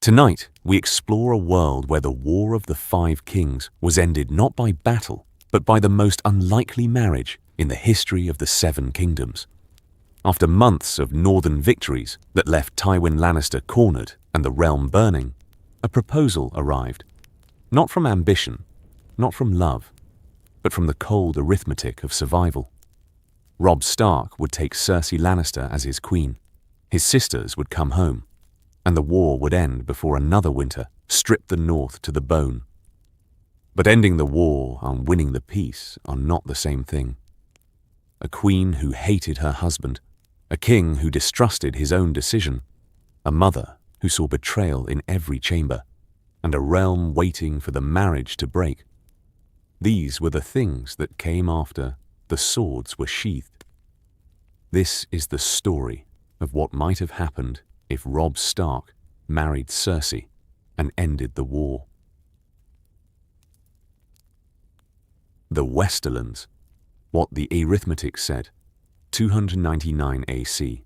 Tonight, we explore a world where the War of the Five Kings was ended not by battle, but by the most unlikely marriage in the history of the Seven Kingdoms. After months of northern victories that left Tywin Lannister cornered and the realm burning, a proposal arrived. Not from ambition, not from love, but from the cold arithmetic of survival. Robb Stark would take Cersei Lannister as his queen. His sisters would come home, and the war would end before another winter stripped the North to the bone. But ending the war and winning the peace are not the same thing. A queen who hated her husband, a king who distrusted his own decision, a mother who saw betrayal in every chamber, and a realm waiting for the marriage to break. These were the things that came after the swords were sheathed. This is the story of what might have happened if Robb Stark married Cersei and ended the war. The Westerlands, what the arithmetic said, 299 AC.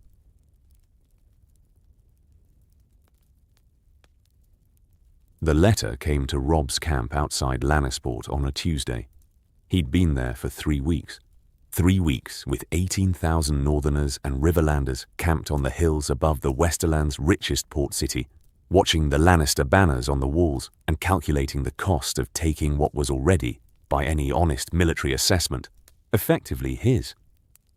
The letter came to Robb's camp outside Lannisport on a Tuesday. He'd been there for 3 weeks. 3 weeks with 18,000 Northerners and Riverlanders camped on the hills above the Westerland's richest port city, watching the Lannister banners on the walls and calculating the cost of taking what was already, by any honest military assessment, effectively his.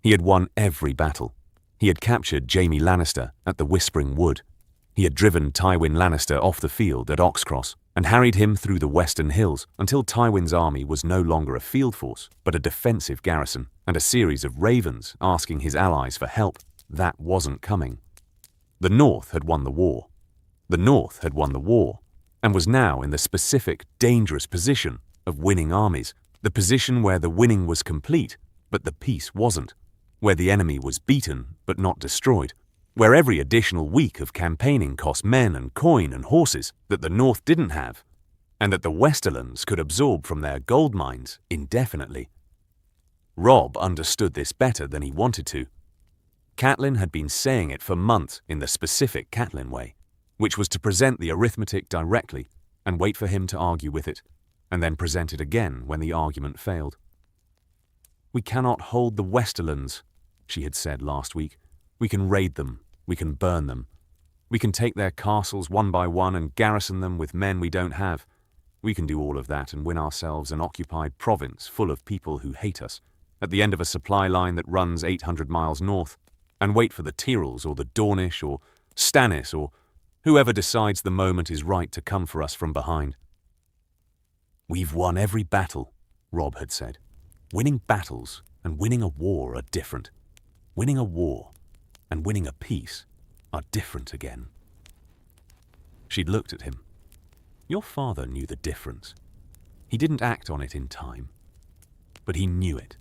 He had won every battle. He had captured Jaime Lannister at the Whispering Wood. He had driven Tywin Lannister off the field at Oxcross and harried him through the western hills until Tywin's army was no longer a field force, but a defensive garrison and a series of ravens asking his allies for help. That wasn't coming. The North had won the war. The North had won the war and was now in the specific, dangerous position of winning armies, the position where the winning was complete, but the peace wasn't, where the enemy was beaten but not destroyed, where every additional week of campaigning cost men and coin and horses that the North didn't have, and that the Westerlands could absorb from their gold mines indefinitely. Robb understood this better than he wanted to. Catelyn had been saying it for months in the specific Catelyn way, which was to present the arithmetic directly and wait for him to argue with it, and then present it again when the argument failed. "We cannot hold the Westerlands," she had said last week. "We can raid them, we can burn them. We can take their castles one by one and garrison them with men we don't have. We can do all of that and win ourselves an occupied province full of people who hate us, at the end of a supply line that runs 800 miles north, and wait for the Tyrells or the Dornish or Stannis or whoever decides the moment is right to come for us from behind." "We've won every battle," Robb had said. "Winning battles and winning a war are different. Winning a war and winning a peace are different again." She'd looked at him. "Your father knew the difference. He didn't act on it in time, but he knew it."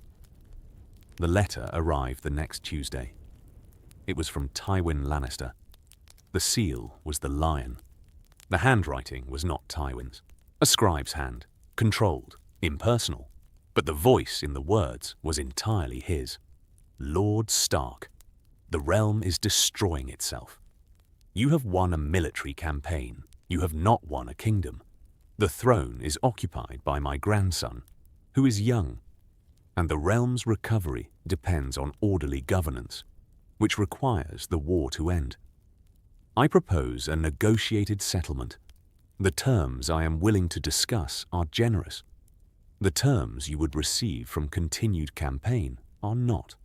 The letter arrived the next Tuesday. It was from Tywin Lannister. The seal was the lion. The handwriting was not Tywin's. A scribe's hand, controlled, impersonal, but the voice in the words was entirely his. "Lord Stark, the realm is destroying itself. You have won a military campaign. You have not won a kingdom. The throne is occupied by my grandson, who is young, and the realm's recovery depends on orderly governance, which requires the war to end. I propose a negotiated settlement. The terms I am willing to discuss are generous. The terms you would receive from continued campaign are not.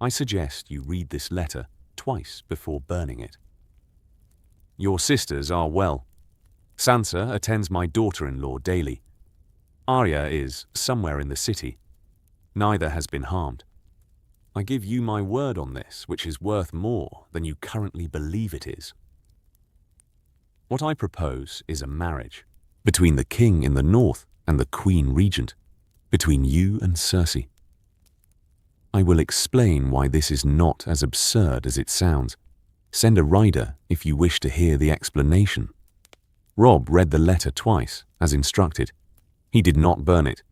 I suggest you read this letter twice before burning it. Your sisters are well. Sansa attends my daughter-in-law daily. Arya is somewhere in the city. Neither has been harmed. I give you my word on this, which is worth more than you currently believe it is. What I propose is a marriage between the king in the north and the queen regent, between you and Cersei. I will explain why this is not as absurd as it sounds. Send a rider if you wish to hear the explanation." Robb read the letter twice, as instructed. He did not burn it.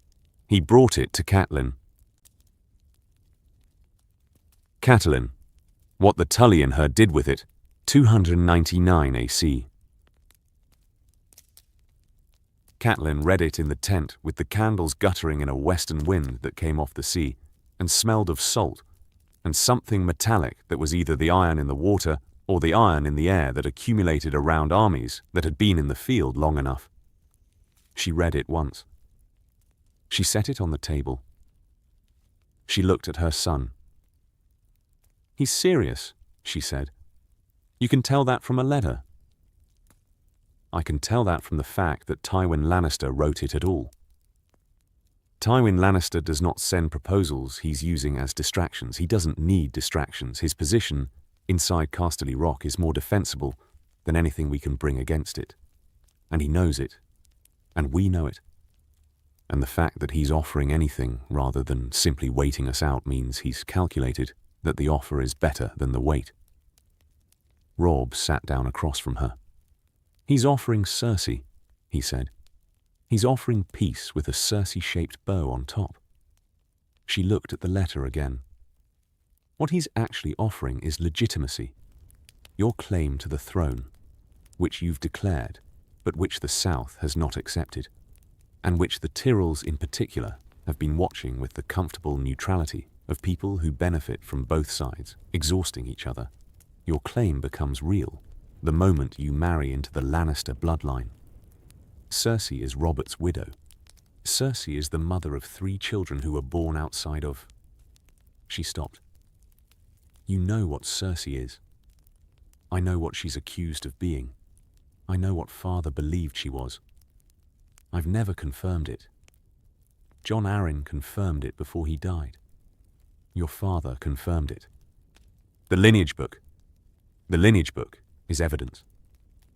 He brought it to Catelyn. Catelyn, what the Tully and her did with it, 299 AC. Catelyn read it in the tent with the candles guttering in a western wind that came off the sea and smelled of salt and something metallic that was either the iron in the water or the iron in the air that accumulated around armies that had been in the field long enough. She read it once. She set it on the table. She looked at her son. "He's serious," she said. "You can tell that from a letter." "I can tell that from the fact that Tywin Lannister wrote it at all." Tywin Lannister does not send proposals he's using as distractions. He doesn't need distractions. His position inside Casterly Rock is more defensible than anything we can bring against it. And he knows it. And we know it. And the fact that he's offering anything rather than simply waiting us out means he's calculated that the offer is better than the wait. Robb sat down across from her. "He's offering Cersei," he said. "He's offering peace with a Cersei-shaped bow on top." She looked at the letter again. What he's actually offering is legitimacy, your claim to the throne, which you've declared, but which the South has not accepted, and which the Tyrells in particular have been watching with the comfortable neutrality of people who benefit from both sides, exhausting each other. Your claim becomes real the moment you marry into the Lannister bloodline. Cersei is Robert's widow. Cersei is the mother of 3 children who were born outside of... She stopped. "You know what Cersei is. I know what she's accused of being. I know what father believed she was. I've never confirmed it. Jon Arryn confirmed it before he died. Your father confirmed it. The lineage book. The lineage book is evidence,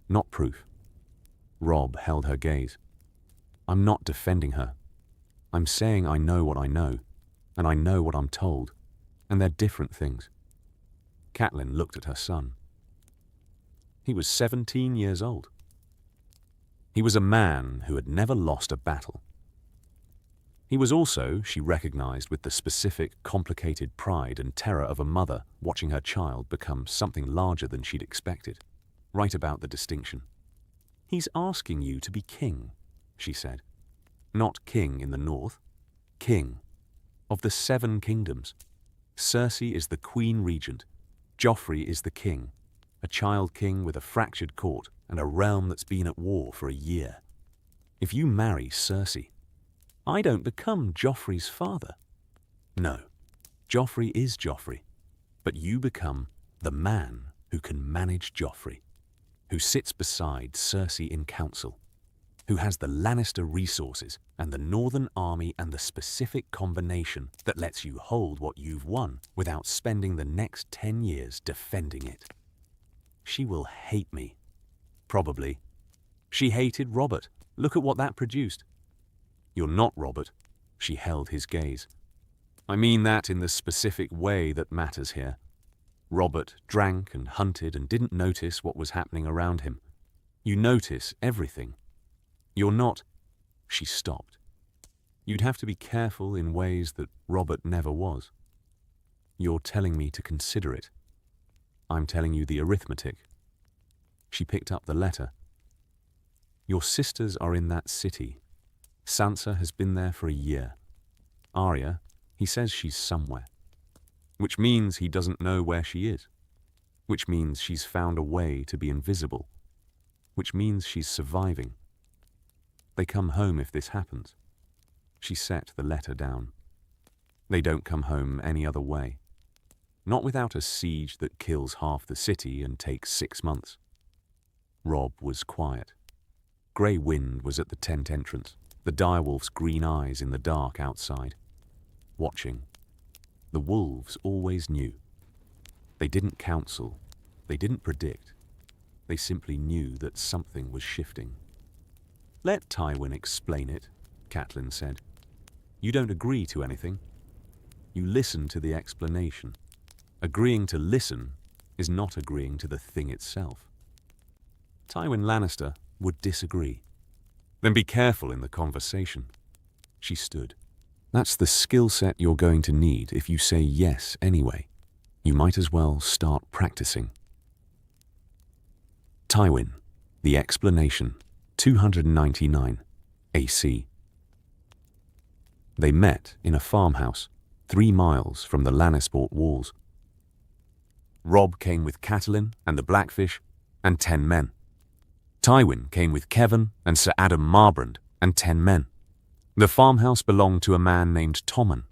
not proof." Robb held her gaze. "I'm not defending her. I'm saying I know what I know, and I know what I'm told, and they're different things." Catelyn looked at her son. He was 17 years old. He was a man who had never lost a battle. He was also, she recognized with the specific, complicated pride and terror of a mother watching her child become something larger than she'd expected, right about the distinction. "He's asking you to be king," she said. "Not king in the north. King of the 7 kingdoms. Cersei is the queen regent. Joffrey is the king, a child king with a fractured court and a realm that's been at war for a year. If you marry Cersei, I don't become Joffrey's father. No, Joffrey is Joffrey, but you become the man who can manage Joffrey, who sits beside Cersei in council, who has the Lannister resources and the Northern Army and the specific combination that lets you hold what you've won without spending the next 10 years defending it. She will hate me. Probably. She hated Robert. Look at what that produced." "You're not Robert." She held his gaze. "I mean that in the specific way that matters here. Robert drank and hunted and didn't notice what was happening around him. You notice everything. You're not..." She stopped. "You'd have to be careful in ways that Robert never was. You're telling me to consider it. I'm telling you the arithmetic." She picked up the letter. "Your sisters are in that city. Sansa has been there for a year. Arya, he says she's somewhere. Which means he doesn't know where she is. Which means she's found a way to be invisible. Which means she's surviving. They come home if this happens." She set the letter down. "They don't come home any other way. Not without a siege that kills half the city and takes 6 months." Robb was quiet. Grey wind was at the tent entrance, the direwolf's green eyes in the dark outside. Watching. The wolves always knew. They didn't counsel. They didn't predict. They simply knew that something was shifting. "Let Tywin explain it," Catelyn said. "You don't agree to anything. You listen to the explanation. Agreeing to listen is not agreeing to the thing itself." Tywin Lannister would disagree. "Then be careful in the conversation." She stood. "That's the skill set you're going to need if you say yes anyway. You might as well start practicing." Tywin, the explanation, 299. AC. They met in a farmhouse 3 miles from the Lannisport walls. Robb came with Catelyn and the Blackfish and 10 men. Tywin came with Kevin and Sir Adam Marbrand and 10 men. The farmhouse belonged to a man named Tommen,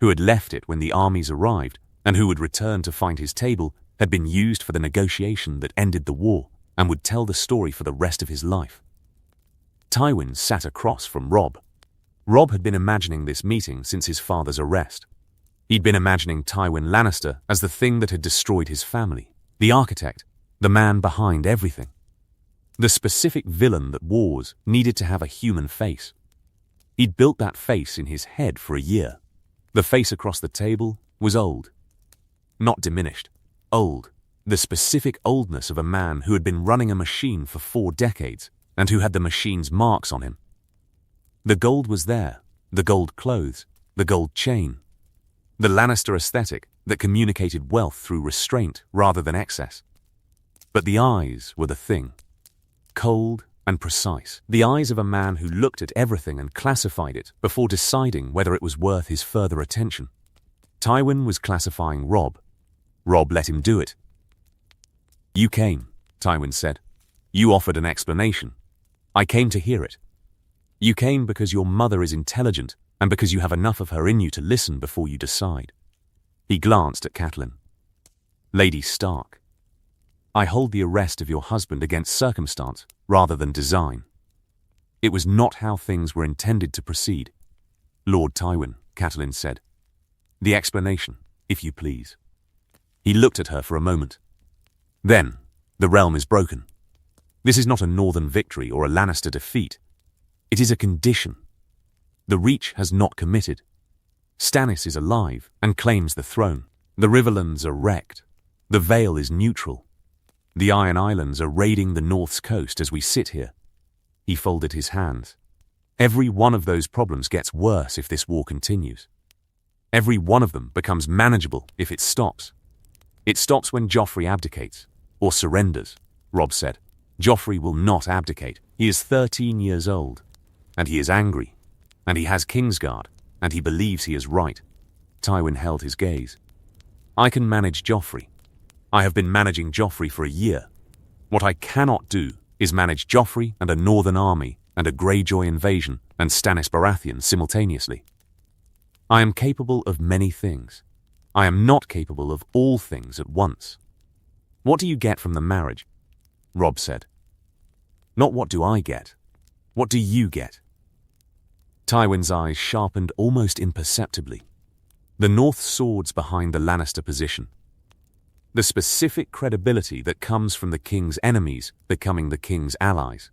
who had left it when the armies arrived and who would return to find his table had been used for the negotiation that ended the war and would tell the story for the rest of his life. Tywin sat across from Robb. Robb had been imagining this meeting since his father's arrest. He'd been imagining Tywin Lannister as the thing that had destroyed his family, the architect, the man behind everything. The specific villain that wars needed to have a human face. He'd built that face in his head for a year. The face across the table was old. Not diminished. Old. The specific oldness of a man who had been running a machine for 4 decades and who had the machine's marks on him. The gold was there, the gold clothes, the gold chain. The Lannister aesthetic that communicated wealth through restraint rather than excess. But the eyes were the thing. Cold and precise. The eyes of a man who looked at everything and classified it before deciding whether it was worth his further attention. Tywin was classifying Robb. Robb let him do it. "You came," Tywin said. "You offered an explanation. I came to hear it. You came because your mother is intelligent and because you have enough of her in you to listen before you decide." He glanced at Catelyn. "Lady Stark, I hold the arrest of your husband against circumstance rather than design. It was not how things were intended to proceed." "Lord Tywin," Catelyn said. "The explanation, if you please." He looked at her for a moment. "Then, the realm is broken. This is not a northern victory or a Lannister defeat. It is a condition. The Reach has not committed. Stannis is alive and claims the throne. The Riverlands are wrecked. The Vale is neutral. The Iron Islands are raiding the North's coast as we sit here." He folded his hands. "Every one of those problems gets worse if this war continues. Every one of them becomes manageable if it stops. It stops when Joffrey abdicates, or surrenders," Robb said. "Joffrey will not abdicate. He is 13 years old, and he is angry, and he has Kingsguard, and he believes he is right." Tywin held his gaze. "I can manage Joffrey. I have been managing Joffrey for a year. What I cannot do is manage Joffrey and a northern army and a Greyjoy invasion and Stannis Baratheon simultaneously. I am capable of many things. I am not capable of all things at once." "What do you get from the marriage?" Robb said. "Not what do I get. What do you get?" Tywin's eyes sharpened almost imperceptibly. The North swords behind the Lannister position. The specific credibility that comes from the king's enemies becoming the king's allies.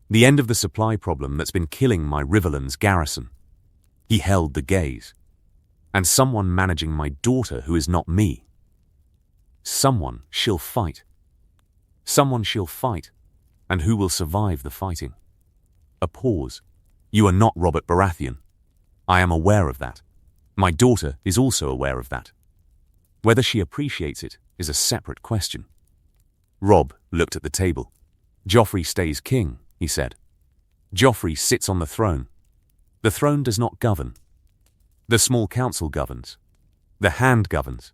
The end of the supply problem that's been killing my Riverlands garrison. He held the gaze. And someone managing my daughter who is not me. Someone she'll fight. Someone she'll fight, and who will survive the fighting. A pause. "You are not Robert Baratheon. I am aware of that. My daughter is also aware of that. Whether she appreciates it is a separate question." Robb looked at the table. "Joffrey stays king," he said. "Joffrey sits on the throne. The throne does not govern. The small council governs. The hand governs.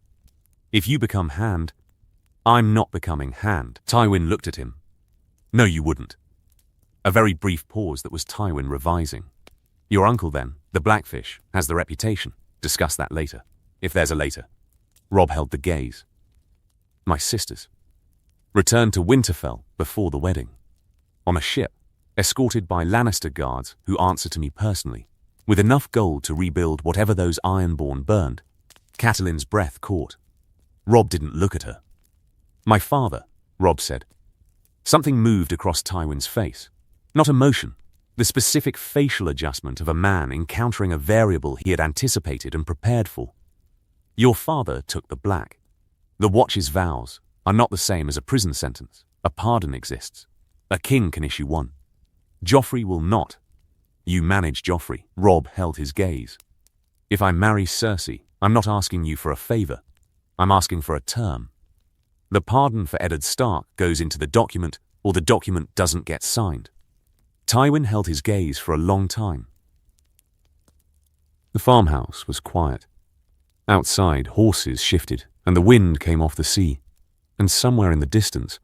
If you become hand, I'm not becoming hand." Tywin looked at him. "No, you wouldn't." A very brief pause that was Tywin revising. "Your uncle, then, the Blackfish, has the reputation. Discuss that later, if there's a later." Robb held the gaze. "My sisters. Returned to Winterfell before the wedding. On a ship, escorted by Lannister guards who answer to me personally, with enough gold to rebuild whatever those Ironborn burned." Catelyn's breath caught. Robb didn't look at her. "My father," Robb said. Something moved across Tywin's face. Not emotion, the specific facial adjustment of a man encountering a variable he had anticipated and prepared for. "Your father took the black. The Watch's vows are not the same as a prison sentence. A pardon exists. A king can issue one. Joffrey will not. You manage Joffrey." Robb held his gaze. "If I marry Cersei, I'm not asking you for a favor. I'm asking for a term. The pardon for Eddard Stark goes into the document, or the document doesn't get signed." Tywin held his gaze for a long time. The farmhouse was quiet. Outside, horses shifted, and the wind came off the sea. And somewhere in the distance,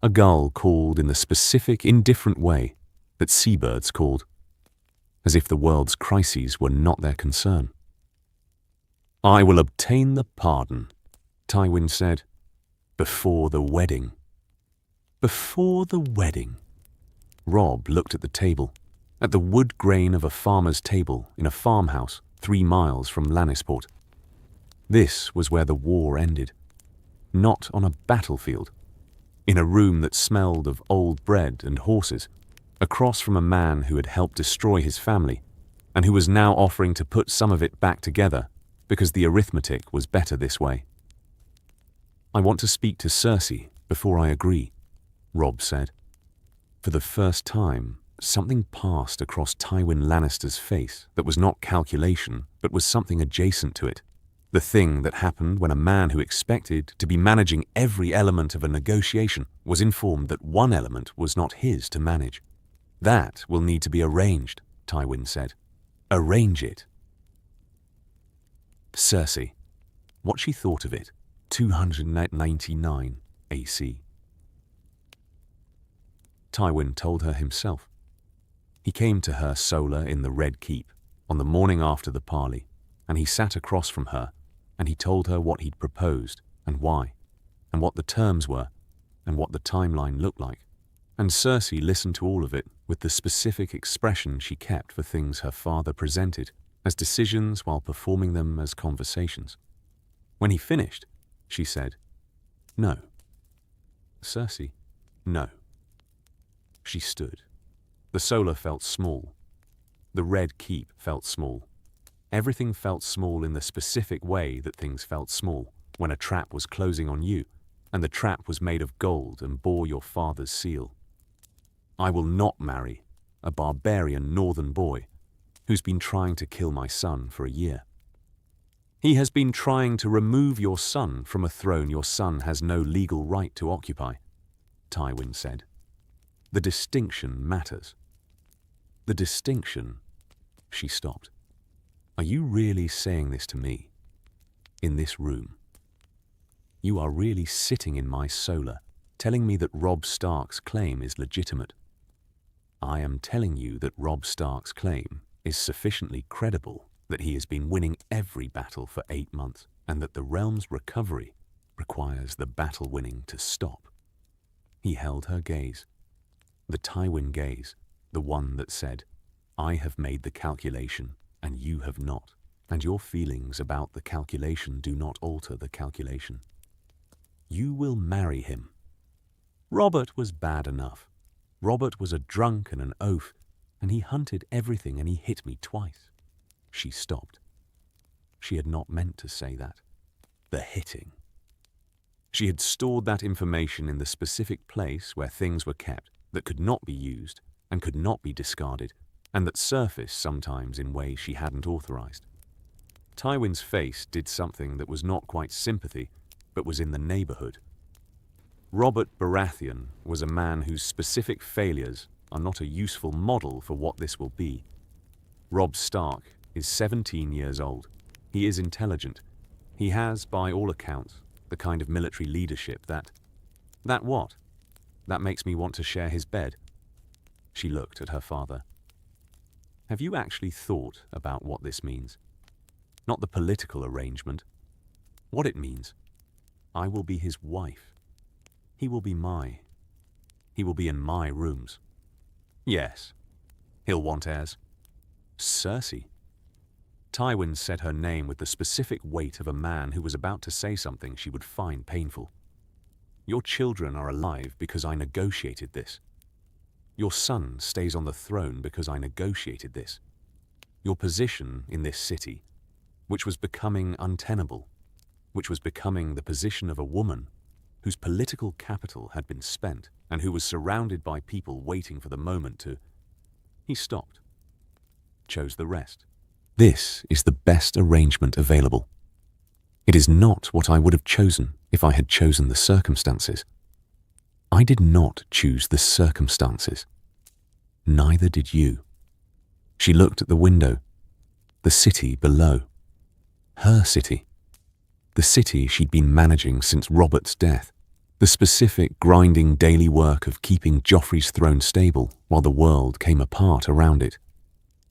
a gull called in the specific, indifferent way that seabirds called, as if the world's crises were not their concern. "I will obtain the pardon," Tywin said, "before the wedding." Before the wedding. Robb looked at the table, at the wood grain of a farmer's table in a farmhouse 3 miles from Lannisport. This was where the war ended. Not on a battlefield. In a room that smelled of old bread and horses, across from a man who had helped destroy his family, and who was now offering to put some of it back together because the arithmetic was better this way. "I want to speak to Cersei before I agree," Robb said. For the first time, something passed across Tywin Lannister's face that was not calculation, but was something adjacent to it. The thing that happened when a man who expected to be managing every element of a negotiation was informed that one element was not his to manage. "That will need to be arranged," Tywin said. "Arrange it." Cersei, what she thought of it, 299 AC. Tywin told her himself. He came to her solar in the Red Keep on the morning after the parley, and he sat across from her, and he told her what he'd proposed and why, and what the terms were, and what the timeline looked like. And Cersei listened to all of it with the specific expression she kept for things her father presented as decisions while performing them as conversations. When he finished, she said, "No." "Cersei, no." She stood. The solar felt small. The Red Keep felt small. Everything felt small in the specific way that things felt small when a trap was closing on you, and the trap was made of gold and bore your father's seal. "I will not marry a barbarian northern boy who's been trying to kill my son for a year. He has been trying to remove your son from a throne your son has no legal right to occupy," Tywin said. "The distinction matters." "The distinction?" She stopped. "Are you really saying this to me? In this room? You are really sitting in my solar, telling me that Robb Stark's claim is legitimate. I am telling you that Robb Stark's claim is sufficiently credible that he has been winning every battle for 8 months, and that the realm's recovery requires the battle winning to stop." He held her gaze. The Tywin gaze, the one that said, "I have made the calculation and you have not, and your feelings about the calculation do not alter the calculation. You will marry him. Robert was bad enough. Robert was a drunk and an oaf, and he hunted everything and he hit me twice." She stopped. She had not meant to say that. The hitting. She had stored that information in the specific place where things were kept that could not be used and could not be discarded, and that surfaced sometimes in ways she hadn't authorized. Tywin's face did something that was not quite sympathy, but was in the neighborhood. Robert Baratheon was a man whose specific failures are not a useful model for what this will be. Robb Stark is 17 years old. He is intelligent. He has, by all accounts, the kind of military leadership that what? That makes me want to share his bed. She looked at her father. "Have you actually thought about what this means? Not the political arrangement. What it means. I will be his wife. He will be in my rooms. Yes. He'll want heirs. Cersei." Tywin said her name with the specific weight of a man who was about to say something she would find painful. "Your children are alive because I negotiated this. Your son stays on the throne because I negotiated this. Your position in this city, which was becoming untenable, which was becoming the position of a woman whose political capital had been spent and who was surrounded by people waiting for the moment to..." He stopped. Chose the rest. "This is the best arrangement available. It is not what I would have chosen if I had chosen the circumstances. I did not choose the circumstances. Neither did you. She looked at the window. The city below. Her city. The city she'd been managing since Robert's death. The specific, grinding daily work of keeping Joffrey's throne stable while the world came apart around it.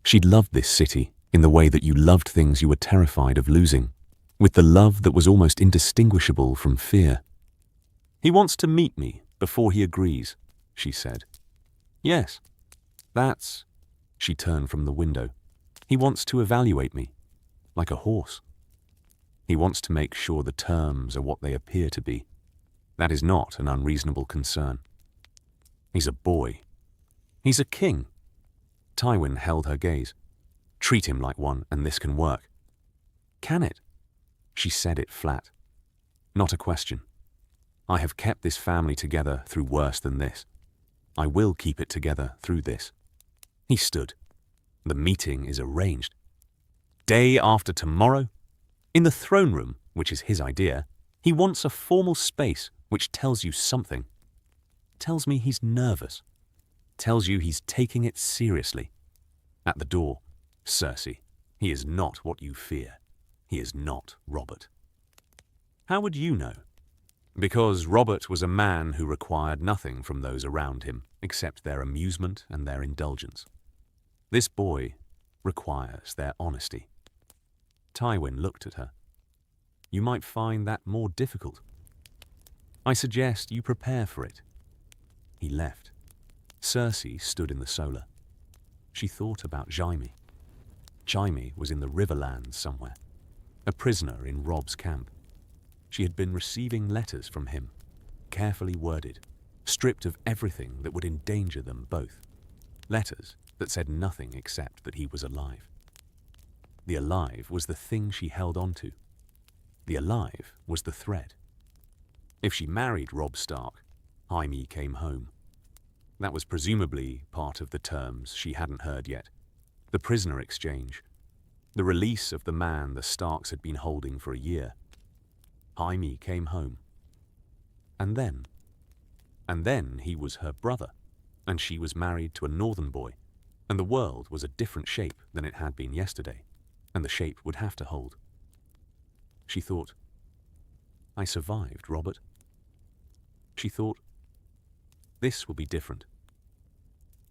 She'd loved this city in the way that you loved things you were terrified of losing, with the love that was almost indistinguishable from fear. "He wants to meet me before he agrees," she said. "Yes, that's..." She turned from the window. "He wants to evaluate me, like a horse. He wants to make sure the terms are what they appear to be. That is not an unreasonable concern. He's a boy. He's a king." Tywin held her gaze. "Treat him like one and this can work." "Can it?" She said it flat. "Not a question. I have kept this family together through worse than this. I will keep it together through this." He stood. "The meeting is arranged. Day after tomorrow? In the throne room, which is his idea. He wants a formal space which tells you something. Tells me he's nervous. Tells you he's taking it seriously. At the door, Cersei, he is not what you fear. He is not Robert." "How would you know?" "Because Robert was a man who required nothing from those around him except their amusement and their indulgence. This boy requires their honesty." Tywin looked at her. "You might find that more difficult. I suggest you prepare for it." He left. Cersei stood in the solar. She thought about Jaime. Jaime was in the Riverlands somewhere, a prisoner in Robb's camp. She had been receiving letters from him, carefully worded, stripped of everything that would endanger them both. Letters that said nothing except that he was alive. The alive was the thing she held on to. The alive was the thread. If she married Robb Stark, Jaime came home. That was presumably part of the terms she hadn't heard yet. The prisoner exchange. The release of the man the Starks had been holding for a year. Jaime came home. And then he was her brother, and she was married to a northern boy, and the world was a different shape than it had been yesterday, and the shape would have to hold. She thought, "I survived, Robert." She thought, "This will be different."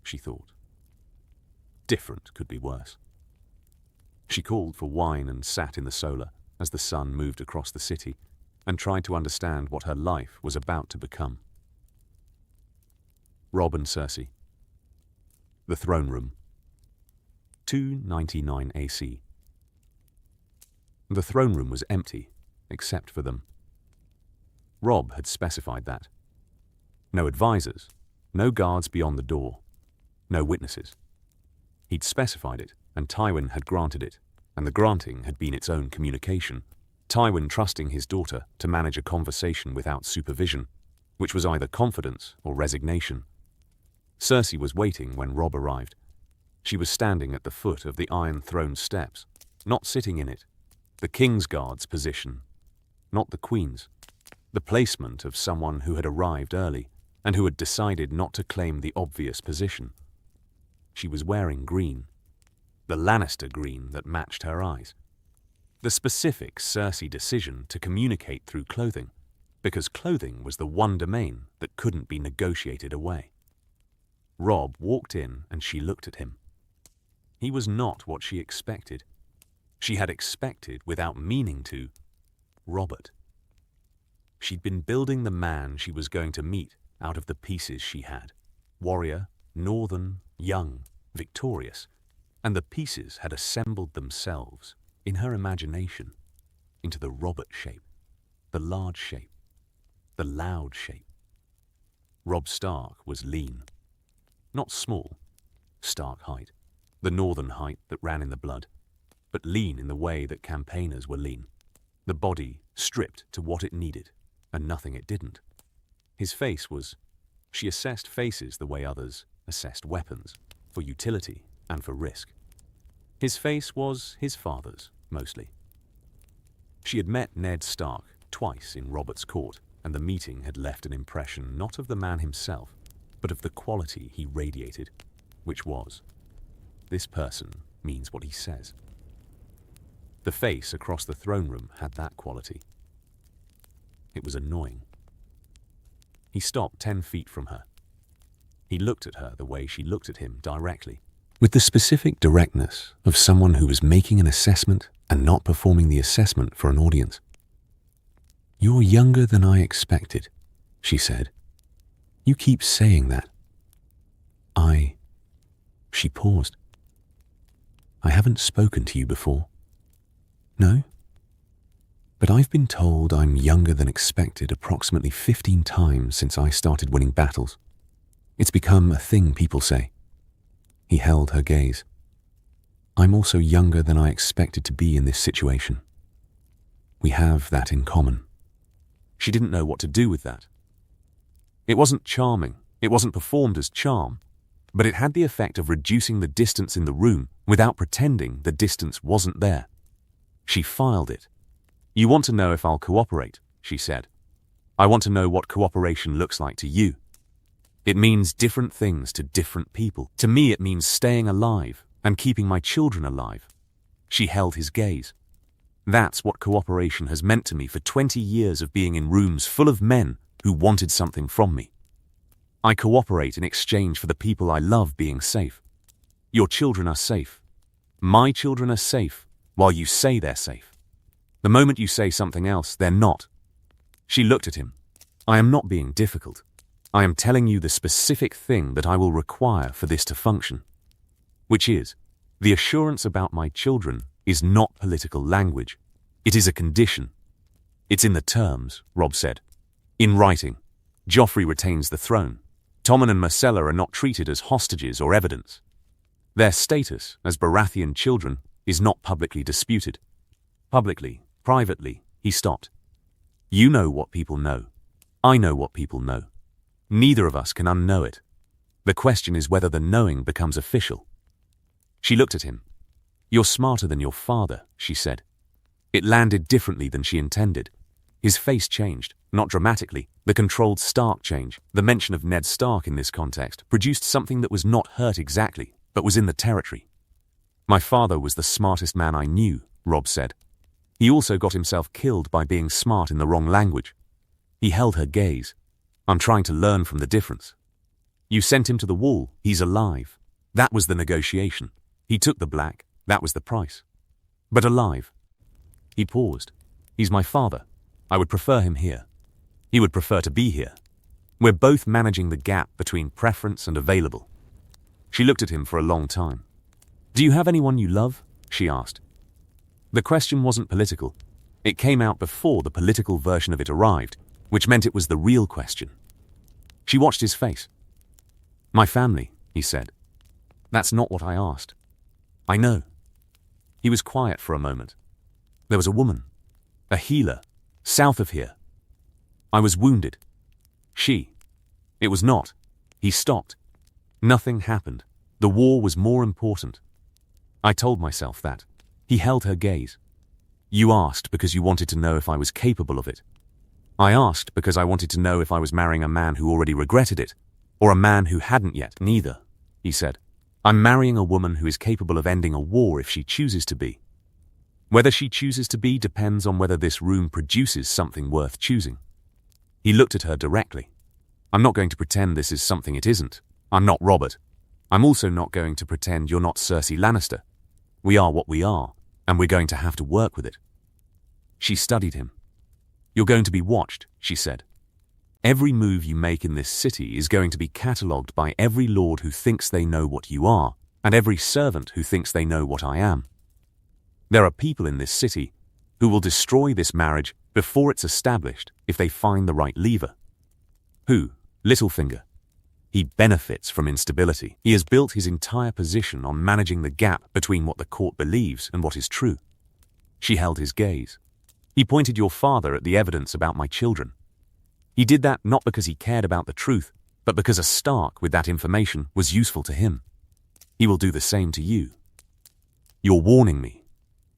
She thought, different could be worse. She called for wine and sat in the solar as the sun moved across the city and tried to understand what her life was about to become. Robb and Cersei. The throne room. 2:99 AC. The throne room was empty, except for them. Robb had specified that. No advisors, no guards beyond the door, no witnesses. He'd specified it, and Tywin had granted it, and the granting had been its own communication, Tywin trusting his daughter to manage a conversation without supervision, which was either confidence or resignation. Cersei was waiting when Robb arrived. She was standing at the foot of the Iron Throne steps, not sitting in it, the King's Guard's position, not the Queen's, the placement of someone who had arrived early and who had decided not to claim the obvious position. She was wearing green, the Lannister green that matched her eyes. The specific Cersei decision to communicate through clothing, because clothing was the one domain that couldn't be negotiated away. Robb walked in and she looked at him. He was not what she expected. She had expected, without meaning to, Robert. She'd been building the man she was going to meet out of the pieces she had. Warrior, northern, young, victorious. And the pieces had assembled themselves, in her imagination, into the Robert shape, the large shape, the loud shape. Robb Stark was lean. Not small, Stark height, the northern height that ran in the blood, but lean in the way that campaigners were lean. The body stripped to what it needed, and nothing it didn't. His face was... She assessed faces the way others assessed weapons, for utility and for risk. His face was his father's, mostly. She had met Ned Stark twice in Robert's court, and the meeting had left an impression not of the man himself, but of the quality he radiated, which was, "This person means what he says." The face across the throne room had that quality. It was annoying. He stopped 10 feet from her. He looked at her the way she looked at him directly, with the specific directness of someone who was making an assessment and not performing the assessment for an audience. "You're younger than I expected," she said. "You keep saying that." She paused. "I haven't spoken to you before." "No? But I've been told I'm younger than expected approximately 15 times since I started winning battles. It's become a thing people say." He held her gaze. "I'm also younger than I expected to be in this situation. We have that in common." She didn't know what to do with that. It wasn't charming, it wasn't performed as charm, but it had the effect of reducing the distance in the room without pretending the distance wasn't there. She filed it. "You want to know if I'll cooperate," she said. "I want to know what cooperation looks like to you. It means different things to different people. To me, it means staying alive and keeping my children alive." She held his gaze. "That's what cooperation has meant to me for 20 years of being in rooms full of men who wanted something from me. I cooperate in exchange for the people I love being safe. Your children are safe. My children are safe while you say they're safe. The moment you say something else, they're not." She looked at him. "I am not being difficult. I am telling you the specific thing that I will require for this to function, which is, the assurance about my children is not political language. It is a condition. It's in the terms," Robb said. "In writing. Joffrey retains the throne. Tommen and Myrcella are not treated as hostages or evidence. Their status as Baratheon children is not publicly disputed. Publicly, privately," he stopped. "You know what people know. I know what people know. Neither of us can unknow it. The question is whether the knowing becomes official." She looked at him. "You're smarter than your father," she said. It landed differently than she intended. His face changed, not dramatically, the controlled Stark change. The mention of Ned Stark in this context produced something that was not hurt exactly, but was in the territory. "My father was the smartest man I knew," Robb said. "He also got himself killed by being smart in the wrong language." He held her gaze. "I'm trying to learn from the difference. You sent him to the wall, he's alive. That was the negotiation. He took the black, that was the price. But alive." He paused. "He's my father. I would prefer him here. He would prefer to be here. We're both managing the gap between preference and available." She looked at him for a long time. "Do you have anyone you love?" she asked. The question wasn't political. It came out before the political version of it arrived, which meant it was the real question. She watched his face. "My family," he said. "That's not what I asked." "I know." He was quiet for a moment. "There was a woman, a healer, south of here. I was wounded. It was not." He stopped. Nothing happened. The war was more important. I told myself that. He held her gaze. "You asked because you wanted to know if I was capable of it. I asked because I wanted to know if I was marrying a man who already regretted it, or a man who hadn't yet." "Neither," he said. "I'm marrying a woman who is capable of ending a war if she chooses to be. Whether she chooses to be depends on whether this room produces something worth choosing." He looked at her directly. "I'm not going to pretend this is something it isn't. I'm not Robert. I'm also not going to pretend you're not Cersei Lannister. We are what we are, and we're going to have to work with it." She studied him. "You're going to be watched," she said. "Every move you make in this city is going to be catalogued by every lord who thinks they know what you are, and every servant who thinks they know what I am. There are people in this city who will destroy this marriage before it's established if they find the right lever. Who? Littlefinger. He benefits from instability. He has built his entire position on managing the gap between what the court believes and what is true." She held his gaze. "He pointed your father at the evidence about my children. He did that not because he cared about the truth, but because a Stark with that information was useful to him. He will do the same to you. You're warning me.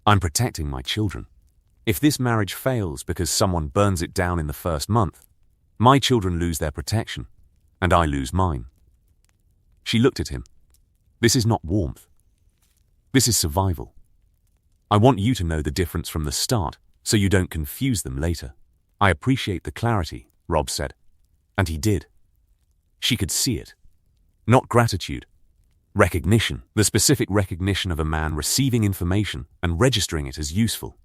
I'm protecting my children. If this marriage fails because someone burns it down in the first month, my children lose their protection, and I lose mine." She looked at him. This is not warmth. This is survival. I want you to know the difference from the start, so you don't confuse them later. I appreciate the clarity, Robb said. And he did. She could see it. Not gratitude. Recognition. The specific recognition of a man receiving information and registering it as useful.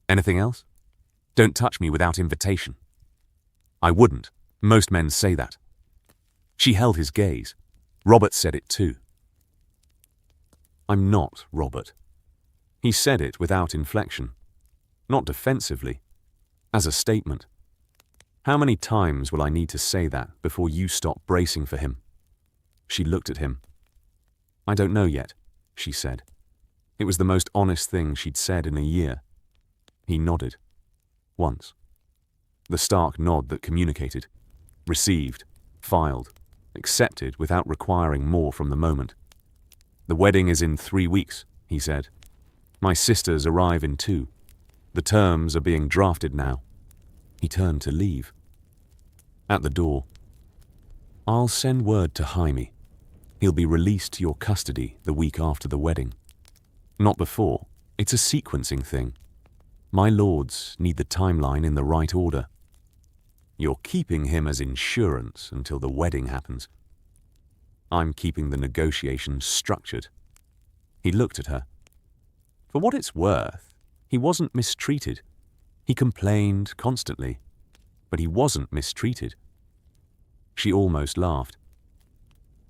Anything else? Don't touch me without invitation. I wouldn't. Most men say that. She held his gaze. Robert said it too. I'm not Robert. He said it without inflection. Not defensively. As a statement. How many times will I need to say that before you stop bracing for him? She looked at him. I don't know yet, she said. It was the most honest thing she'd said in a year. He nodded. Once. The stark nod that communicated. Received. Filed. Accepted without requiring more from the moment. The wedding is in 3 weeks, he said. My sisters arrive in 2. The terms are being drafted now. He turned to leave. At the door. I'll send word to Jaime. He'll be released to your custody the week after the wedding. Not before. It's a sequencing thing. My lords need the timeline in the right order. You're keeping him as insurance until the wedding happens. I'm keeping the negotiations structured. He looked at her. For what it's worth, he wasn't mistreated. He complained constantly, but he wasn't mistreated. She almost laughed.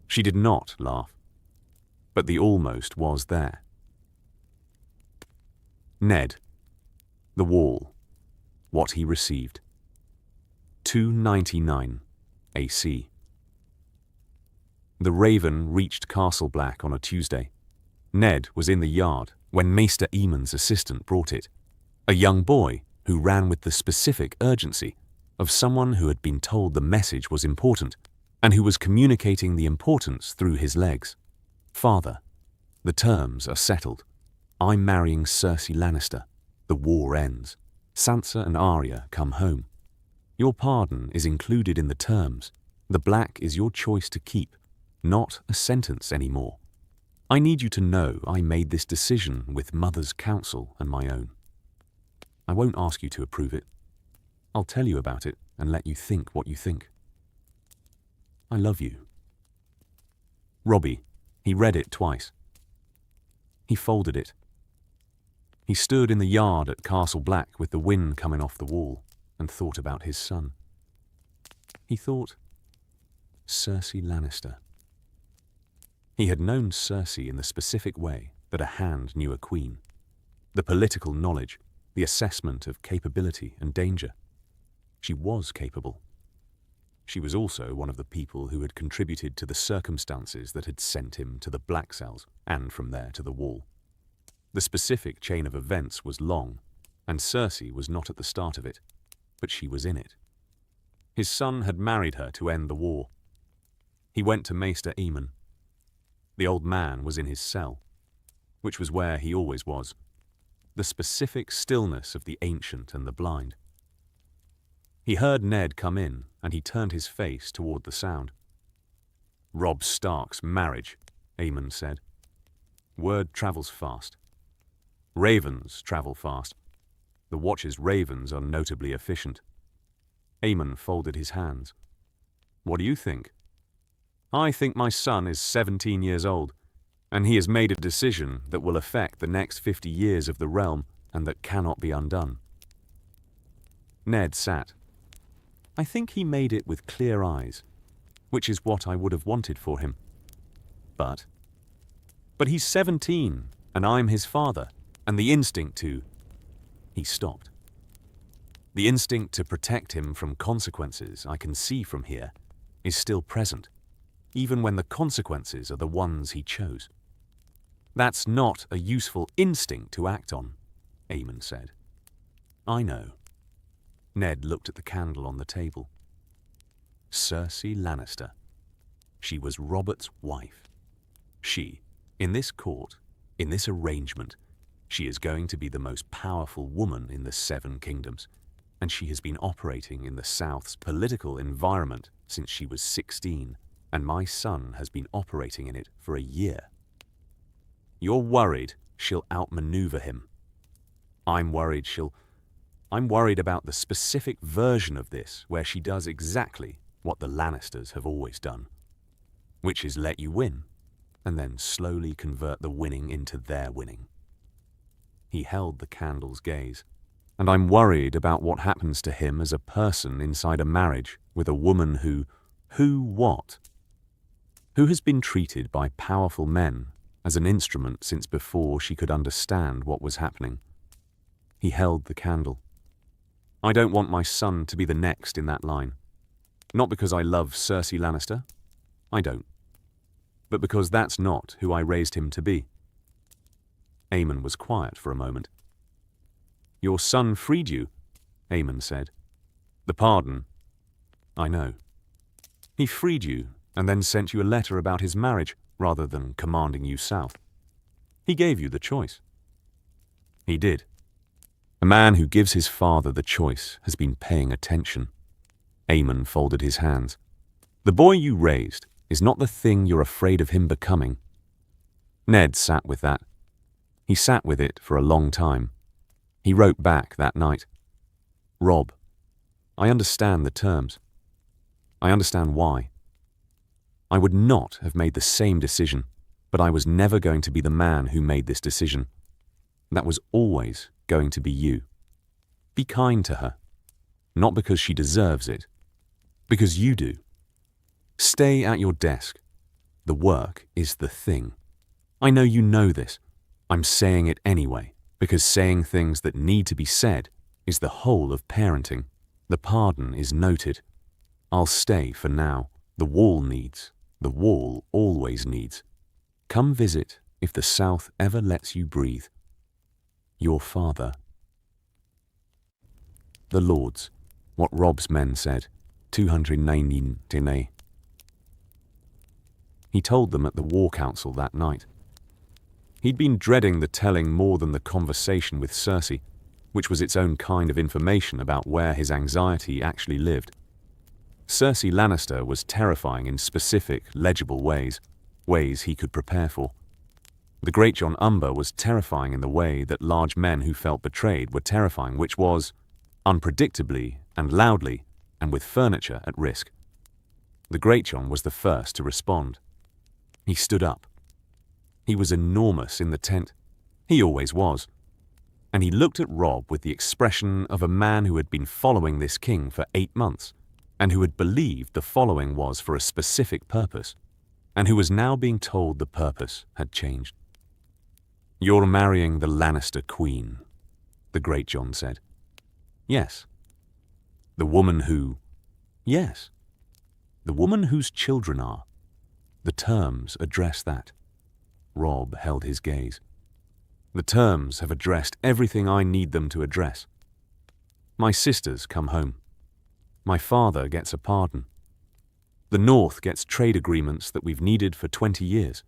She did not laugh, but the almost was there. Ned. The wall. What he received. 299 AC. The Raven reached Castle Black on a Tuesday. Ned was in the yard when Maester Aemon's assistant brought it. A young boy who ran with the specific urgency of someone who had been told the message was important and who was communicating the importance through his legs. Father, the terms are settled. I'm marrying Cersei Lannister. The war ends. Sansa and Arya come home. Your pardon is included in the terms. The black is your choice to keep, not a sentence anymore. I need you to know I made this decision with Mother's counsel and my own. I won't ask you to approve it. I'll tell you about it and let you think what you think. I love you. Robbie, he read it twice. He folded it. He stood in the yard at Castle Black with the wind coming off the wall and thought about his son. He thought, Cersei Lannister. He had known Cersei in the specific way that a hand knew a queen. The political knowledge, the assessment of capability and danger. She was capable. She was also one of the people who had contributed to the circumstances that had sent him to the Black Cells and from there to the Wall. The specific chain of events was long, and Cersei was not at the start of it, but she was in it. His son had married her to end the war. He went to Maester Aemon. The old man was in his cell, which was where he always was. The specific stillness of the ancient and the blind. He heard Ned come in, and he turned his face toward the sound. Robb Stark's marriage, Aemon said. Word travels fast. Ravens travel fast. The Watch's ravens are notably efficient. Aemon folded his hands. What do you think? I think my son is 17 years old, and he has made a decision that will affect the next 50 years of the realm and that cannot be undone. Ned sat. I think he made it with clear eyes, which is what I would have wanted for him. But he's 17, and I'm his father, and the instinct to... He stopped. The instinct to protect him from consequences I can see from here is still present, even when the consequences are the ones he chose. That's not a useful instinct to act on, Aemon said. I know. Ned looked at the candle on the table. Cersei Lannister. She was Robert's wife. She, in this court, in this arrangement, she is going to be the most powerful woman in the 7 kingdoms, and she has been operating in the South's political environment since she was 16, and my son has been operating in it for a year. You're worried she'll outmaneuver him. I'm worried about the specific version of this where she does exactly what the Lannisters have always done, which is let you win and then slowly convert the winning into their winning. He held the candle's gaze. And I'm worried about what happens to him as a person inside a marriage with a woman who has been treated by powerful men as an instrument since before she could understand what was happening. He held the candle. I don't want my son to be the next in that line. Not because I love Cersei Lannister. I don't. But because that's not who I raised him to be. Aemon was quiet for a moment. Your son freed you, Aemon said. The pardon. I know. He freed you and then sent you a letter about his marriage rather than commanding you south. He gave you the choice. He did. A man who gives his father the choice has been paying attention. Aemon folded his hands. The boy you raised is not the thing you're afraid of him becoming. Ned sat with that. He sat with it for a long time. He wrote back that night. Robb, I understand the terms. I understand why. I would not have made the same decision, but I was never going to be the man who made this decision. That was always going to be you. Be kind to her. Not because she deserves it, because you do. Stay at your desk. The work is the thing. I know you know this. I'm saying it anyway. Because saying things that need to be said is the whole of parenting. The pardon is noted. I'll stay for now. The wall always needs. Come visit if the South ever lets you breathe. Your father. The Lords, what Robb's men said, 219 Dene. He told them at the War Council that night. He'd been dreading the telling more than the conversation with Cersei, which was its own kind of information about where his anxiety actually lived. Cersei Lannister was terrifying in specific, legible ways he could prepare for. The Great John Umber was terrifying in the way that large men who felt betrayed were terrifying, which was, unpredictably and loudly, and with furniture at risk. The Great John was the first to respond. He stood up. He was enormous in the tent. He always was. And he looked at Robb with the expression of a man who had been following this king for 8 months, and who had believed the following was for a specific purpose, and who was now being told the purpose had changed. You're marrying the Lannister queen, the Great John said. Yes. The woman who... Yes. The woman whose children are. The terms address that. Robb held his gaze. The terms have addressed everything I need them to address. My sisters come home. My father gets a pardon. The North gets trade agreements that we've needed for 20 years.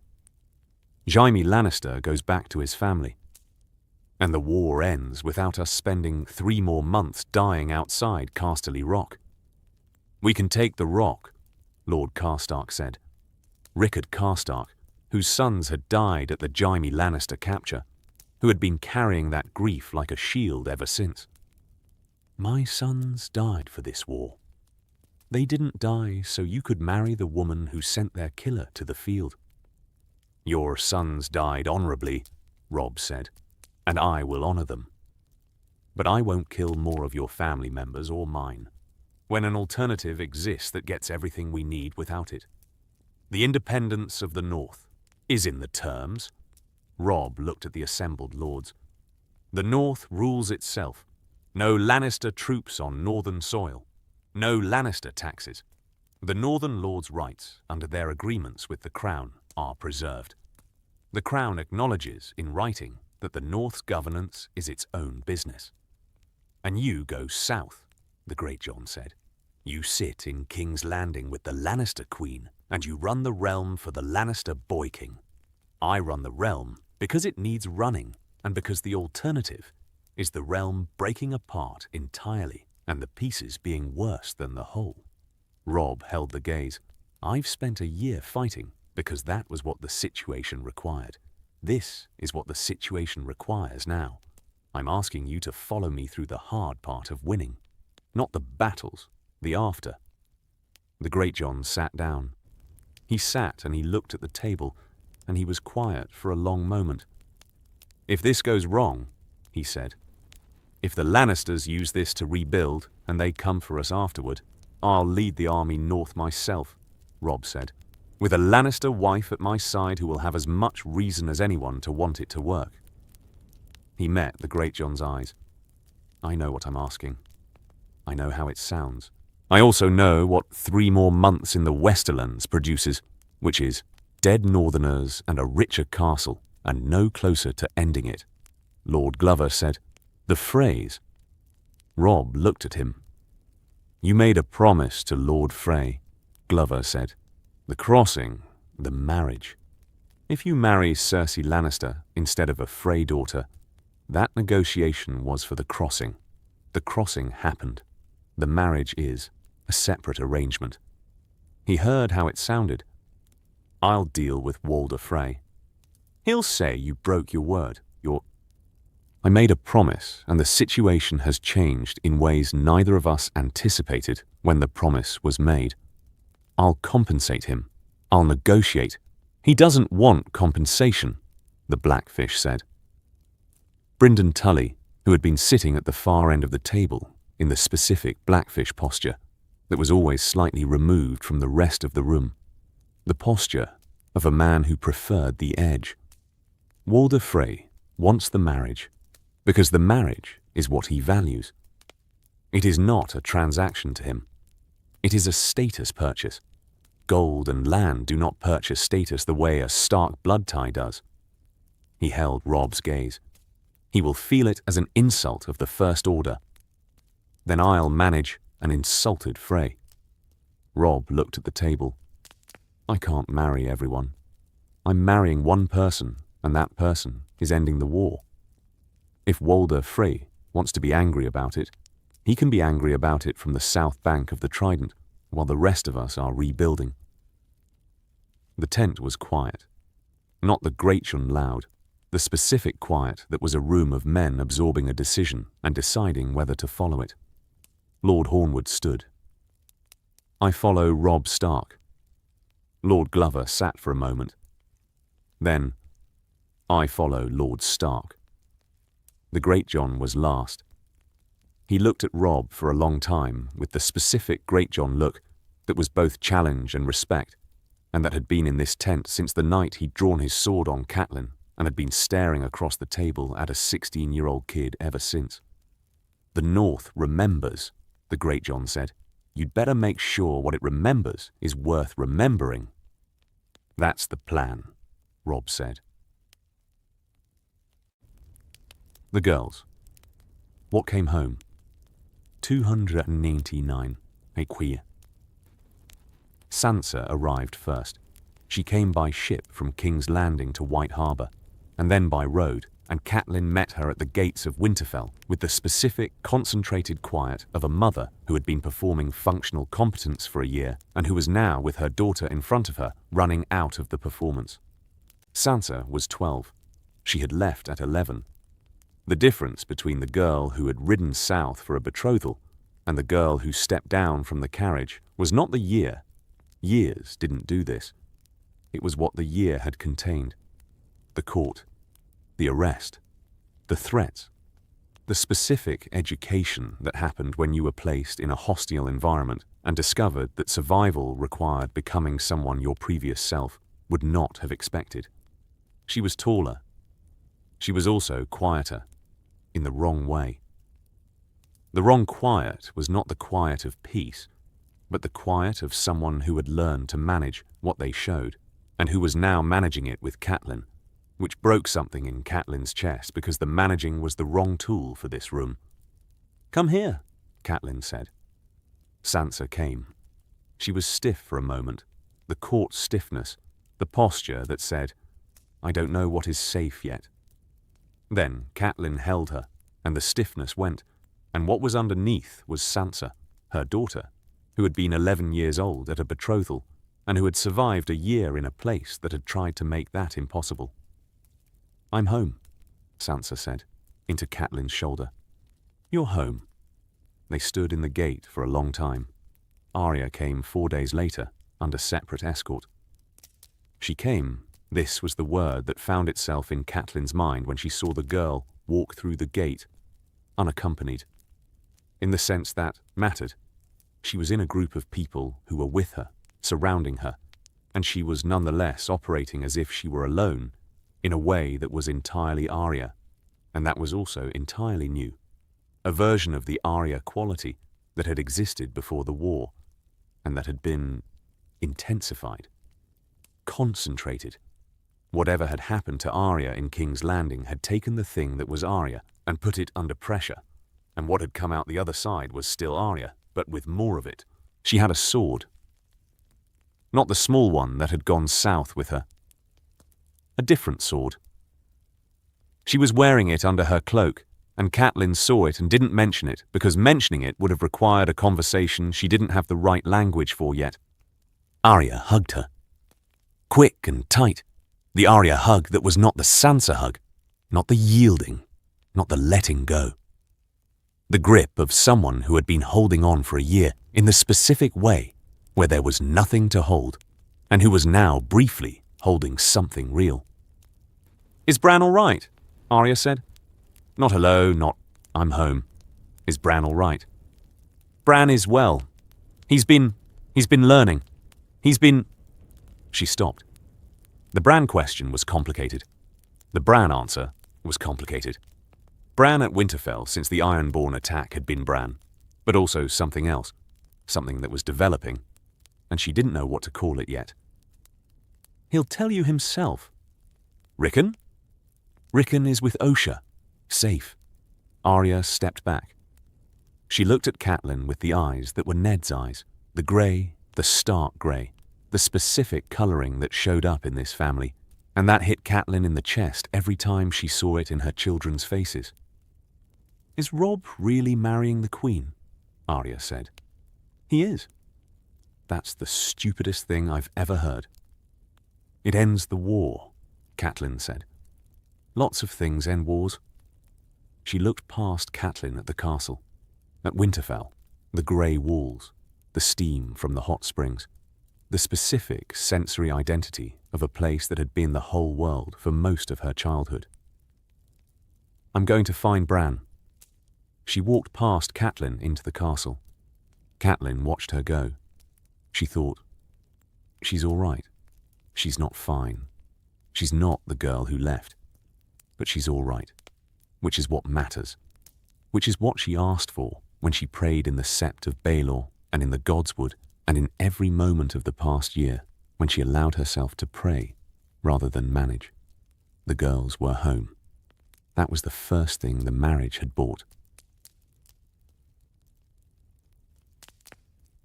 Jaime Lannister goes back to his family. And the war ends without us spending 3 more months dying outside Casterly Rock. We can take the rock, Lord Karstark said. Rickard Karstark, whose sons had died at the Jaime Lannister capture, who had been carrying that grief like a shield ever since. My sons died for this war. They didn't die so you could marry the woman who sent their killer to the field. Your sons died honorably, Robb said, and I will honor them. But I won't kill more of your family members or mine, when an alternative exists that gets everything we need without it. The independence of the North is in the terms. Robb looked at the assembled lords. The North rules itself. No Lannister troops on northern soil. No Lannister taxes. The Northern Lords' rights under their agreements with the Crown are preserved. The Crown acknowledges in writing that the North's governance is its own business. And you go south, the Great John said. You sit in King's Landing with the Lannister Queen, and you run the realm for the Lannister Boy King. I run the realm because it needs running, and because the alternative is the realm breaking apart entirely, and the pieces being worse than the whole. Robb held the gaze. I've spent a year fighting because that was what the situation required. This is what the situation requires now. I'm asking you to follow me through the hard part of winning, not the battles, the after. The Greatjon sat down. He sat and he looked at the table, and he was quiet for a long moment. If this goes wrong, he said, if the Lannisters use this to rebuild and they come for us afterward, I'll lead the army north myself, Robb said, with a Lannister wife at my side who will have as much reason as anyone to want it to work. He met the Greatjon's eyes. I know what I'm asking. I know how it sounds. I also know what 3 more months in the Westerlands produces, which is dead Northerners and a richer castle, and no closer to ending it. Lord Glover said, the phrase. Robb looked at him. You made a promise to Lord Frey, Glover said. The crossing, the marriage. If you marry Cersei Lannister instead of a Frey daughter, that negotiation was for the crossing. The crossing happened. The marriage is a separate arrangement. He heard how it sounded. I'll deal with Walder Frey. He'll say you broke your word. I made a promise, and the situation has changed in ways neither of us anticipated when the promise was made. I'll compensate him. I'll negotiate. He doesn't want compensation, the Blackfish said. Brynden Tully, who had been sitting at the far end of the table in the specific Blackfish posture that was always slightly removed from the rest of the room, the posture of a man who preferred the edge. Walder Frey wants the marriage because the marriage is what he values. It is not a transaction to him. It is a status purchase. Gold and land do not purchase status the way a Stark blood tie does. He held Robb's gaze. He will feel it as an insult of the First Order. Then I'll manage an insulted Frey. Robb looked at the table. I can't marry everyone. I'm marrying one person, and that person is ending the war. If Walder Frey wants to be angry about it, he can be angry about it from the south bank of the Trident, while the rest of us are rebuilding. The tent was quiet. Not the Greatjon loud, the specific quiet that was a room of men absorbing a decision and deciding whether to follow it. Lord Hornwood stood. I follow Robb Stark. Lord Glover sat for a moment. Then, I follow Lord Stark. The Greatjon was last. He looked at Robb for a long time with the specific Greatjon look that was both challenge and respect, and that had been in this tent since the night he'd drawn his sword on Catelyn and had been staring across the table at a 16-year-old kid ever since. The North remembers, the Greatjon said. You'd better make sure what it remembers is worth remembering. That's the plan, Robb said. The girls. What came home? 299, a queer. Sansa arrived first. She came by ship from King's Landing to White Harbour, and then by road, and Catelyn met her at the gates of Winterfell with the specific, concentrated quiet of a mother who had been performing functional competence for a year and who was now, with her daughter in front of her, running out of the performance. Sansa was 12. She had left at 11. The difference between the girl who had ridden south for a betrothal and the girl who stepped down from the carriage was not the year. Years didn't do this. It was what the year had contained. The court, the arrest, the threats, the specific education that happened when you were placed in a hostile environment and discovered that survival required becoming someone your previous self would not have expected. She was taller. She was also quieter, in the wrong way. The wrong quiet was not the quiet of peace, but the quiet of someone who had learned to manage what they showed, and who was now managing it with Catelyn, which broke something in Catelyn's chest because the managing was the wrong tool for this room. Come here, Catelyn said. Sansa came. She was stiff for a moment, the court stiffness, the posture that said, I don't know what is safe yet. Then Catelyn held her, and the stiffness went, and what was underneath was Sansa, her daughter, who had been 11 years old at a betrothal, and who had survived a year in a place that had tried to make that impossible. "I'm home," Sansa said, into Catelyn's shoulder. "You're home." They stood in the gate for a long time. Arya came 4 days later, under separate escort. She came, this was the word that found itself in Catelyn's mind when she saw the girl walk through the gate, unaccompanied. In the sense that mattered. She was in a group of people who were with her, surrounding her, and she was nonetheless operating as if she were alone, in a way that was entirely Arya, and that was also entirely new. A version of the Arya quality that had existed before the war, and that had been intensified, concentrated. Whatever had happened to Arya in King's Landing had taken the thing that was Arya and put it under pressure, and what had come out the other side was still Arya, but with more of it. She had a sword. Not the small one that had gone south with her. A different sword. She was wearing it under her cloak, and Catelyn saw it and didn't mention it because mentioning it would have required a conversation she didn't have the right language for yet. Arya hugged her. Quick and tight. The Arya hug that was not the Sansa hug, not the yielding, not the letting go. The grip of someone who had been holding on for a year in the specific way where there was nothing to hold, and who was now briefly holding something real. "Is Bran all right?" Arya said. Not hello, not "I'm home." Is Bran all right? "Bran is well. He's been learning. She stopped. The Bran question was complicated. The Bran answer was complicated. Bran at Winterfell since the Ironborn attack had been Bran, but also something else, something that was developing, and she didn't know what to call it yet. "He'll tell you himself." "Rickon?" "Rickon is with Osha. Safe." Arya stepped back. She looked at Catelyn with the eyes that were Ned's eyes, the grey, the stark grey, the specific colouring that showed up in this family, and that hit Catelyn in the chest every time she saw it in her children's faces. "Is Robb really marrying the Queen?" Arya said. "He is." "That's the stupidest thing I've ever heard." "It ends the war," Catelyn said. "Lots of things end wars." She looked past Catelyn at the castle, at Winterfell, the grey walls, the steam from the hot springs, the specific sensory identity of a place that had been the whole world for most of her childhood. "I'm going to find Bran." She walked past Catelyn into the castle. Catelyn watched her go. She thought, she's all right. She's not fine. She's not the girl who left. But she's all right, which is what matters, which is what she asked for when she prayed in the Sept of Baelor and in the Godswood and in every moment of the past year when she allowed herself to pray rather than manage. The girls were home. That was the first thing the marriage had bought.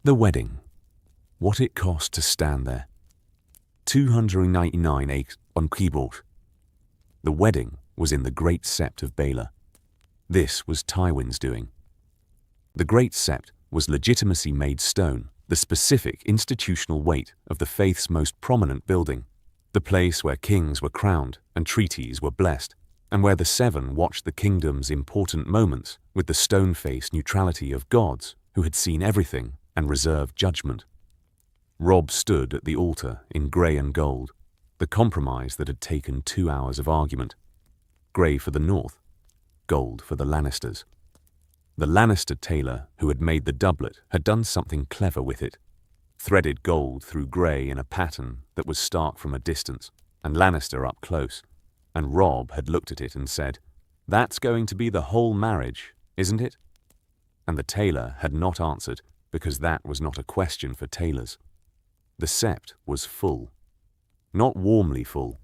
The wedding. What it cost to stand there. 299 acres on keyboard. The wedding was in the Great Sept of Baelor. This was Tywin's doing. The Great Sept was legitimacy-made stone, the specific institutional weight of the faith's most prominent building, the place where kings were crowned and treaties were blessed, and where the Seven watched the kingdom's important moments with the stone-faced neutrality of gods who had seen everything and reserved judgment. Robb stood at the altar in grey and gold, the compromise that had taken 2 hours of argument. Grey for the North, gold for the Lannisters. The Lannister tailor who had made the doublet had done something clever with it, threaded gold through grey in a pattern that was Stark from a distance and Lannister up close, and Robb had looked at it and said, "That's going to be the whole marriage, isn't it?" And the tailor had not answered because that was not a question for tailors. The sept was full. Not warmly full.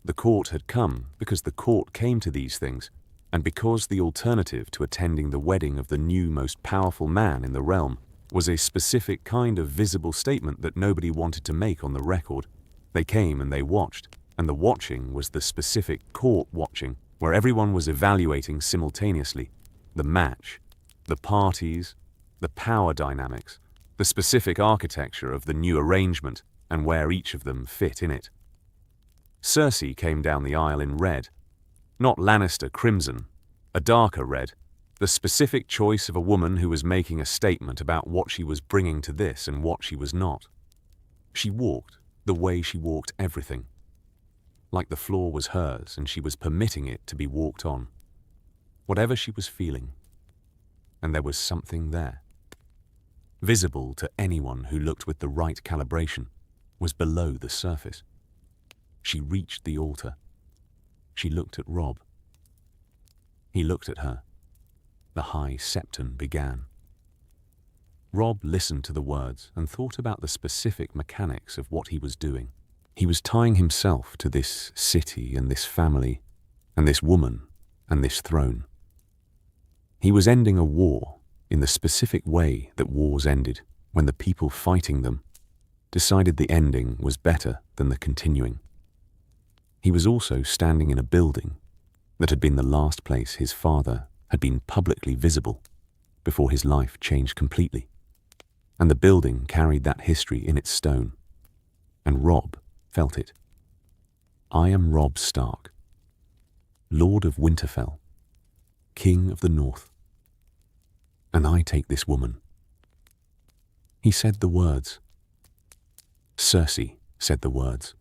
The court had come because the court came to these things, and because the alternative to attending the wedding of the new most powerful man in the realm was a specific kind of visible statement that nobody wanted to make on the record. They came and they watched, and the watching was the specific court watching, where everyone was evaluating simultaneously the match, the parties, the power dynamics, the specific architecture of the new arrangement, and where each of them fit in it. Cersei came down the aisle in red, not Lannister crimson, a darker red, the specific choice of a woman who was making a statement about what she was bringing to this and what she was not. She walked the way she walked everything, like the floor was hers and she was permitting it to be walked on. Whatever she was feeling, and there was something there. Visible to anyone who looked with the right calibration, was below the surface. She reached the altar. She looked at Robb. He looked at her. The high septon began. Robb listened to the words and thought about the specific mechanics of what he was doing. He was tying himself to this city and this family and this woman and this throne. He was ending a war in the specific way that wars ended, when the people fighting them decided the ending was better than the continuing. He was also standing in a building that had been the last place his father had been publicly visible before his life changed completely. And the building carried that history in its stone. And Robb felt it. I am Robb Stark, Lord of Winterfell, King of the North. And I take this woman. He said the words. Cersei said the words.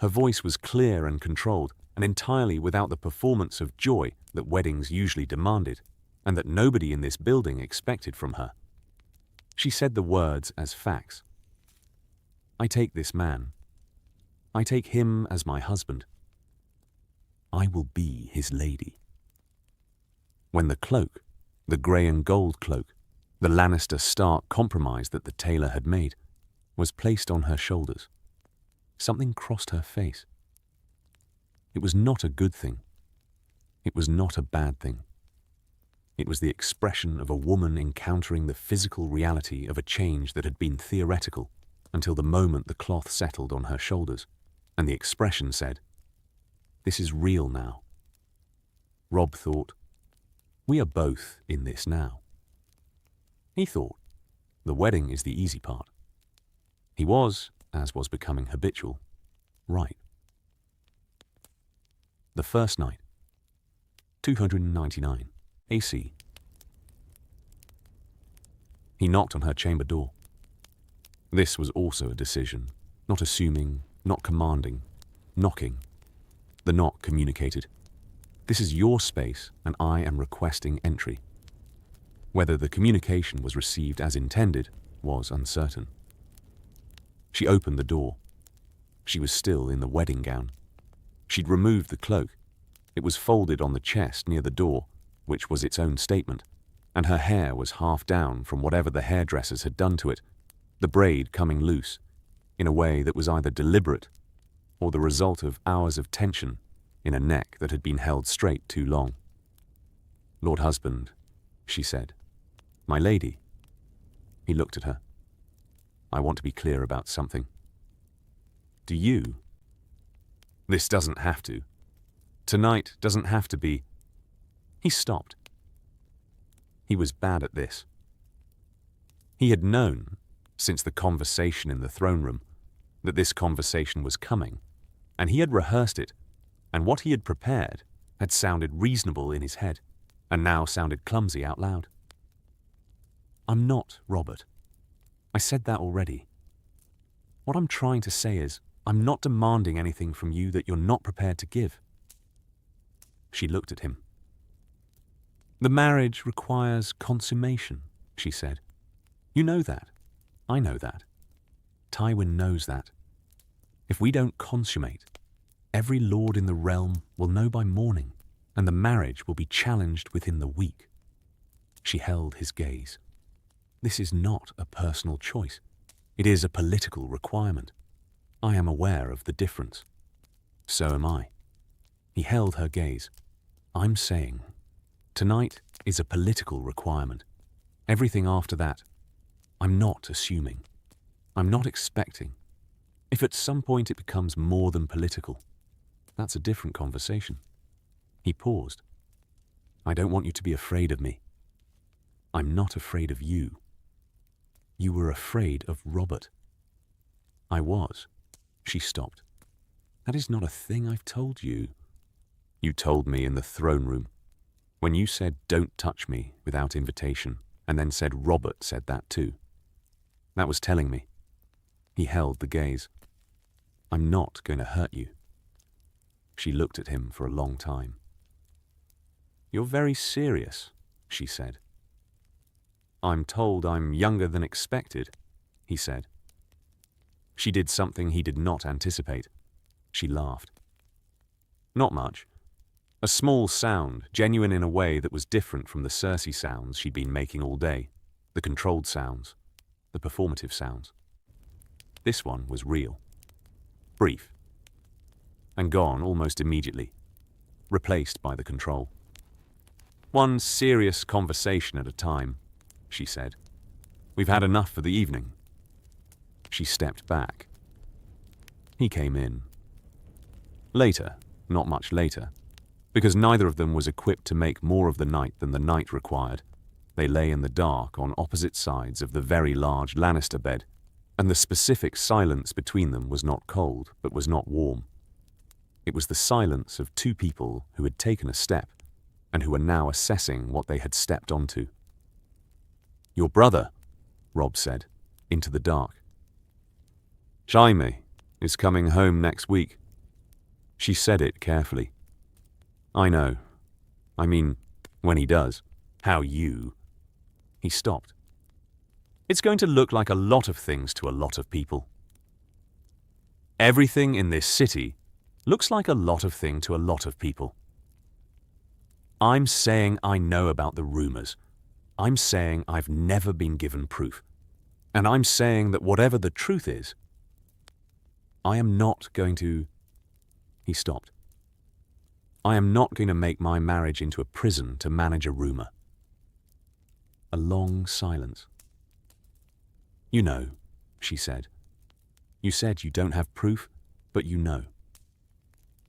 Her voice was clear and controlled, and entirely without the performance of joy that weddings usually demanded, and that nobody in this building expected from her. She said the words as facts. I take this man. I take him as my husband. I will be his lady. When the cloak, the grey and gold cloak, the Lannister Stark compromise that the tailor had made, was placed on her shoulders, something crossed her face. It was not a good thing. It was not a bad thing. It was the expression of a woman encountering the physical reality of a change that had been theoretical until the moment the cloth settled on her shoulders, and the expression said, "This is real now." Robb thought, we are both in this now. He thought, the wedding is the easy part. He was, as was becoming habitual, right. The first night, 299 AC. He knocked on her chamber door. This was also a decision, not assuming, not commanding, knocking. The knock communicated, this is your space and I am requesting entry. Whether the communication was received as intended was uncertain. She opened the door. She was still in the wedding gown. She'd removed the cloak. It was folded on the chest near the door, which was its own statement, and her hair was half down from whatever the hairdressers had done to it, the braid coming loose, in a way that was either deliberate or the result of hours of tension in a neck that had been held straight too long. Lord Husband, she said. My lady. He looked at her. I want to be clear about something. Do you? This doesn't have to. Tonight doesn't have to be. He stopped. He was bad at this. He had known, since the conversation in the throne room, that this conversation was coming, and he had rehearsed it, and what he had prepared had sounded reasonable in his head, and now sounded clumsy out loud. I'm not Robert. I said that already. What I'm trying to say is, I'm not demanding anything from you that you're not prepared to give. She looked at him. The marriage requires consummation, she said. You know that. I know that. Tywin knows that. If we don't consummate, every lord in the realm will know by morning, and the marriage will be challenged within the week. She held his gaze. This is not a personal choice. It is a political requirement. I am aware of the difference. So am I. He held her gaze. I'm saying, tonight is a political requirement. Everything after that, I'm not assuming. I'm not expecting. If at some point it becomes more than political, that's a different conversation. He paused. I don't want you to be afraid of me. I'm not afraid of you. You were afraid of Robert. I was. She stopped. That is not a thing I've told you. You told me in the throne room, when you said don't touch me without invitation, and then said Robert said that too. That was telling me. He held the gaze. I'm not going to hurt you. She looked at him for a long time. You're very serious, she said. I'm told I'm younger than expected, he said. She did something he did not anticipate. She laughed. Not much. A small sound, genuine in a way that was different from the Cersei sounds she'd been making all day, the controlled sounds, the performative sounds. This one was real. Brief. And gone almost immediately, replaced by the control. One serious conversation at a time, she said. We've had enough for the evening. She stepped back. He came in. Later, not much later, because neither of them was equipped to make more of the night than the night required. They lay in the dark on opposite sides of the very large Lannister bed, and the specific silence between them was not cold, but was not warm. It was the silence of two people who had taken a step, and who were now assessing what they had stepped onto. Your brother, Robb said, into the dark. Jaime is coming home next week. She said it carefully. I know. I mean, when he does. How you? He stopped. It's going to look like a lot of things to a lot of people. Everything in this city looks like a lot of thing to a lot of people. I'm saying I know about the rumors. I'm saying I've never been given proof. And I'm saying that whatever the truth is, I am not going to... He stopped. I am not going to make my marriage into a prison to manage a rumor. A long silence. You know, she said. You said you don't have proof, but you know.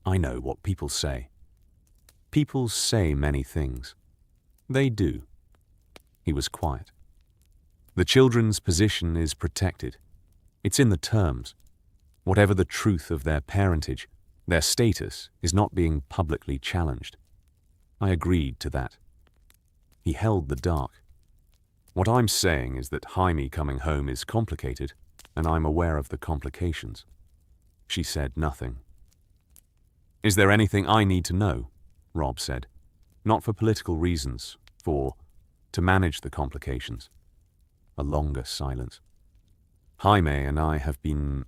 I know what people say. People say many things. They do. He was quiet. The children's position is protected. It's in the terms. Whatever the truth of their parentage, their status is not being publicly challenged. I agreed to that. He held the dark. What I'm saying is that Jaime coming home is complicated, and I'm aware of the complications. She said nothing. Is there anything I need to know? Robb said. Not for political reasons, to manage the complications. A longer silence. Jaime and I have been...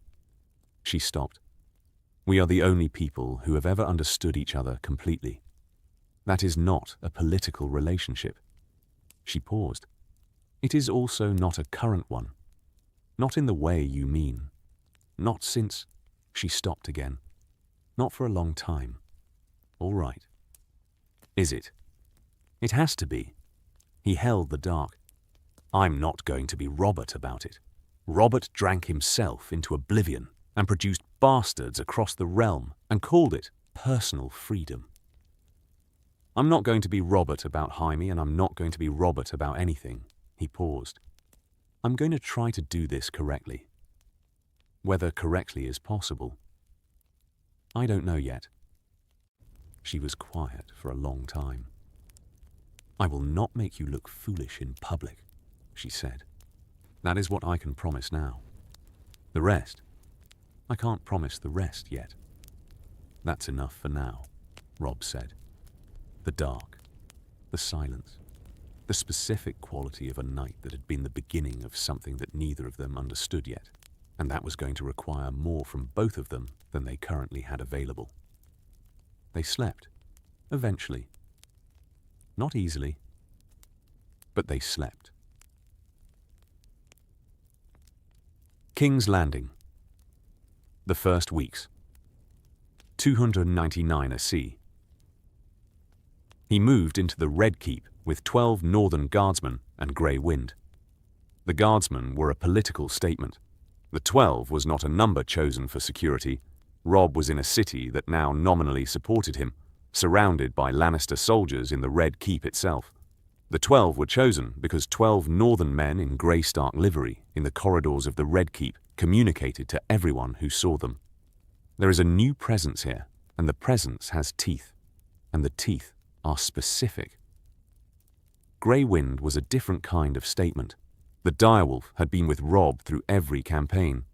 She stopped. We are the only people who have ever understood each other completely. That is not a political relationship. She paused. It is also not a current one. Not in the way you mean. Not since... She stopped again. Not for a long time. All right. Is it? It has to be. He held the dark. I'm not going to be Robert about it. Robert drank himself into oblivion and produced bastards across the realm and called it personal freedom. I'm not going to be Robert about Jaime, and I'm not going to be Robert about anything. He paused. I'm going to try to do this correctly. Whether correctly is possible, I don't know yet. She was quiet for a long time. I will not make you look foolish in public, she said. That is what I can promise now. The rest, I can't promise the rest yet. That's enough for now, Robb said. The dark, the silence, the specific quality of a night that had been the beginning of something that neither of them understood yet, and that was going to require more from both of them than they currently had available. They slept, eventually. Not easily, but they slept. King's Landing. The first weeks. 299 AC. He moved into the Red Keep with 12 Northern Guardsmen and Grey Wind. The Guardsmen were a political statement. The 12 was not a number chosen for security. Robb was in a city that now nominally supported him, surrounded by Lannister soldiers in the Red Keep itself. The 12 were chosen because 12 Northern men in Grey Stark livery in the corridors of the Red Keep communicated to everyone who saw them. There is a new presence here, and the presence has teeth, and the teeth are specific. Grey Wind was a different kind of statement. The direwolf had been with Robb through every campaign.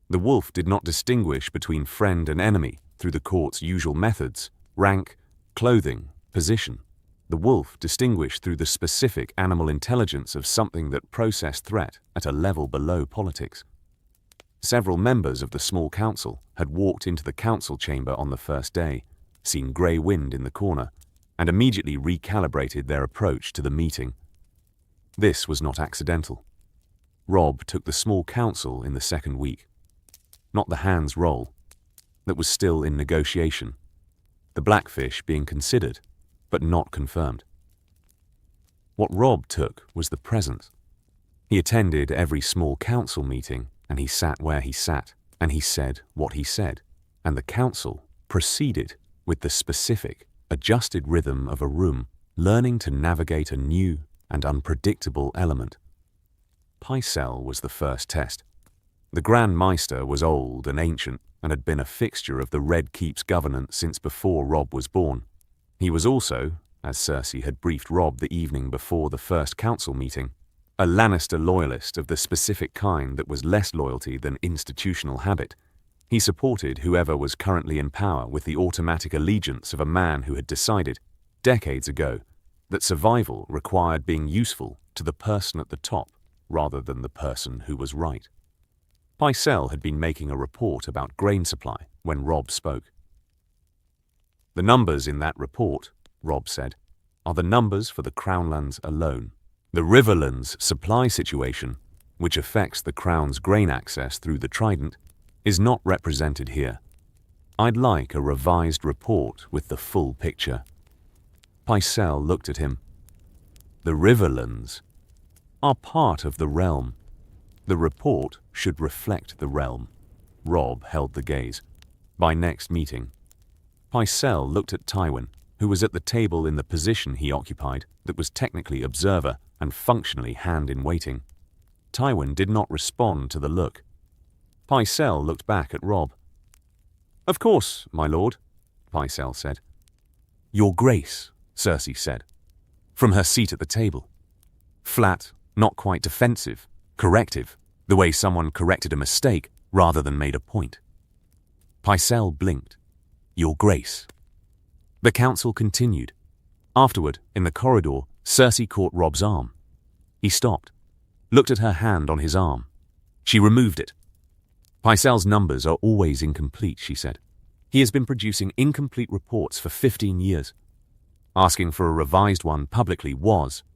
The wolf did not distinguish between friend and enemy through the court's usual methods, rank, clothing, position. The wolf distinguished through the specific animal intelligence of something that processed threat at a level below politics. Several members of the small council had walked into the council chamber on the first day, seen Grey Wind in the corner, and immediately recalibrated their approach to the meeting. This was not accidental. Robb took the small council in the second week. Not the Hand's role. That was still in negotiation. The Blackfish being considered, but not confirmed. What Robb took was the presence. He attended every small council meeting, and he sat where he sat, and he said what he said, and the council proceeded with the specific, adjusted rhythm of a room, learning to navigate a new and unpredictable element. Pycelle was the first test. The Grand Maester was old and ancient and had been a fixture of the Red Keep's governance since before Robb was born. He was also, as Cersei had briefed Robb the evening before the first council meeting, a Lannister loyalist of the specific kind that was less loyalty than institutional habit. He supported whoever was currently in power with the automatic allegiance of a man who had decided, decades ago, that survival required being useful to the person at the top rather than the person who was right. Pycelle had been making a report about grain supply when Robb spoke. The numbers in that report, Robb said, are the numbers for the Crownlands alone. The Riverlands supply situation, which affects the Crown's grain access through the Trident, is not represented here. I'd like a revised report with the full picture. Pycelle looked at him. The Riverlands are part of the realm. The report should reflect the realm. Robb held the gaze. By next meeting, Pycelle looked at Tywin, who was at the table in the position he occupied that was technically observer and functionally hand-in-waiting. Tywin did not respond to the look. Pycelle looked back at Robb. "Of course, my lord," Pycelle said. "Your Grace," Cersei said, from her seat at the table. Flat, not quite defensive, corrective, the way someone corrected a mistake rather than made a point. Pycelle blinked. "Your Grace." The council continued. Afterward, in the corridor, Cersei caught Robb's arm. He stopped, looked at her hand on his arm. She removed it. "Pycelle's numbers are always incomplete," she said. "He has been producing incomplete reports for 15 years. Asking for a revised one publicly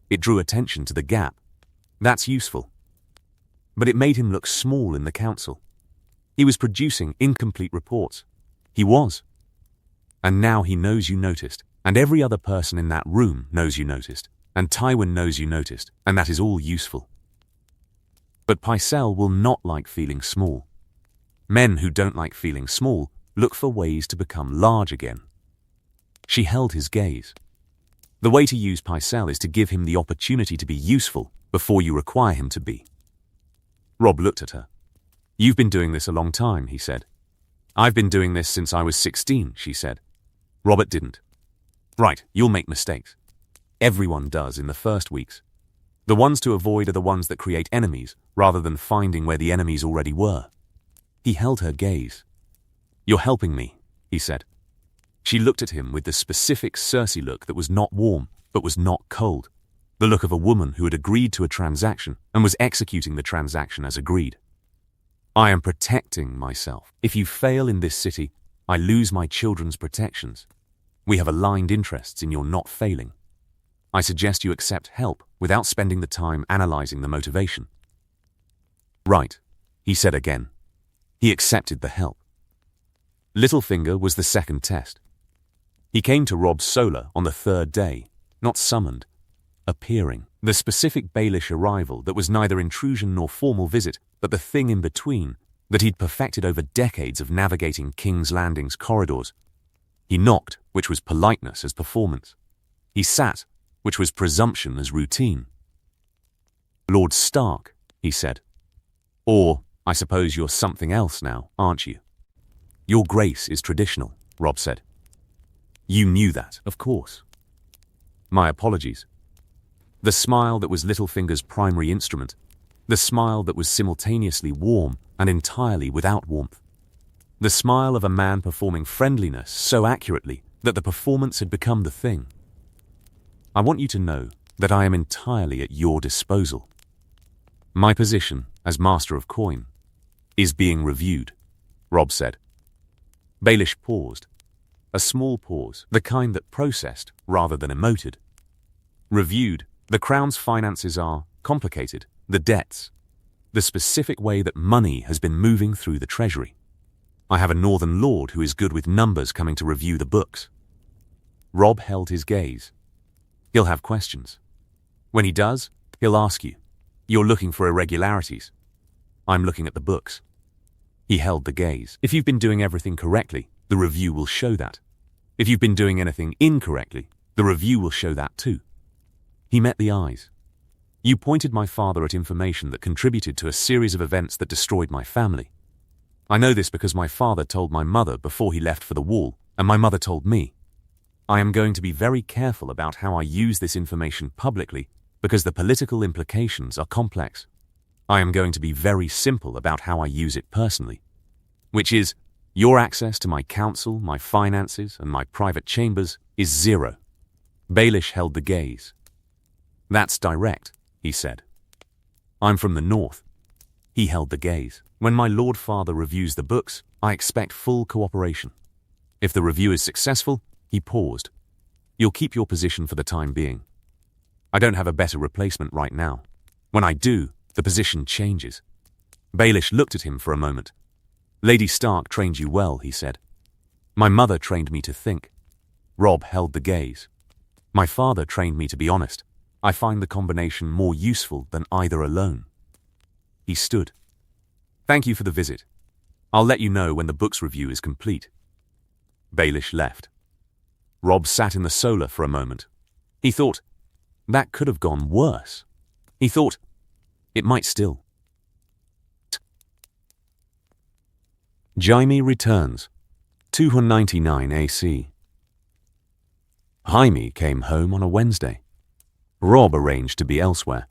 it drew attention to the gap. That's useful. But it made him look small in the council. He was producing incomplete reports. He was. And now he knows you noticed, and every other person in that room knows you noticed, and Tywin knows you noticed, and that is all useful. But Pycelle will not like feeling small. Men who don't like feeling small look for ways to become large again." She held his gaze. The way to use Pycelle is to give him the opportunity to be useful before you require him to be. Robb looked at her. "You've been doing this a long time," he said. "I've been doing this since I was 16, she said. Robert didn't. Right, you'll make mistakes. Everyone does in the first weeks. The ones to avoid are the ones that create enemies, rather than finding where the enemies already were." He held her gaze. "You're helping me," he said. She looked at him with the specific Cersei look that was not warm, but was not cold. The look of a woman who had agreed to a transaction and was executing the transaction as agreed. "I am protecting myself. If you fail in this city, I lose my children's protections. We have aligned interests in your not failing. I suggest you accept help without spending the time analyzing the motivation." "Right," he said again. He accepted the help. Littlefinger was the second test. He came to Robb Solar on the third day, not summoned, appearing. The specific Baelish arrival that was neither intrusion nor formal visit, but the thing in between that he'd perfected over decades of navigating King's Landing's corridors. He knocked, which was politeness as performance. He sat, which was presumption as routine. "Lord Stark," he said. Or, I suppose you're something else now, aren't you? Your grace is traditional, Robb said. You knew that, of course. My apologies. The smile that was Littlefinger's primary instrument, the smile that was simultaneously warm and entirely without warmth, the smile of a man performing friendliness so accurately that the performance had become the thing. I want you to know that I am entirely at your disposal. My position as Master of Coin is being reviewed, Robb said. Baelish paused. A small pause, the kind that processed rather than emoted. Reviewed, the Crown's finances are complicated, the debts, the specific way that money has been moving through the Treasury. I have a Northern Lord who is good with numbers coming to review the books. Robb held his gaze. He'll have questions. When he does, he'll ask you. You're looking for irregularities. I'm looking at the books. He held the gaze. If you've been doing everything correctly, the review will show that. If you've been doing anything incorrectly, the review will show that too. He met the eyes. You pointed my father at information that contributed to a series of events that destroyed my family. I know this because my father told my mother before he left for the wall, and my mother told me. I am going to be very careful about how I use this information publicly because the political implications are complex. I am going to be very simple about how I use it personally, which is, your access to my counsel, my finances, and my private chambers is zero. Baelish held the gaze. That's direct, he said. I'm from the north. He held the gaze. When my Lord Father reviews the books, I expect full cooperation. If the review is successful, he paused. You'll keep your position for the time being. I don't have a better replacement right now. When I do, the position changes. Baelish looked at him for a moment. Lady Stark trained you well, he said. My mother trained me to think. Robb held the gaze. My father trained me to be honest. I find the combination more useful than either alone. He stood. Thank you for the visit. I'll let you know when the book's review is complete. Baelish left. Robb sat in the solar for a moment. He thought, that could have gone worse. He thought, it might still. Jaime returns. 299 AC. Jaime came home on a Wednesday. Robb arranged to be elsewhere.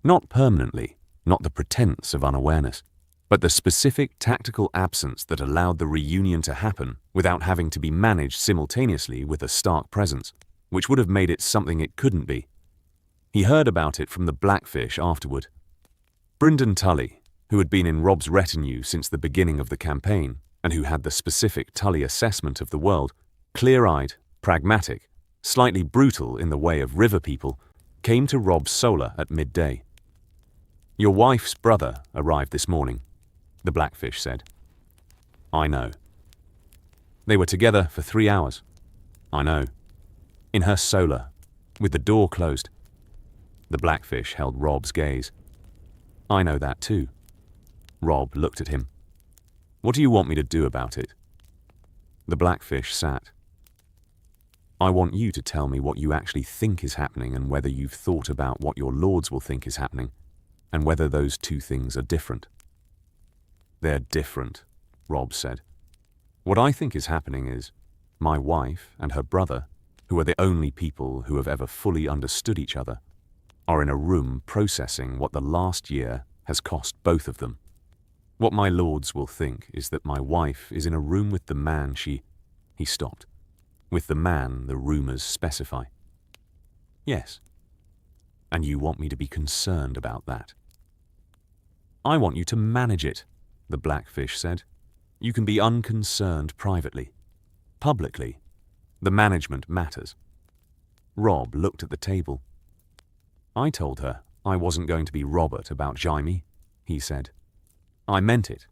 Not permanently, not the pretense of unawareness, but the specific tactical absence that allowed the reunion to happen without having to be managed simultaneously with a Stark presence, which would have made it something it couldn't be. He heard about it from the Blackfish afterward. Brynden Tully, who had been in Robb's retinue since the beginning of the campaign and who had the specific Tully assessment of the world, clear-eyed, pragmatic, slightly brutal in the way of river people, came to Robb's solar at midday. Your wife's brother arrived this morning, the Blackfish said. I know. They were together for 3 hours. I know. In her solar, with the door closed. The Blackfish held Robb's gaze. I know that too. Robb looked at him. What do you want me to do about it? The Blackfish sat. I want you to tell me what you actually think is happening and whether you've thought about what your lords will think is happening, and whether those two things are different. They're different, Robb said. What I think is happening is, my wife and her brother, who are the only people who have ever fully understood each other, are in a room processing what the last year has cost both of them. What my lords will think is that my wife is in a room with the man He stopped. With the man the rumors specify. Yes. And you want me to be concerned about that? I want you to manage it, the Blackfish said. You can be unconcerned privately. Publicly, the management matters. Robb looked at the table. I told her I wasn't going to be Robert about Jaime, he said. I meant it.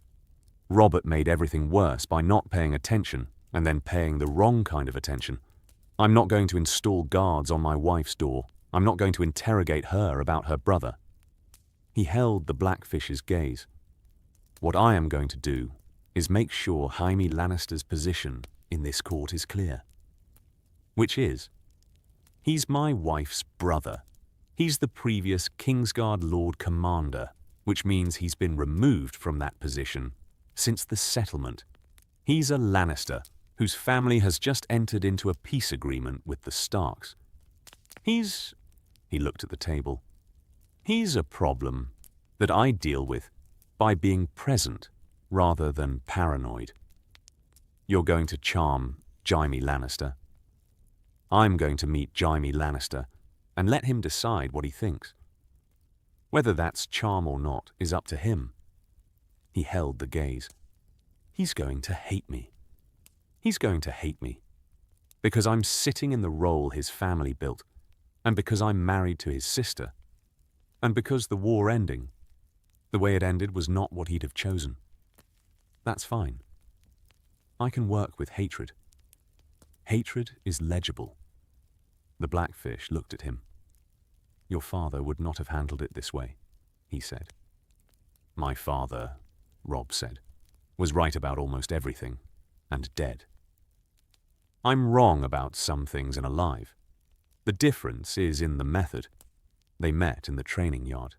Robert made everything worse by not paying attention and then paying the wrong kind of attention. I'm not going to install guards on my wife's door. I'm not going to interrogate her about her brother. He held the Blackfish's gaze. What I am going to do is make sure Jaime Lannister's position in this court is clear. Which is, he's my wife's brother. He's the previous Kingsguard Lord Commander, which means he's been removed from that position since the settlement. He's a Lannister whose family has just entered into a peace agreement with the Starks. He looked at the table. He's a problem that I deal with by being present rather than paranoid. You're going to charm Jaime Lannister. I'm going to meet Jaime Lannister and let him decide what he thinks. Whether that's charm or not is up to him. He held the gaze. He's going to hate me. He's going to hate me because I'm sitting in the role his family built, and because I'm married to his sister, and because the war ending, the way it ended, was not what he'd have chosen. That's fine. I can work with hatred. Hatred is legible. The Blackfish looked at him. Your father would not have handled it this way, he said. My father, Robb said, was right about almost everything, and dead. I'm wrong about some things and alive. The difference is in the method. They met in the training yard.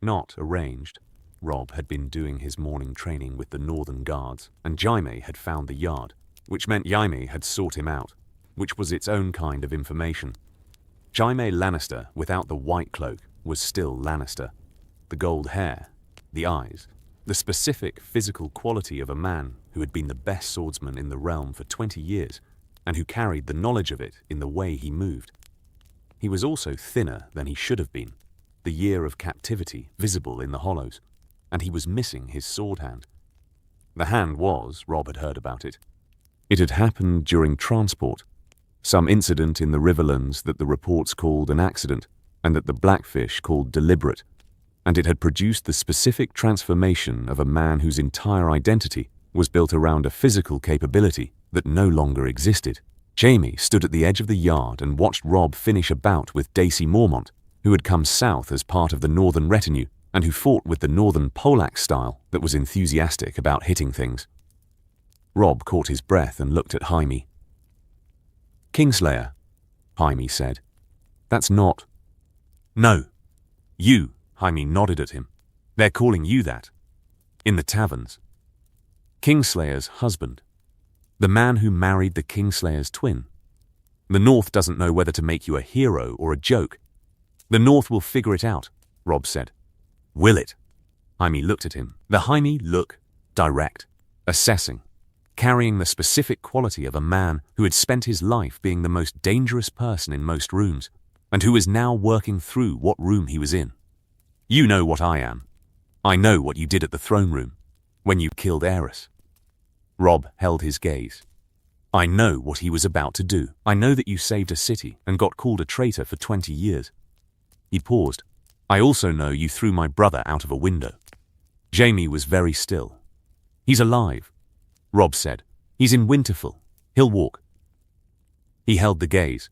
Not arranged. Robb had been doing his morning training with the Northern Guards, and Jaime had found the yard, which meant Jaime had sought him out, which was its own kind of information. Jaime Lannister, without the white cloak, was still Lannister. The gold hair, the eyes, the specific physical quality of a man who had been the best swordsman in the realm for 20 years, and who carried the knowledge of it in the way he moved. He was also thinner than he should have been, the year of captivity visible in the hollows, and he was missing his sword hand. The hand was, Robb had heard about it. It had happened during transport, some incident in the Riverlands that the reports called an accident, and that the Blackfish called deliberate, and it had produced the specific transformation of a man whose entire identity was built around a physical capability that no longer existed. Jaime stood at the edge of the yard and watched Robb finish a bout with Daisy Mormont, who had come south as part of the northern retinue and who fought with the northern Polack style that was enthusiastic about hitting things. Robb caught his breath and looked at Jaime. Kingslayer, Jaime said. That's not... No. You, Jaime nodded at him. They're calling you that. In the taverns. Kingslayer's husband. The man who married the Kingslayer's twin. The North doesn't know whether to make you a hero or a joke. The North will figure it out, Robb said. Will it? Jaime looked at him. The Jaime look, direct, assessing, carrying the specific quality of a man who had spent his life being the most dangerous person in most rooms, and who was now working through what room he was in. You know what I am. I know what you did at the throne room, when you killed Aerys. Robb held his gaze. I know what he was about to do. I know that you saved a city and got called a traitor for 20 years. He paused. I also know you threw my brother out of a window. Jaime was very still. He's alive, Robb said. He's in Winterfell. He'll walk. He held the gaze.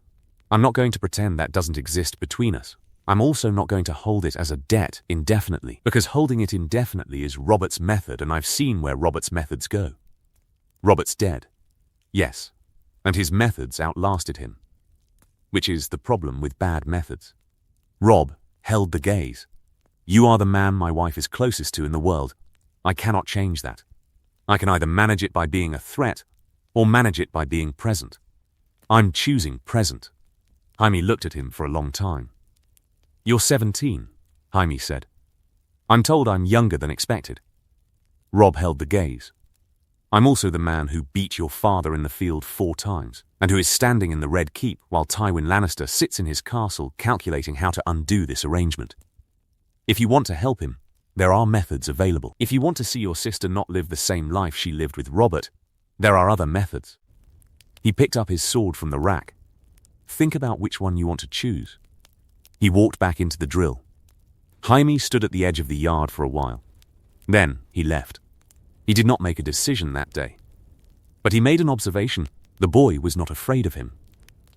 I'm not going to pretend that doesn't exist between us. I'm also not going to hold it as a debt indefinitely, because holding it indefinitely is Robert's method, and I've seen where Robert's methods go. Robert's dead. Yes, and his methods outlasted him. Which is the problem with bad methods. Robb held the gaze. You are the man my wife is closest to in the world. I cannot change that. I can either manage it by being a threat, or manage it by being present. I'm choosing present. Jaime looked at him for a long time. You're 17, Jaime said. I'm told I'm younger than expected. Robb held the gaze. I'm also the man who beat your father in the field 4 times, and who is standing in the Red Keep while Tywin Lannister sits in his castle calculating how to undo this arrangement. If you want to help him, there are methods available. If you want to see your sister not live the same life she lived with Robert, there are other methods. He picked up his sword from the rack. Think about which one you want to choose. He walked back into the drill. Jaime stood at the edge of the yard for a while. Then he left. He did not make a decision that day. But he made an observation. The boy was not afraid of him.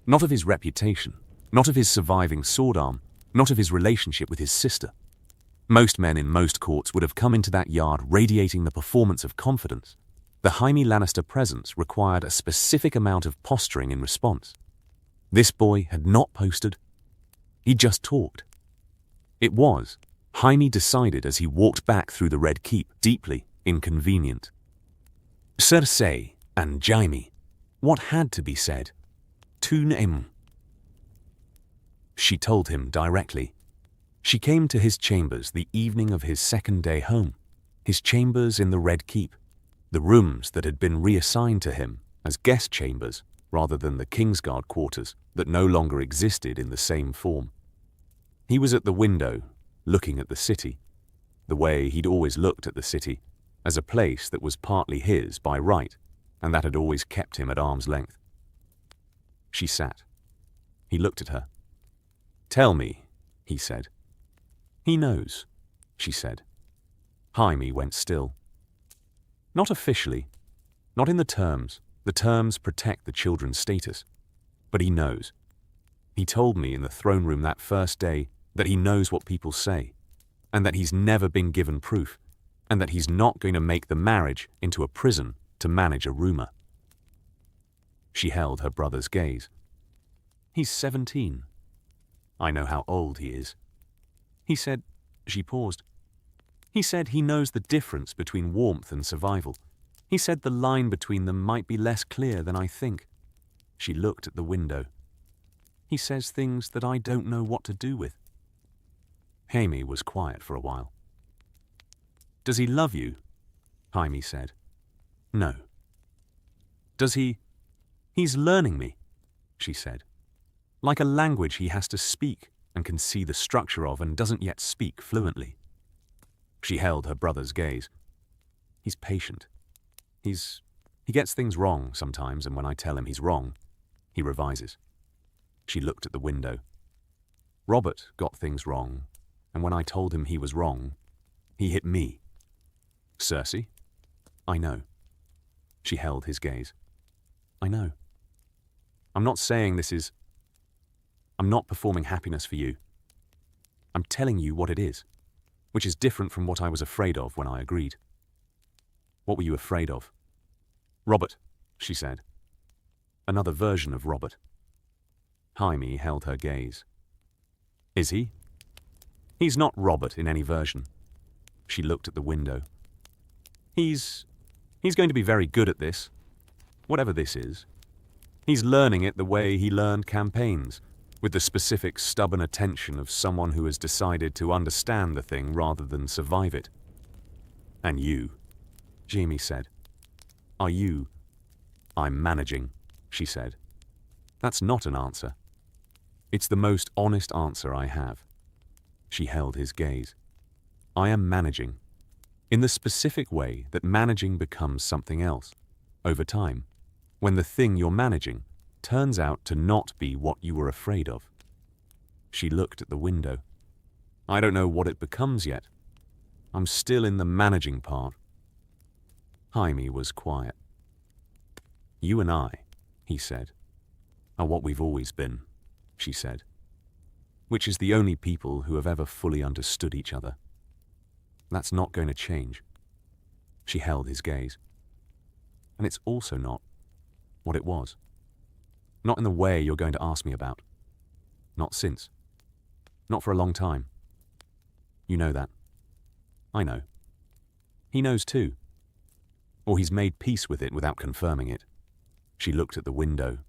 Not of his reputation, not of his surviving sword arm, not of his relationship with his sister. Most men in most courts would have come into that yard radiating the performance of confidence. The Jaime Lannister presence required a specific amount of posturing in response. This boy had not posted. He just talked. It was, Jaime decided as he walked back through the Red Keep, deeply inconvenient. Cersei and Jaime. What had to be said? Tune im. She told him directly. She came to his chambers the evening of his second day home, his chambers in the Red Keep, the rooms that had been reassigned to him as guest chambers rather than the Kingsguard quarters that no longer existed in the same form. He was at the window, looking at the city, the way he'd always looked at the city, as a place that was partly his by right, and that had always kept him at arm's length. She sat. He looked at her. "Tell me," he said. "He knows," she said. Jaime went still. "Not officially, not in the terms. The terms protect the children's status. But he knows. He told me in the throne room that first day that he knows what people say, and that he's never been given proof, and that he's not going to make the marriage into a prison to manage a rumor." She held her brother's gaze. "He's 17. I know how old he is." He said, she paused. He said he knows the difference between warmth and survival. He said the line between them might be less clear than I think. She looked at the window. He says things that I don't know what to do with. Jaime was quiet for a while. "Does he love you?" Jaime said. "No." "Does he?" "He's learning me," she said. "Like a language he has to speak and can see the structure of and doesn't yet speak fluently." She held her brother's gaze. "He's patient. He gets things wrong sometimes, and when I tell him he's wrong, he revises." She looked at the window. "Robert got things wrong, and when I told him he was wrong, he hit me." "Cersei?" "I know." She held his gaze. "I know. I'm not saying this is... I'm not performing happiness for you. I'm telling you what it is, which is different from what I was afraid of when I agreed." "What were you afraid of?" "Robert," she said. "Another version of Robert." Jaime held her gaze. "Is he?" "He's not Robert in any version." She looked at the window. He's going to be very good at this, whatever this is. He's learning it the way he learned campaigns, with the specific stubborn attention of someone who has decided to understand the thing rather than survive it." "And you?" Jaime said. "Are you?" "I'm managing," she said. "That's not an answer. It's the most honest answer I have." She held his gaze. "I am managing, in the specific way that managing becomes something else, over time, when the thing you're managing turns out to not be what you were afraid of." She looked at the window. "I don't know what it becomes yet. I'm still in the managing part." Jaime was quiet. "You and I," he said, "are what we've always been," she said, "which is the only people who have ever fully understood each other. That's not going to change." She held his gaze. "And it's also not what it was. Not in the way you're going to ask me about. Not since. Not for a long time. You know that. I know. He knows too. Or he's made peace with it without confirming it." She looked at the window.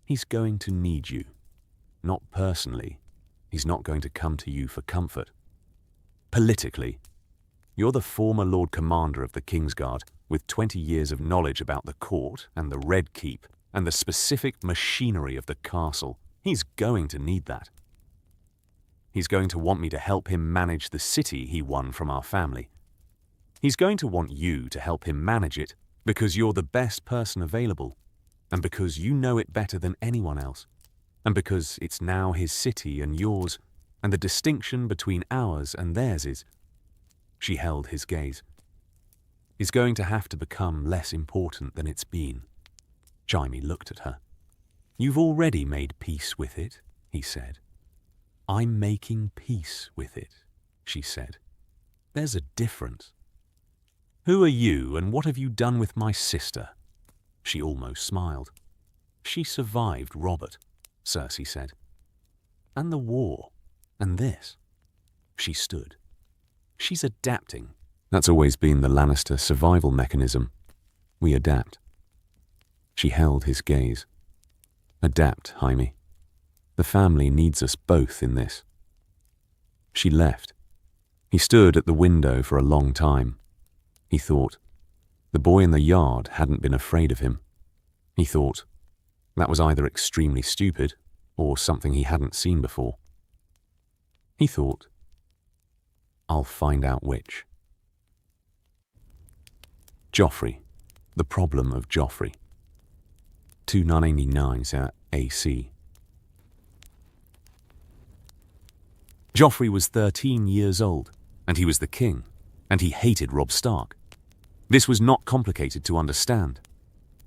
"He's going to need you. Not personally. He's not going to come to you for comfort. Politically. You're the former Lord Commander of the Kingsguard, with 20 years of knowledge about the court and the Red Keep and the specific machinery of the castle. He's going to need that. He's going to want me to help him manage the city he won from our family. He's going to want you to help him manage it because you're the best person available, and because you know it better than anyone else, and because it's now his city and yours, and the distinction between ours and theirs is..." She held his gaze. "Is going to have to become less important than it's been." Jaime looked at her. "You've already made peace with it," he said. "I'm making peace with it," she said. "There's a difference." "Who are you and what have you done with my sister?" She almost smiled. "She survived Robert," Cersei said. "And the war. And this." She stood. She's adapting. That's always been the Lannister survival mechanism. We adapt. She held his gaze. Adapt, Jaime. The family needs us both in this. She left. He stood at the window for a long time. He thought. The boy in the yard hadn't been afraid of him. He thought. That was either extremely stupid or something he hadn't seen before. He thought. I'll find out which. Joffrey. The problem of Joffrey. 2989 AC. Joffrey was 13 years old, and he was the king, and he hated Robb Stark. This was not complicated to understand.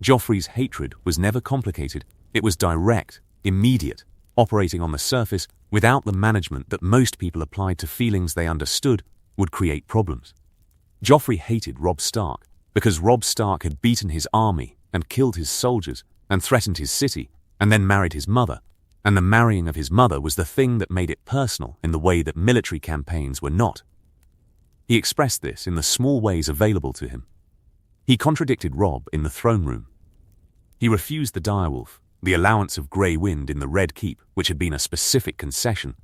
Joffrey's hatred was never complicated. It was direct, immediate, operating on the surface without the management that most people applied to feelings they understood would create problems. Joffrey hated Robb Stark because Robb Stark had beaten his army and killed his soldiers and threatened his city and then married his mother, and the marrying of his mother was the thing that made it personal in the way that military campaigns were not. He expressed this in the small ways available to him. He contradicted Robb in the throne room. He refused the direwolf, the allowance of grey wind in the Red Keep, which had been a specific concession.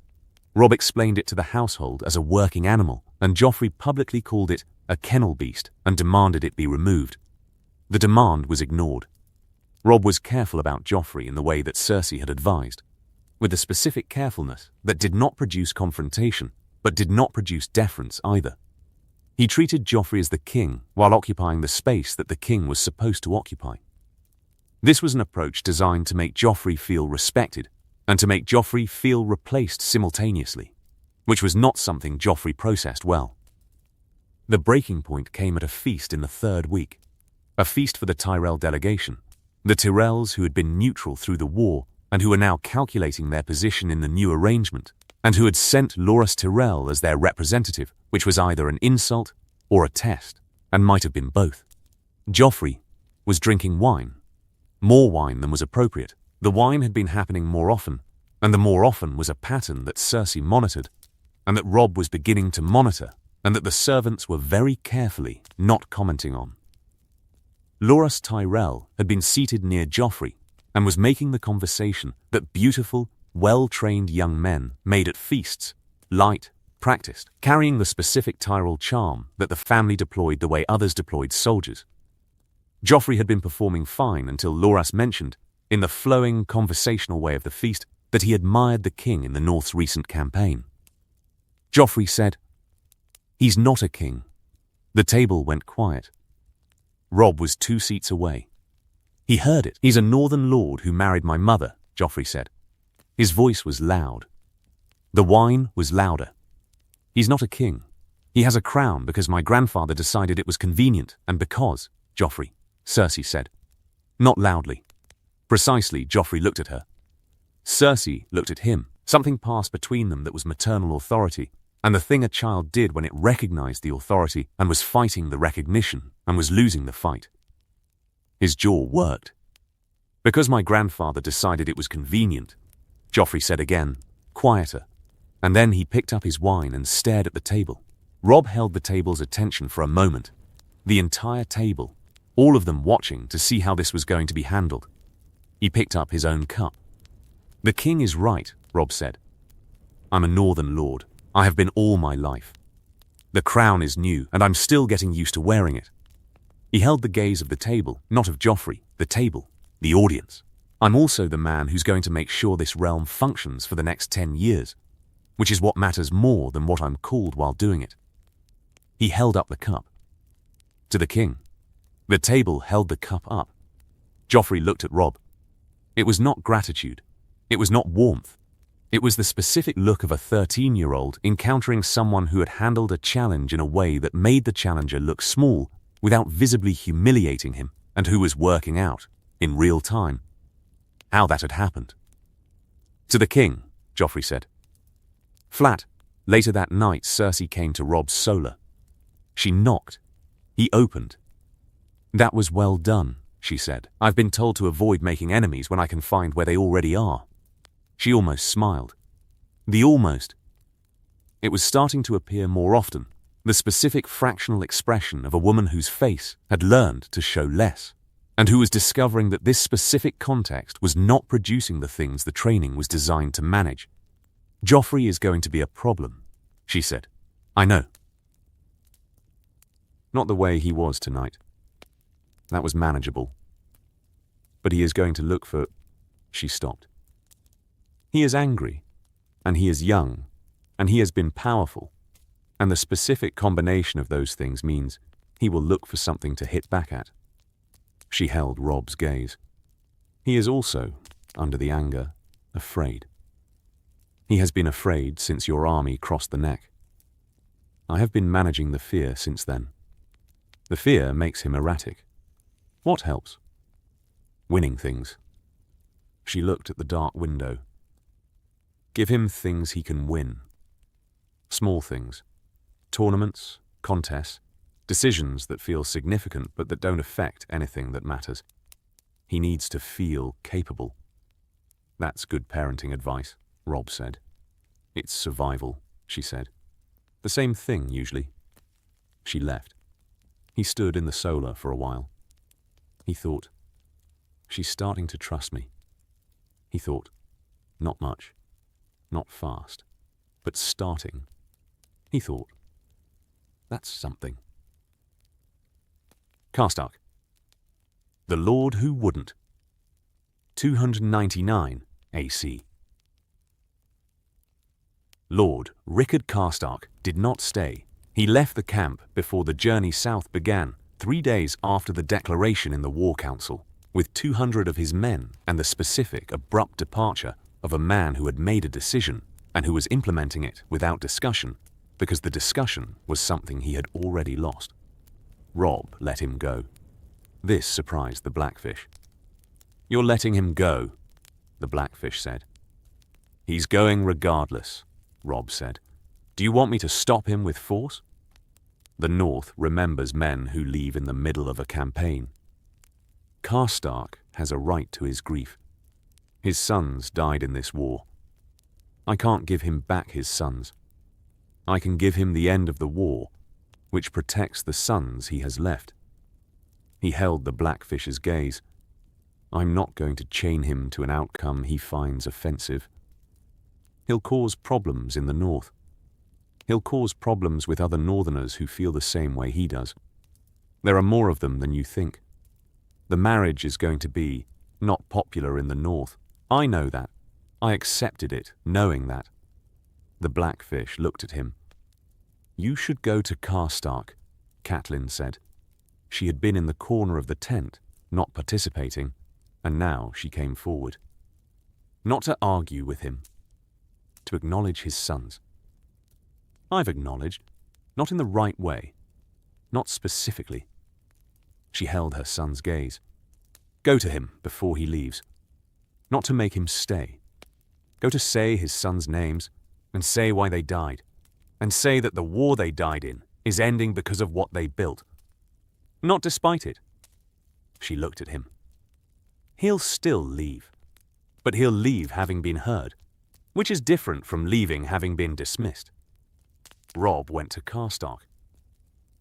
Robb explained it to the household as a working animal, and Joffrey publicly called it a kennel beast and demanded it be removed. The demand was ignored. Robb was careful about Joffrey in the way that Cersei had advised, with a specific carefulness that did not produce confrontation, but did not produce deference either. He treated Joffrey as the king while occupying the space that the king was supposed to occupy. This was an approach designed to make Joffrey feel respected and to make Joffrey feel replaced simultaneously, which was not something Joffrey processed well. The breaking point came at a feast in the 3rd week, a feast for the Tyrell delegation, the Tyrells who had been neutral through the war and who were now calculating their position in the new arrangement, and who had sent Loras Tyrell as their representative, which was either an insult or a test, and might have been both. Joffrey was drinking wine, more wine than was appropriate. The wine had been happening more often, and the more often was a pattern that Cersei monitored, and that Robb was beginning to monitor, and that the servants were very carefully not commenting on. Loras Tyrell had been seated near Joffrey and was making the conversation that beautiful, well-trained young men made at feasts, light, practiced, carrying the specific Tyrell charm that the family deployed the way others deployed soldiers. Joffrey had been performing fine until Loras mentioned, in the flowing conversational way of the feast, that he admired the king in the North's recent campaign. Joffrey said, "He's not a king." The table went quiet. Robb was 2 seats away. He heard it. "He's a northern lord who married my mother," Joffrey said. His voice was loud. The wine was louder. "He's not a king. He has a crown because my grandfather decided it was convenient, and because, Joffrey," Cersei said. Not loudly. Precisely, Joffrey looked at her. Cersei looked at him. Something passed between them that was maternal authority, and the thing a child did when it recognized the authority and was fighting the recognition and was losing the fight. His jaw worked. "Because my grandfather decided it was convenient," Joffrey said again, quieter, and then he picked up his wine and stared at the table. Robb held the table's attention for a moment. The entire table, all of them watching to see how this was going to be handled. He picked up his own cup. "The king is right," Robb said. "I'm a northern lord. I have been all my life. The crown is new, and I'm still getting used to wearing it." He held the gaze of the table, not of Joffrey, the table, the audience. "I'm also the man who's going to make sure this realm functions for the next 10 years, which is what matters more than what I'm called while doing it." He held up the cup. To the king. The table held the cup up. Joffrey looked at Robb. It was not gratitude. It was not warmth. It was the specific look of a 13-year-old encountering someone who had handled a challenge in a way that made the challenger look small without visibly humiliating him, and who was working out, in real time, how that had happened. "To the king," Joffrey said. Flat, later that night Cersei came to Robb's solar. She knocked. He opened. "That was well done," she said. "I've been told to avoid making enemies when I can find where they already are." She almost smiled. The almost. It was starting to appear more often, the specific fractional expression of a woman whose face had learned to show less, and who was discovering that this specific context was not producing the things the training was designed to manage. "Joffrey is going to be a problem," she said. "I know." "Not the way he was tonight. That was manageable. But he is going to look for—" She stopped. "He is angry, and he is young, and he has been powerful, and the specific combination of those things means he will look for something to hit back at." She held Robb's gaze. "He is also, under the anger, afraid. He has been afraid since your army crossed the neck. I have been managing the fear since then. The fear makes him erratic. What helps? Winning things." She looked at the dark window. "Give him things he can win. Small things. Tournaments, contests, decisions that feel significant but that don't affect anything that matters. He needs to feel capable." "That's good parenting advice," Robb said. "It's survival," she said. "The same thing, usually." She left. He stood in the solar for a while. He thought, "She's starting to trust me." He thought, "Not much, not fast, but starting." He thought, "That's something." Karstark. The Lord Who Wouldn't. 299 AC. Lord Rickard Karstark did not stay. He left the camp before the journey south began, 3 days after the declaration in the War Council, with 200 of his men and the specific, abrupt departure of a man who had made a decision and who was implementing it without discussion, because the discussion was something he had already lost. Robb let him go. This surprised the Blackfish. "You're letting him go," the Blackfish said. "He's going regardless," Robb said. "Do you want me to stop him with force?" The North remembers men who leave in the middle of a campaign. Karstark has a right to his grief. His sons died in this war. I can't give him back his sons. I can give him the end of the war, which protects the sons he has left. He held the Blackfish's gaze. I'm not going to chain him to an outcome he finds offensive. He'll cause problems in the North. He'll cause problems with other Northerners who feel the same way he does. There are more of them than you think. The marriage is going to be not popular in the North. I know that. I accepted it, knowing that. The Blackfish looked at him. You should go to Karstark, Catelyn said. She had been in the corner of the tent, not participating, and now she came forward. Not to argue with him, to acknowledge his sons. I've acknowledged, not in the right way, not specifically. She held her son's gaze. Go to him before he leaves. Not to make him stay. Go to say his sons' names and say why they died, and say that the war they died in is ending because of what they built. Not despite it. She looked at him. He'll still leave, but he'll leave having been heard, which is different from leaving having been dismissed. Robb went to Karstark.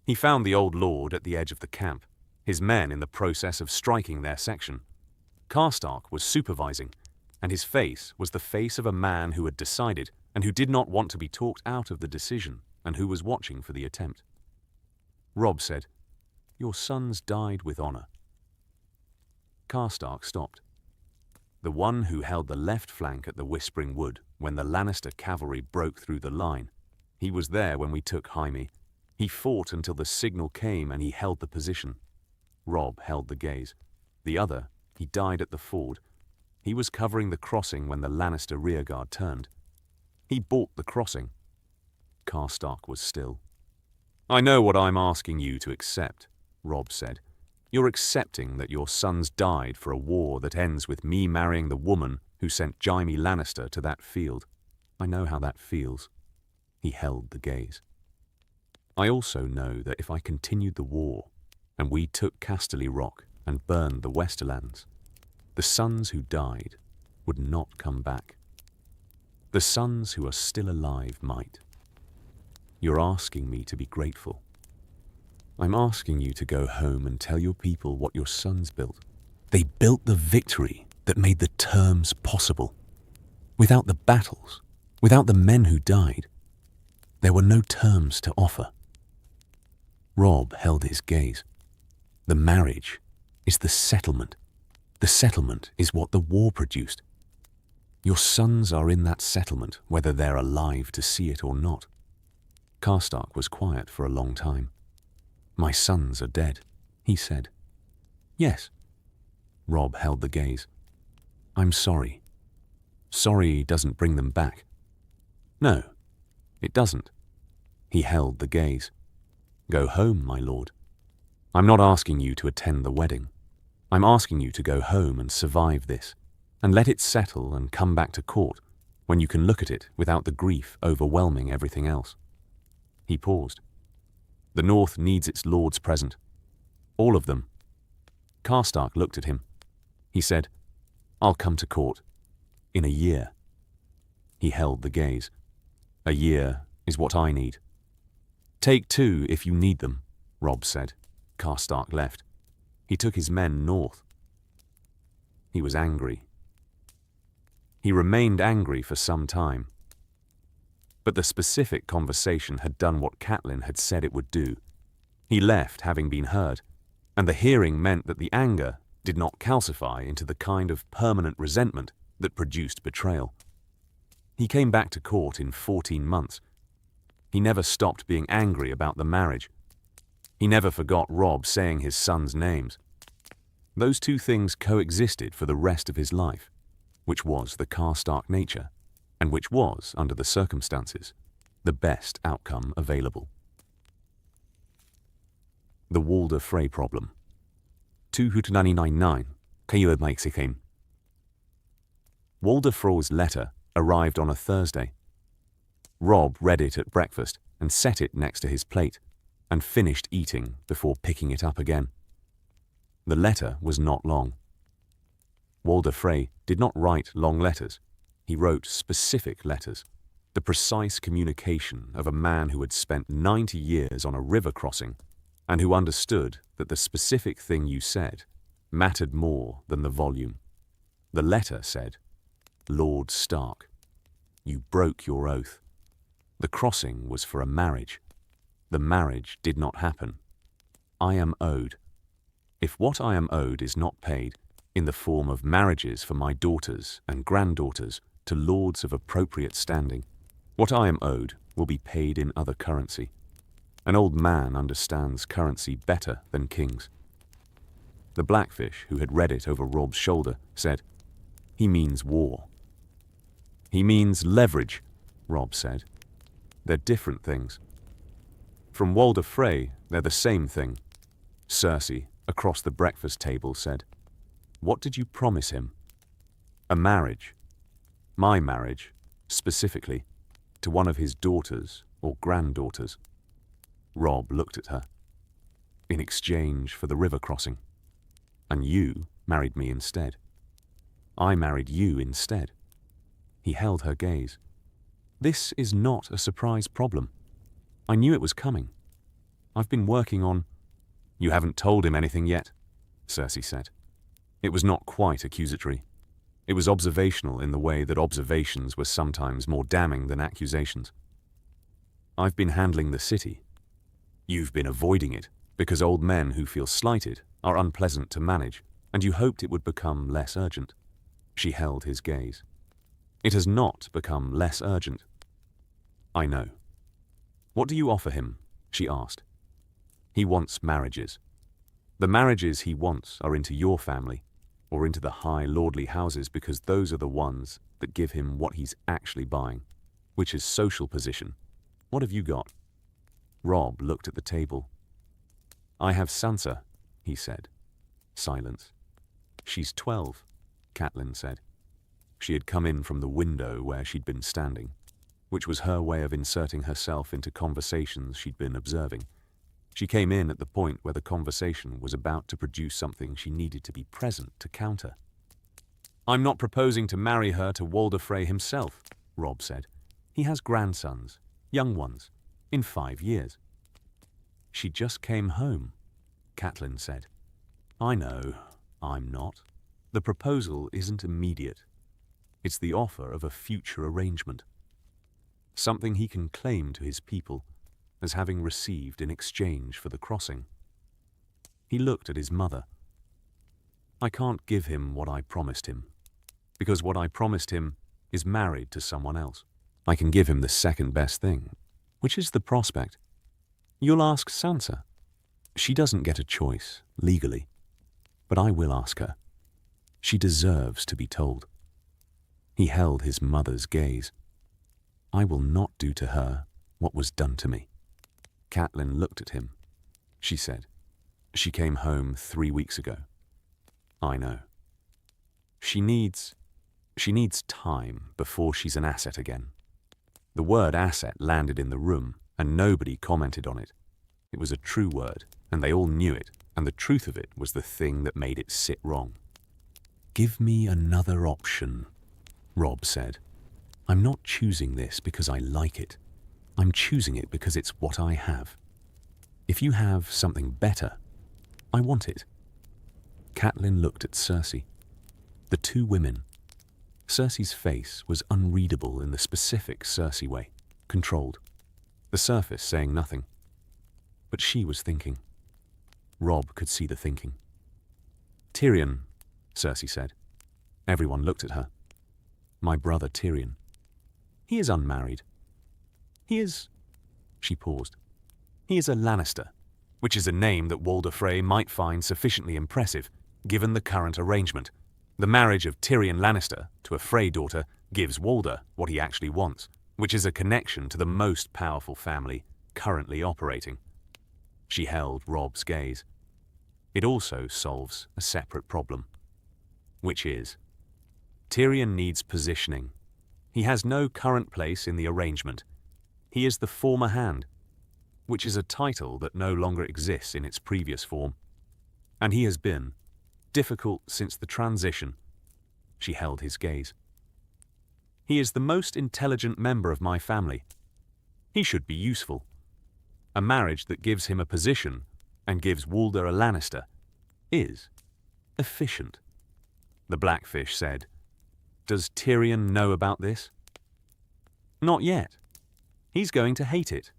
He found the old lord at the edge of the camp, his men in the process of striking their section. Karstark was supervising, and his face was the face of a man who had decided and who did not want to be talked out of the decision and who was watching for the attempt. Robb said, Your sons died with honor. Karstark stopped. The one who held the left flank at the Whispering Wood when the Lannister cavalry broke through the line. He was there when we took Jaime. He fought until the signal came and he held the position. Robb held the gaze. The other, he died at the ford. He was covering the crossing when the Lannister rearguard turned. He bought the crossing. Karstark was still. I know what I'm asking you to accept, Robb said. You're accepting that your sons died for a war that ends with me marrying the woman who sent Jaime Lannister to that field. I know how that feels. He held the gaze. I also know that if I continued the war, and we took Casterly Rock and burned the Westerlands, the sons who died would not come back. The sons who are still alive might. You're asking me to be grateful. I'm asking you to go home and tell your people what your sons built. They built the victory that made the terms possible. Without the battles, without the men who died, there were no terms to offer. Robb held his gaze. The marriage is the settlement. The settlement is what the war produced. Your sons are in that settlement, whether they're alive to see it or not. Karstark was quiet for a long time. My sons are dead, he said. Yes. Robb held the gaze. I'm sorry. Sorry doesn't bring them back. No, it doesn't. He held the gaze. Go home, my lord. I'm not asking you to attend the wedding. I'm asking you to go home and survive this, and let it settle and come back to court when you can look at it without the grief overwhelming everything else. He paused. The North needs its lords present. All of them. Karstark looked at him. He said, I'll come to court. In a year. He held the gaze. A year is what I need. Take 2 if you need them, Robb said. Karstark left. He took his men north. He was angry. He remained angry for some time. But the specific conversation had done what Catelyn had said it would do. He left having been heard, and the hearing meant that the anger did not calcify into the kind of permanent resentment that produced betrayal. He came back to court in 14 months. He never stopped being angry about the marriage. He never forgot Robb saying his sons' names. Those 2 things coexisted for the rest of his life, which was the Karstark nature, and which was, under the circumstances, the best outcome available. The Walder Frey problem. 299 kayo maiksikim. Walder Frey's letter arrived on a Thursday. Robb read it at breakfast and set it next to his plate, and finished eating before picking it up again. The letter was not long. Walder Frey did not write long letters. He wrote specific letters, the precise communication of a man who had spent 90 years on a river crossing and who understood that the specific thing you said mattered more than the volume. The letter said, Lord Stark, you broke your oath. The crossing was for a marriage. The marriage did not happen. I am owed. If what I am owed is not paid in the form of marriages for my daughters and granddaughters to lords of appropriate standing, what I am owed will be paid in other currency. An old man understands currency better than kings. The Blackfish, who had read it over Robb's shoulder, said, He means war. He means leverage, Robb said. They're different things. From Walder Frey, they're the same thing. Cersei, across the breakfast table, said, What did you promise him? A marriage. My marriage, specifically, to one of his daughters or granddaughters. Robb looked at her. In exchange for the river crossing. And you married me instead. I married you instead. He held her gaze. This is not a surprise problem. I knew it was coming. I've been working on... You haven't told him anything yet, Cersei said. It was not quite accusatory. It was observational in the way that observations were sometimes more damning than accusations. I've been handling the city. You've been avoiding it because old men who feel slighted are unpleasant to manage, and you hoped it would become less urgent. She held his gaze. It has not become less urgent. I know. What do you offer him? She asked. He wants marriages. The marriages he wants are into your family, or into the high lordly houses, because those are the ones that give him what he's actually buying, which is social position. What have you got? Robb looked at the table. I have Sansa, he said. Silence. She's 12, Catelyn said. She had come in from the window where she'd been standing, which was her way of inserting herself into conversations she'd been observing. She came in at the point where the conversation was about to produce something she needed to be present to counter. I'm not proposing to marry her to Walder Frey himself, Robb said. He has grandsons, young ones. In 5 years. She just came home, Catelyn said. I know, I'm not. The proposal isn't immediate. It's the offer of a future arrangement. Something he can claim to his people as having received in exchange for the crossing. He looked at his mother. I can't give him what I promised him, because what I promised him is married to someone else. I can give him the second best thing, which is the prospect. You'll ask Sansa. She doesn't get a choice, legally, but I will ask her. She deserves to be told. He held his mother's gaze. I will not do to her what was done to me. Catelyn looked at him. She said, She came home 3 weeks ago. I know. She needs time before she's an asset again. The word asset landed in the room, and nobody commented on it. It was a true word, and they all knew it, and the truth of it was the thing that made it sit wrong. Give me another option, Robb said. I'm not choosing this because I like it. I'm choosing it because it's what I have. If you have something better, I want it. Catelyn looked at Cersei. The two women. Cersei's face was unreadable in the specific Cersei way, controlled. The surface saying nothing. But she was thinking. Robb could see the thinking. Tyrion, Cersei said. Everyone looked at her. My brother Tyrion. He is unmarried. She paused. He is a Lannister, which is a name that Walder Frey might find sufficiently impressive, given the current arrangement. The marriage of Tyrion Lannister to a Frey daughter gives Walder what he actually wants, which is a connection to the most powerful family currently operating. She held Robb's gaze. It also solves a separate problem, which is, Tyrion needs positioning. He has no current place in the arrangement. He is the former hand, which is a title that no longer exists in its previous form. And he has been difficult since the transition. She held his gaze. He is the most intelligent member of my family. He should be useful. A marriage that gives him a position and gives Walder a Lannister is efficient. The Blackfish said, Does Tyrion know about this? Not yet. He's going to hate it.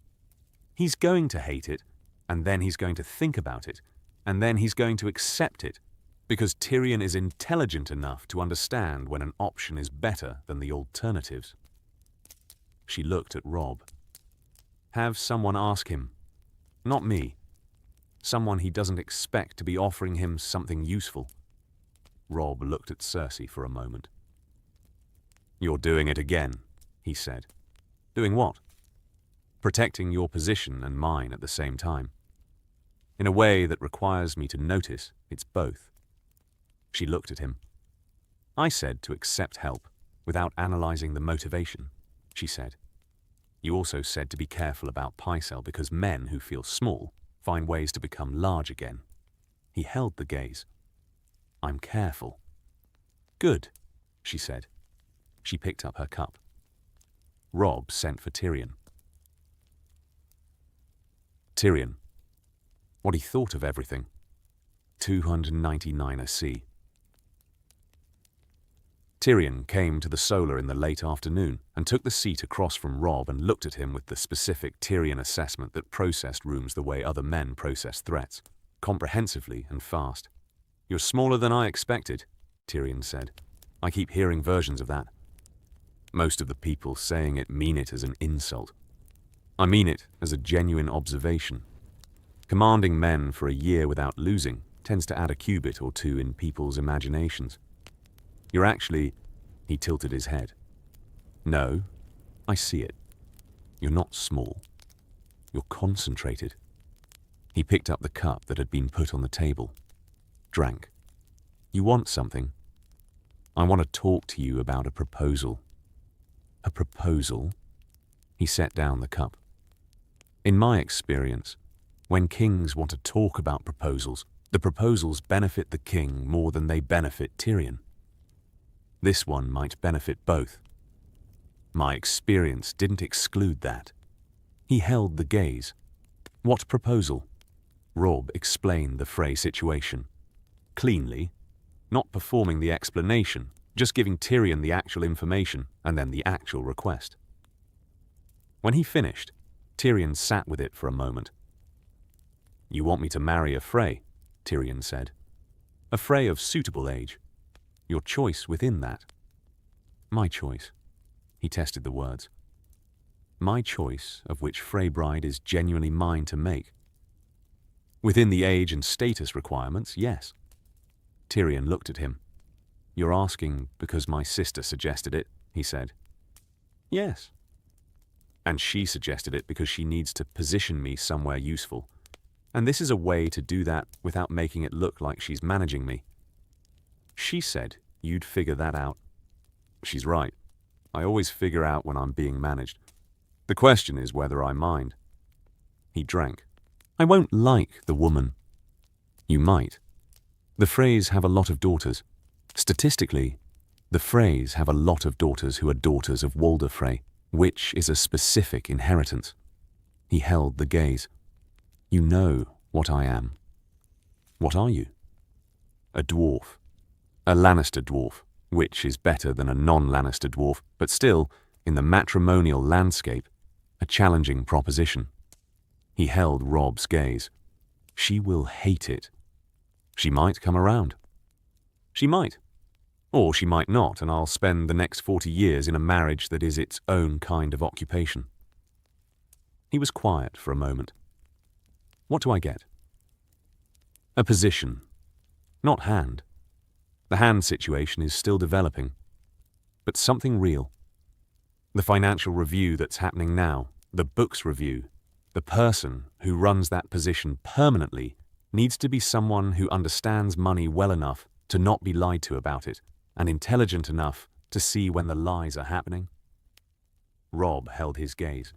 He's going to hate it, and then he's going to think about it, and then he's going to accept it, because Tyrion is intelligent enough to understand when an option is better than the alternatives. She looked at Robb. Have someone ask him. Not me. Someone he doesn't expect to be offering him something useful. Robb looked at Cersei for a moment. You're doing it again, he said. Doing what? Protecting your position and mine at the same time. In a way that requires me to notice it's both. She looked at him. I said to accept help without analyzing the motivation, she said. You also said to be careful about Pycelle because men who feel small find ways to become large again. He held the gaze. I'm careful. Good, she said. She picked up her cup. Robb sent for Tyrion. Tyrion. What he thought of everything. 299 C. Tyrion came to the Solar in the late afternoon and took the seat across from Robb and looked at him with the specific Tyrion assessment that processed rooms the way other men process threats, comprehensively and fast. You're smaller than I expected, Tyrion said. I keep hearing versions of that. Most of the people saying it mean it as an insult. I mean it as a genuine observation. Commanding men for a year without losing tends to add a cubit or two in people's imaginations. You're actually, he tilted his head. No, I see it. You're not small. You're concentrated. He picked up the cup that had been put on the table. Drank. You want something? I want to talk to you about a proposal. A proposal? He set down the cup. In my experience, when kings want to talk about proposals, the proposals benefit the king more than they benefit Tyrion. This one might benefit both. My experience didn't exclude that. He held the gaze. What proposal? Robb explained the Frey situation. Cleanly, not performing the explanation, just giving Tyrion the actual information and then the actual request. When he finished, Tyrion sat with it for a moment. "You want me to marry a Frey," Tyrion said. "A Frey of suitable age. Your choice within that." "My choice." He tested the words. "My choice of which Frey bride is genuinely mine to make. Within the age and status requirements, yes." Tyrion looked at him. "You're asking because my sister suggested it," he said. "Yes. And she suggested it because she needs to position me somewhere useful. And this is a way to do that without making it look like she's managing me. She said you'd figure that out. She's right. I always figure out when I'm being managed. The question is whether I mind." He drank. "I won't like the woman." "You might. The Freys have a lot of daughters. Statistically, the Freys have a lot of daughters who are daughters of Walder Frey, which is a specific inheritance." He held the gaze. "You know what I am." "What are you?" "A dwarf. A Lannister dwarf, which is better than a non-Lannister dwarf, but still, in the matrimonial landscape, a challenging proposition." He held Robb's gaze. "She will hate it. She might come around. She might. Or she might not, and I'll spend the next 40 years in a marriage that is its own kind of occupation." He was quiet for a moment. "What do I get?" "A position. Not hand. The hand situation is still developing. But something real. The financial review that's happening now, the books review, the person who runs that position permanently needs to be someone who understands money well enough to not be lied to about it, and intelligent enough to see when the lies are happening." Robb held his gaze.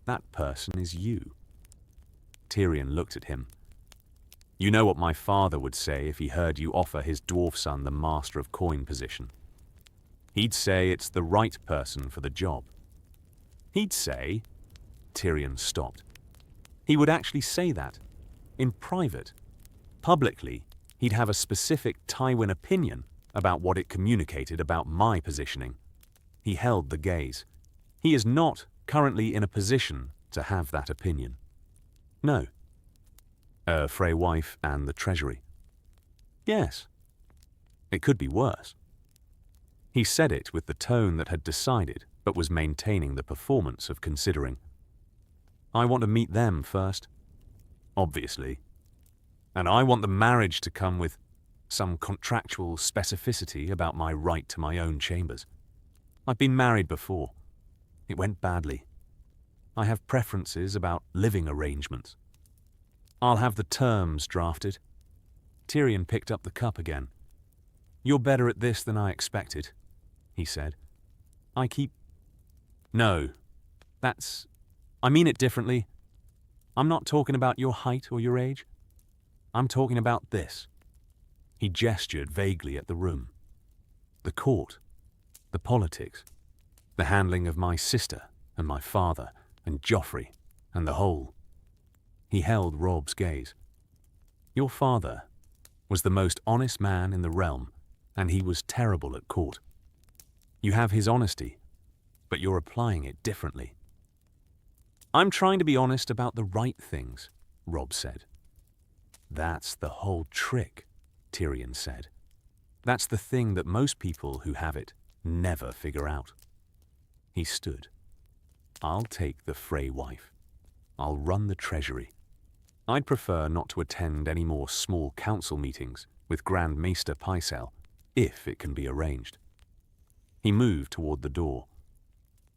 "That person is you." Tyrion looked at him. "You know what my father would say if he heard you offer his dwarf son the Master of Coin position. He'd say it's the right person for the job. He'd say..." Tyrion stopped. "He would actually say that. In private. Publicly, he'd have a specific Tywin opinion about what it communicated about my positioning." He held the gaze. "He is not currently in a position to have that opinion." "No." "A Frey wife and the Treasury." "Yes." "It could be worse." He said it with the tone that had decided, but was maintaining the performance of considering. "I want to meet them first. Obviously. And I want the marriage to come with some contractual specificity about my right to my own chambers. I've been married before. It went badly. I have preferences about living arrangements. I'll have the terms drafted." Tyrion picked up the cup again. "You're better at this than I expected," he said. "No, I mean it differently. I'm not talking about your height or your age. I'm talking about this." He gestured vaguely at the room. "The court, the politics, the handling of my sister and my father and Joffrey and the whole." He held Robb's gaze. "Your father was the most honest man in the realm, and he was terrible at court. You have his honesty, but you're applying it differently." "I'm trying to be honest about the right things," Robb said. "That's the whole trick," Tyrion said. "That's the thing that most people who have it never figure out." He stood. "I'll take the Frey wife. I'll run the Treasury. I'd prefer not to attend any more small council meetings with Grand Maester Pycelle, if it can be arranged." He moved toward the door.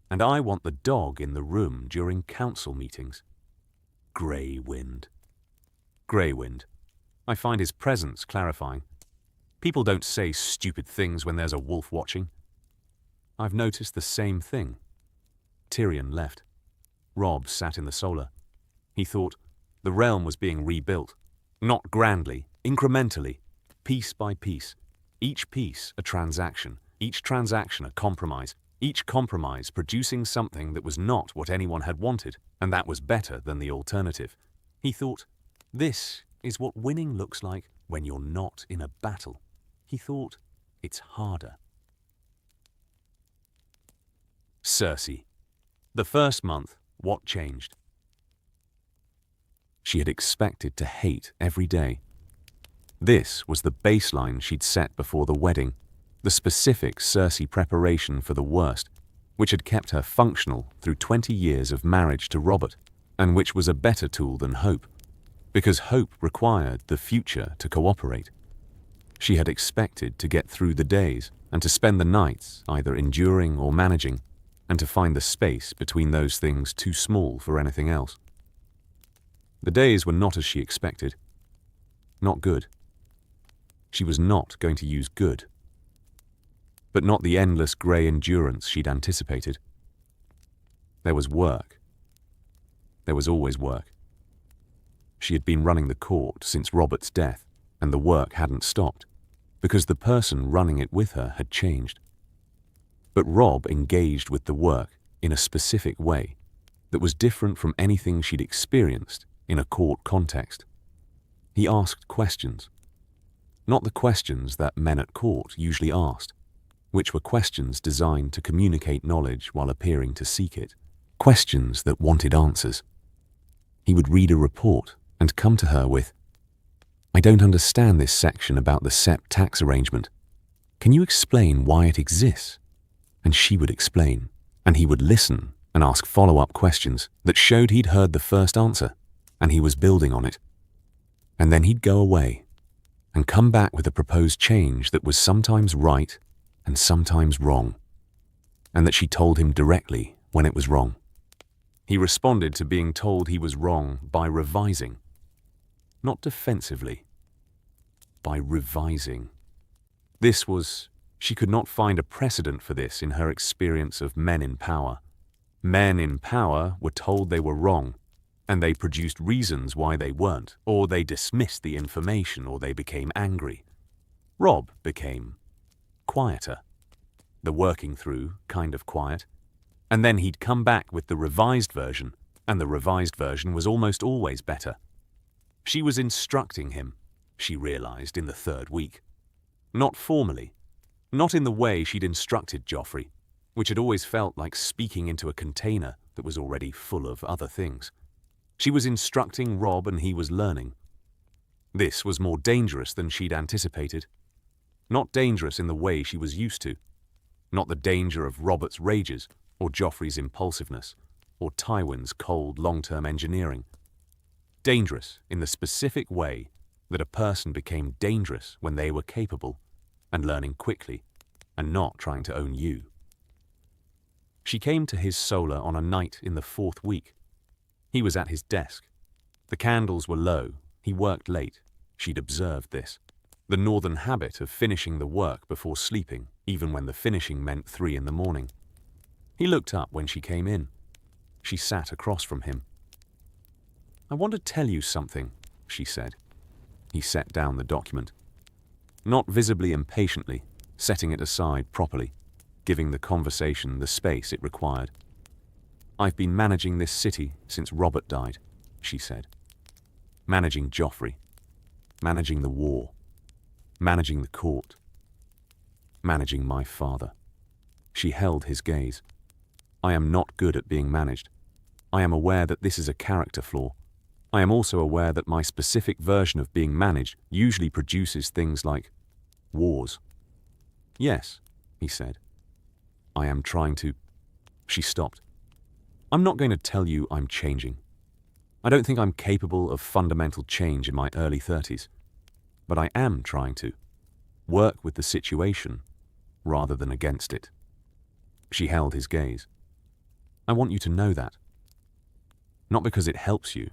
"And I want the dog in the room during council meetings." Grey Wind. Grey Wind. I find his presence clarifying. People don't say stupid things when there's a wolf watching. I've noticed the same thing. Tyrion left. Robb sat in the solar. He thought the realm was being rebuilt. Not grandly, incrementally, piece by piece. Each piece a transaction, each transaction a compromise, each compromise producing something that was not what anyone had wanted, and that was better than the alternative. He thought, this is what winning looks like when you're not in a battle. He thought, it's harder. Cersei. The first month, what changed? She had expected to hate every day. This was the baseline she'd set before the wedding, the specific Cersei preparation for the worst, which had kept her functional through 20 years of marriage to Robert, and which was a better tool than hope, because hope required the future to cooperate. She had expected to get through the days and to spend the nights either enduring or managing, and to find the space between those things too small for anything else. The days were not as she expected. Not good. She was not going to use good. But not the endless grey endurance she'd anticipated. There was work. There was always work. She had been running the court since Robert's death, and the work hadn't stopped, because the person running it with her had changed. But Robb engaged with the work in a specific way that was different from anything she'd experienced in a court context. He asked questions. Not the questions that men at court usually asked, which were questions designed to communicate knowledge while appearing to seek it. Questions that wanted answers. He would read a report and come to her with, I don't understand this section about the SEP tax arrangement. Can you explain why it exists? And she would explain, and he would listen and ask follow-up questions that showed he'd heard the first answer, and he was building on it. And then he'd go away and come back with a proposed change that was sometimes right and sometimes wrong, and that she told him directly when it was wrong. He responded to being told he was wrong by revising, not defensively, by revising. She could not find a precedent for this in her experience of men in power. Men in power were told they were wrong, and they produced reasons why they weren't, or they dismissed the information, or they became angry. Robb became quieter, the working through kind of quiet, and then he'd come back with the revised version, and the revised version was almost always better. She was instructing him, she realized in the third week. Not formally, not in the way she'd instructed Joffrey, which had always felt like speaking into a container that was already full of other things. She was instructing Robb and he was learning. This was more dangerous than she'd anticipated. Not dangerous in the way she was used to. Not the danger of Robert's rages, or Joffrey's impulsiveness, or Tywin's cold long-term engineering. Dangerous in the specific way that a person became dangerous when they were capable and learning quickly and not trying to own you. She came to his solar on a night in the fourth week. He was at his desk. The candles were low. He worked late. She'd observed this. The northern habit of finishing the work before sleeping, even when the finishing meant 3 a.m. He looked up when she came in. She sat across from him. I want to tell you something, she said. He set down the document. Not visibly impatiently, setting it aside properly, giving the conversation the space it required. I've been managing this city since Robert died, she said. Managing Joffrey. Managing the war. Managing the court. Managing my father. She held his gaze. I am not good at being managed. I am aware that this is a character flaw. I am also aware that my specific version of being managed usually produces things like wars. Yes, he said. I am trying to... She stopped. I'm not going to tell you I'm changing. I don't think I'm capable of fundamental change in my early 30s. But I am trying to work with the situation rather than against it. She held his gaze. I want you to know that. Not because it helps you,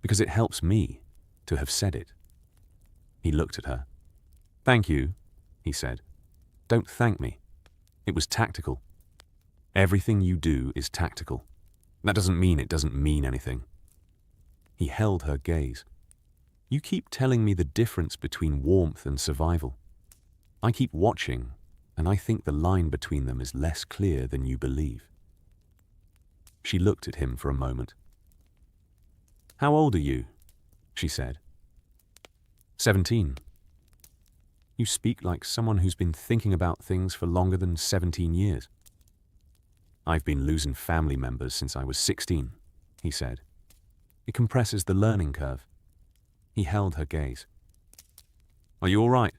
because it helps me to have said it. He looked at her. Thank you, he said. Don't thank me. It was tactical. Everything you do is tactical. That doesn't mean it doesn't mean anything. He held her gaze. You keep telling me the difference between warmth and survival. I keep watching, and I think the line between them is less clear than you believe." She looked at him for a moment. "How old are you?" she said. 17. "You speak like someone who's been thinking about things for longer than 17 years. "I've been losing family members since I was 16, he said. "It compresses the learning curve." He held her gaze. "Are you all right?"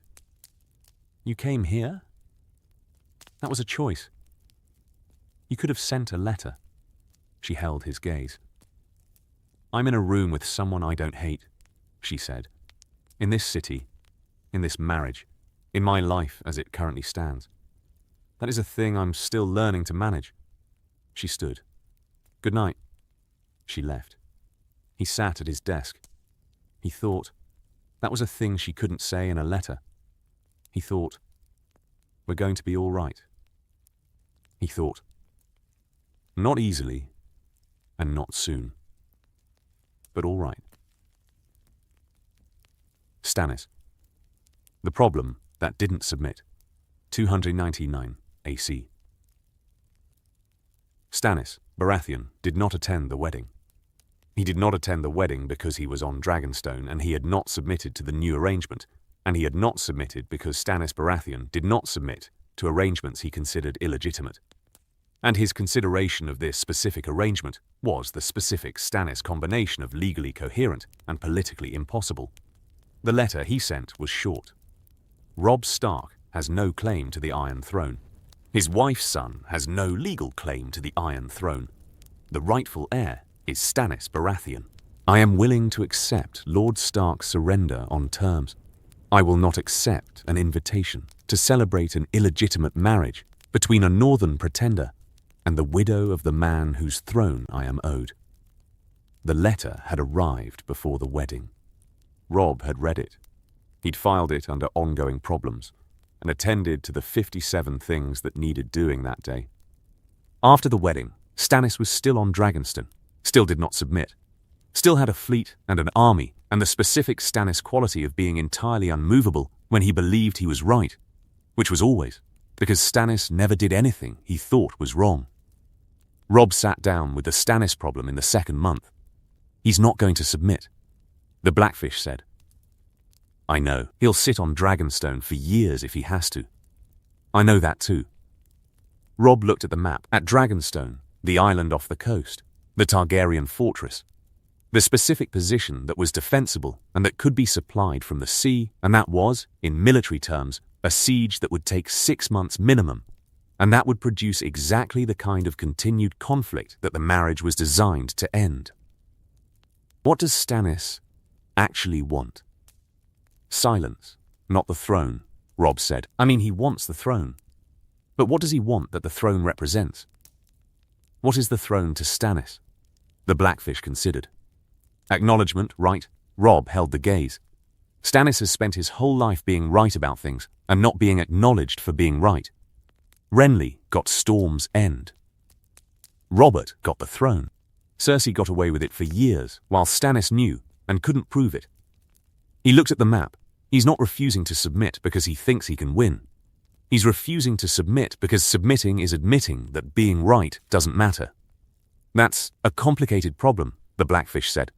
"You came here?" "That was a choice. You could have sent a letter." She held his gaze. "I'm in a room with someone I don't hate," she said. "In this city, in this marriage, in my life as it currently stands. That is a thing I'm still learning to manage." She stood. "Good night." She left. He sat at his desk. He thought, that was a thing she couldn't say in a letter. He thought, "We're going to be all right." He thought, not easily and not soon, but all right. Stannis. The problem that didn't submit. 299 AC. Stannis Baratheon did not attend the wedding. He did not attend the wedding because he was on Dragonstone and he had not submitted to the new arrangement, and he had not submitted because Stannis Baratheon did not submit to arrangements he considered illegitimate. And his consideration of this specific arrangement was the specific Stannis combination of legally coherent and politically impossible. The letter he sent was short. Robb Stark has no claim to the Iron Throne. His wife's son has no legal claim to the Iron Throne. The rightful heir is Stannis Baratheon. I am willing to accept Lord Stark's surrender on terms. I will not accept an invitation to celebrate an illegitimate marriage between a northern pretender and the widow of the man whose throne I am owed. The letter had arrived before the wedding. Robb had read it. He'd filed it under ongoing problems and attended to the 57 things that needed doing that day. After the wedding, Stannis was still on Dragonstone, still did not submit, still had a fleet and an army and the specific Stannis quality of being entirely unmovable when he believed he was right, which was always, because Stannis never did anything he thought was wrong. Robb sat down with the Stannis problem in the second month. He's not going to submit. The Blackfish said, "I know, he'll sit on Dragonstone for years if he has to. I know that too." Robb looked at the map, at Dragonstone, the island off the coast, the Targaryen fortress, the specific position that was defensible and that could be supplied from the sea, and that was, in military terms, a siege that would take 6 months minimum, and that would produce exactly the kind of continued conflict that the marriage was designed to end. What does Stannis actually want? Silence, not the throne, Robb said. I mean, he wants the throne. But what does he want that the throne represents? What is the throne to Stannis? The Blackfish considered. Acknowledgement, right? Robb held the gaze. Stannis has spent his whole life being right about things and not being acknowledged for being right. Renly got Storm's End. Robert got the throne. Cersei got away with it for years, while Stannis knew and couldn't prove it. He looked at the map. He's not refusing to submit because he thinks he can win. He's refusing to submit because submitting is admitting that being right doesn't matter. That's a complicated problem, the Blackfish said.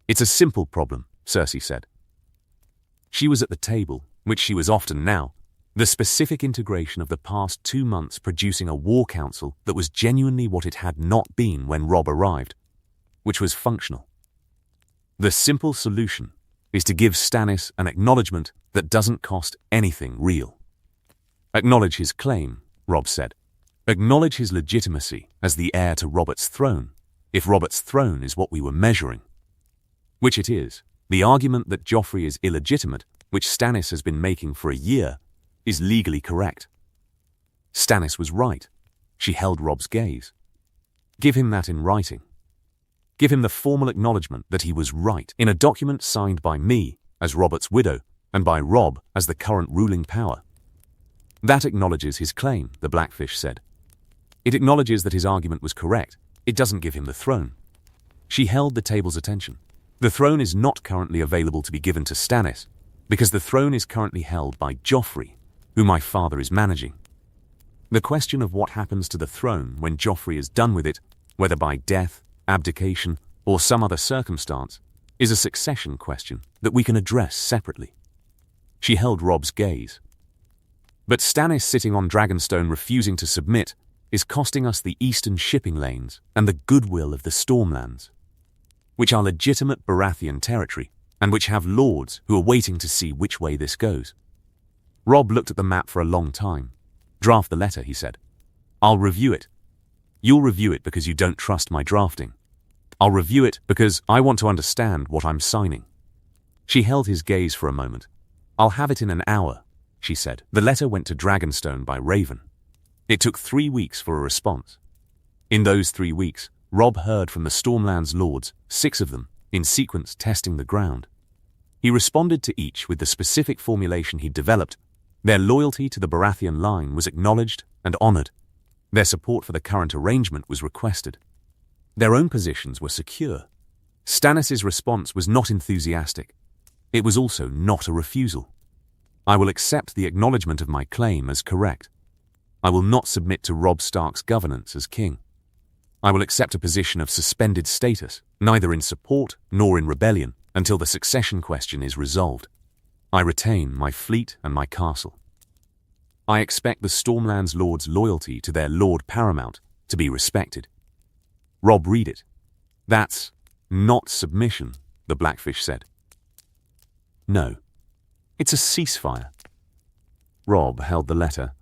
It's a simple problem, Cersei said. She was at the table, which she was often now, the specific integration of the past 2 months producing a war council that was genuinely what it had not been when Robb arrived, which was functional. The simple solution is to give Stannis an acknowledgement that doesn't cost anything real. Acknowledge his claim, Robb said. Acknowledge his legitimacy as the heir to Robert's throne, if Robert's throne is what we were measuring. Which it is. The argument that Joffrey is illegitimate, which Stannis has been making for a year, is legally correct. Stannis was right. She held Robb's gaze. Give him that in writing. Give him the formal acknowledgement that he was right in a document signed by me as Robert's widow and by Robb as the current ruling power. That acknowledges his claim, the Blackfish said. It acknowledges that his argument was correct. It doesn't give him the throne. She held the table's attention. The throne is not currently available to be given to Stannis, because the throne is currently held by Joffrey, who my father is managing. The question of what happens to the throne when Joffrey is done with it, whether by death, abdication, or some other circumstance, is a succession question that we can address separately. She held Robb's gaze. But Stannis sitting on Dragonstone refusing to submit is costing us the eastern shipping lanes and the goodwill of the Stormlands, which are legitimate Baratheon territory and which have lords who are waiting to see which way this goes. Robb looked at the map for a long time. "Draft the letter," he said. "I'll review it. You'll review it because you don't trust my drafting. I'll review it because I want to understand what I'm signing." She held his gaze for a moment. "I'll have it in an hour," she said. The letter went to Dragonstone by Raven. It took 3 weeks for a response. In those 3 weeks, Robb heard from the Stormlands lords, 6 of them, in sequence testing the ground. He responded to each with the specific formulation he'd developed. Their loyalty to the Baratheon line was acknowledged and honored. Their support for the current arrangement was requested. Their own positions were secure. Stannis' response was not enthusiastic. It was also not a refusal. "I will accept the acknowledgement of my claim as correct. I will not submit to Robb Stark's governance as king. I will accept a position of suspended status, neither in support nor in rebellion, until the succession question is resolved. I retain my fleet and my castle. I expect the Stormlands lords' loyalty to their Lord Paramount to be respected." Robb read it. "That's not submission," the Blackfish said. "No, it's a ceasefire." Robb held the letter.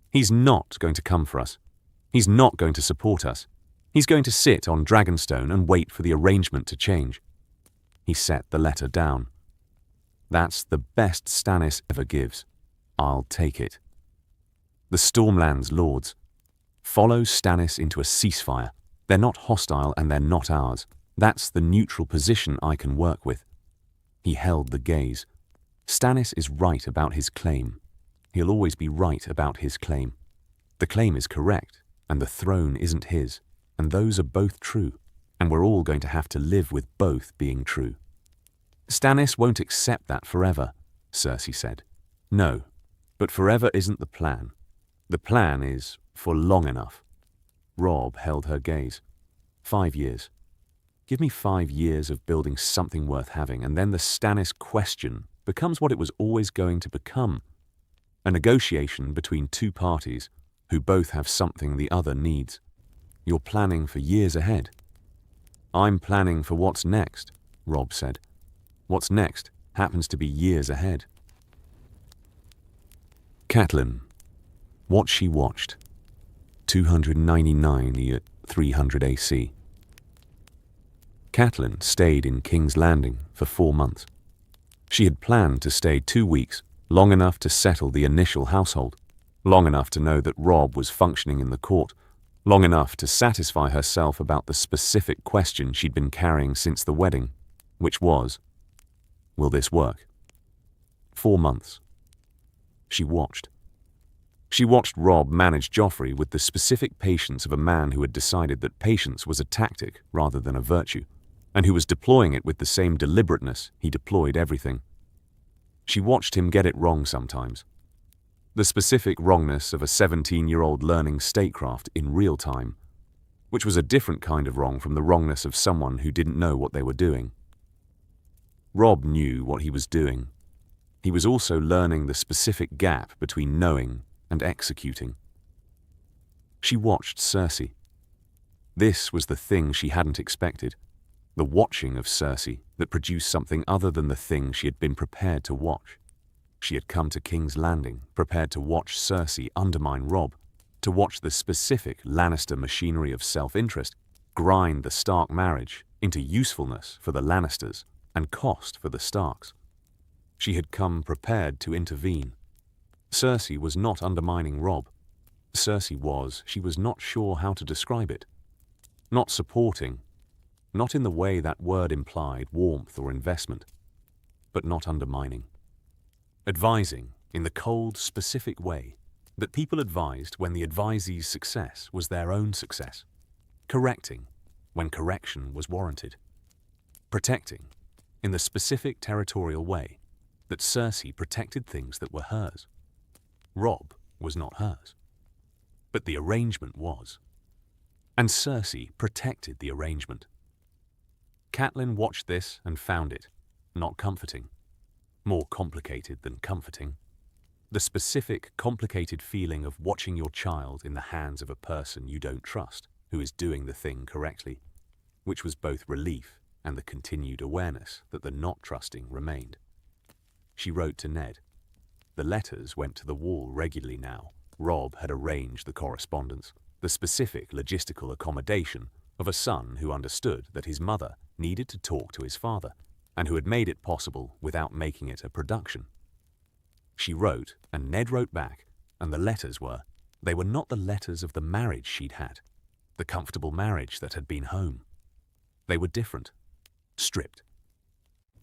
"He's not going to come for us. He's not going to support us. He's going to sit on Dragonstone and wait for the arrangement to change." He set the letter down. "That's the best Stannis ever gives. I'll take it." The Stormlands lords. Follow Stannis into a ceasefire. They're not hostile and they're not ours. That's the neutral position I can work with. He held the gaze. Stannis is right about his claim. He'll always be right about his claim. The claim is correct, and the throne isn't his, and those are both true, and we're all going to have to live with both being true. "Stannis won't accept that forever," Cersei said. "No, but forever isn't the plan. The plan is for long enough." Robb held her gaze. 5 years. Give me 5 years of building something worth having, and then the Stannis question becomes what it was always going to become. A negotiation between two parties who both have something the other needs. You're planning for years ahead. "I'm planning for what's next," Robb said. "What's next happens to be years ahead." Catelyn. What she watched. 299 at 300 AC. Catelyn stayed in King's Landing for 4 months. She had planned to stay 2 weeks, long enough to settle the initial household, long enough to know that Robb was functioning in the court, long enough to satisfy herself about the specific question she'd been carrying since the wedding, which was, will this work? 4 months. She watched. She watched Robb manage Joffrey with the specific patience of a man who had decided that patience was a tactic rather than a virtue, and who was deploying it with the same deliberateness he deployed everything. She watched him get it wrong sometimes. The specific wrongness of a 17-year-old learning statecraft in real time, which was a different kind of wrong from the wrongness of someone who didn't know what they were doing. Robb knew what he was doing. He was also learning the specific gap between knowing and executing. She watched Cersei. This was the thing she hadn't expected, the watching of Cersei that produced something other than the thing she had been prepared to watch. She had come to King's Landing, prepared to watch Cersei undermine Robb, to watch the specific Lannister machinery of self-interest grind the Stark marriage into usefulness for the Lannisters and cost for the Starks. She had come prepared to intervene. Cersei was not undermining Robb. Cersei was, she was not sure how to describe it. Not supporting, not in the way that word implied warmth or investment, but not undermining. Advising in the cold, specific way that people advised when the advisee's success was their own success. Correcting when correction was warranted. Protecting in the specific territorial way that Cersei protected things that were hers. Robb was not hers. but the arrangement was. And Cersei protected the arrangement. Catelyn watched this and found it not comforting, more complicated than comforting. The specific, complicated feeling of watching your child in the hands of a person you don't trust, who is doing the thing correctly, which was both relief and the continued awareness that the not trusting remained. She wrote to Ned. The letters went to the wall regularly now. Robb had arranged the correspondence, the specific logistical accommodation of a son who understood that his mother needed to talk to his father, and who had made it possible without making it a production. She wrote, and Ned wrote back, and the letters they were not the letters of the marriage she'd had, the comfortable marriage that had been home. They were different, stripped.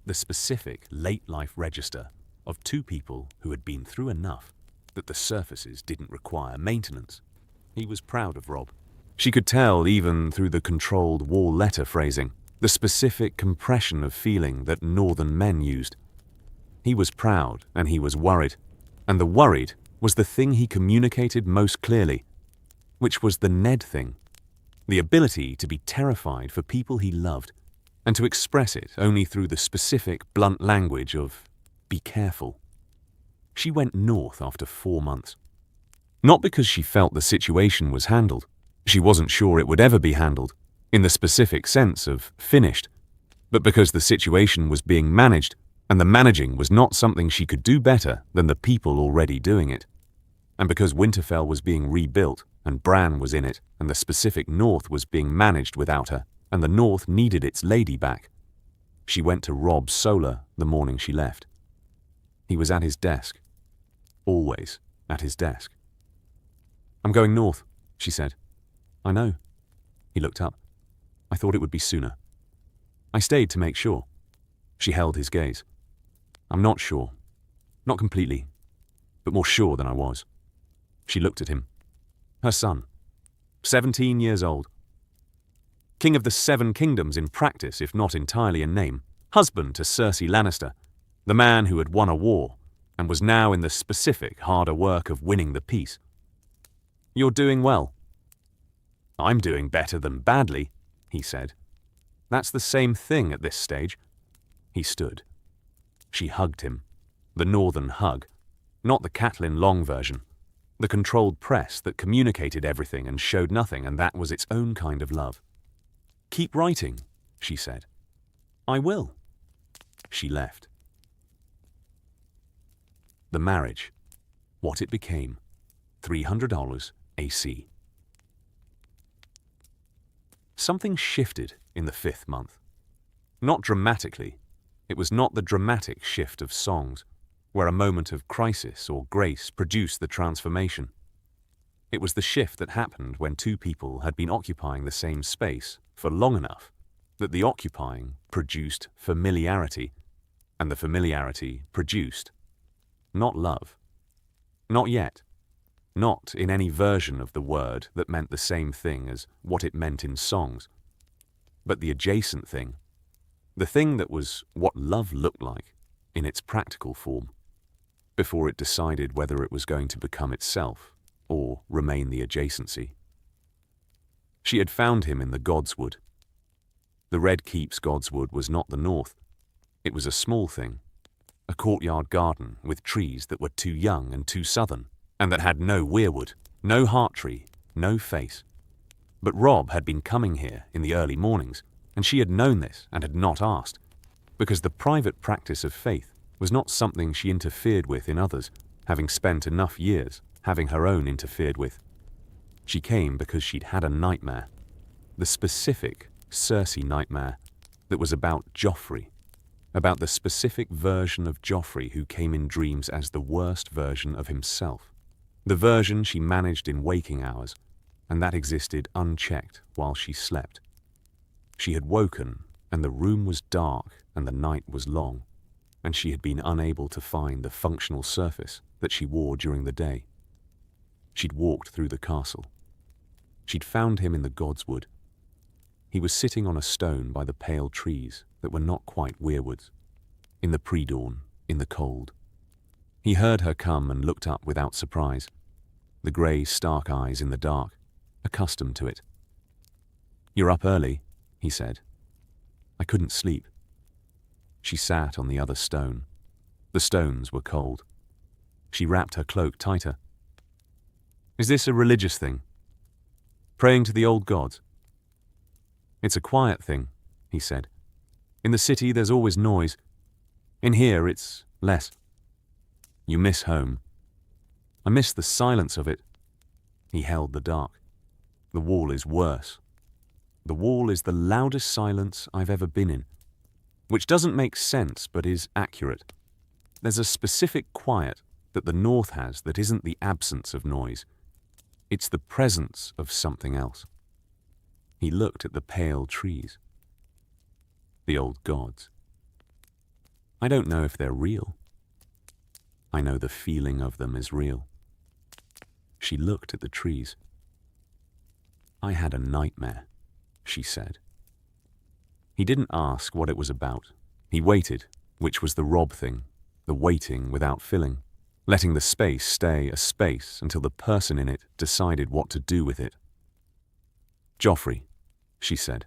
The specific late-life register of two people who had been through enough that the surfaces didn't require maintenance. He was proud of Robb. She could tell even through the controlled wall letter phrasing, the specific compression of feeling that northern men used. He was proud and he was worried, and the worried was the thing he communicated most clearly, which was the Ned thing, the ability to be terrified for people he loved, and to express it only through the specific, blunt language of, be careful. She went north after 4 months. Not because she felt the situation was handled. She wasn't sure it would ever be handled, in the specific sense of finished, but because the situation was being managed, and the managing was not something she could do better than the people already doing it. And because Winterfell was being rebuilt, and Bran was in it, and the specific North was being managed without her, and the North needed its lady back. She went to Robb Solar the morning she left. He was at his desk. Always at his desk. "I'm going north," she said. "I know." He looked up. "I thought it would be sooner." "I stayed to make sure." She held his gaze. "I'm not sure. Not completely, but more sure than I was." She looked at him. Her son, 17 years old. King of the 7 kingdoms in practice, if not entirely in name, husband to Cersei Lannister, the man who had won a war and was now in the specific, harder work of winning the peace. "You're doing well." "I'm doing better than badly," he said. "That's the same thing at this stage." He stood. She hugged him. The northern hug, not the Catelyn Long version. The controlled press that communicated everything and showed nothing, and that was its own kind of love. "Keep writing," she said. "I will." She left. The marriage. What it became. $300 AC. Something shifted in the 5th month. Not dramatically. It was not the dramatic shift of songs, where a moment of crisis or grace produced the transformation. It was the shift that happened when two people had been occupying the same space for long enough that the occupying produced familiarity, and the familiarity produced not love. Not yet. Not in any version of the word that meant the same thing as what it meant in songs, but the adjacent thing, the thing that was what love looked like in its practical form, before it decided whether it was going to become itself or remain the adjacency. She had found him in the Godswood. The Red Keep's Godswood was not the north. It was a small thing, a courtyard garden with trees that were too young and too southern, and that had no weirwood, no heart tree, no face. But Robb had been coming here in the early mornings, and she had known this and had not asked, because the private practice of faith was not something she interfered with in others, having spent enough years having her own interfered with. She came because she'd had a nightmare, the specific Cersei nightmare that was about Joffrey, about the specific version of Joffrey who came in dreams as the worst version of himself, the version she managed in waking hours, and that existed unchecked while she slept. She had woken, and the room was dark and the night was long, and she had been unable to find the functional surface that she wore during the day. She'd walked through the castle. She'd found him in the Godswood. He was sitting on a stone by the pale trees that were not quite weirwoods, in the pre-dawn, in the cold. He heard her come and looked up without surprise. the grey Stark eyes in the dark, accustomed to it. "You're up early," he said. "I couldn't sleep." She sat on the other stone. The stones were cold. She wrapped her cloak tighter. "Is this a religious thing? Praying to the old gods?" "It's a quiet thing," he said. "In the city there's always noise. In here it's less." "You miss home." "I miss the silence of it." He held the dark. "The wall is worse. The wall is the loudest silence I've ever been in, which doesn't make sense but is accurate. There's a specific quiet that the North has that isn't the absence of noise. It's the presence of something else." He looked at the pale trees. "The old gods. I don't know if they're real. I know the feeling of them is real." She looked at the trees. "I had a nightmare," she said. He didn't ask what it was about. He waited, which was the Robb thing, the waiting without filling, letting the space stay a space until the person in it decided what to do with it. "Joffrey," she said.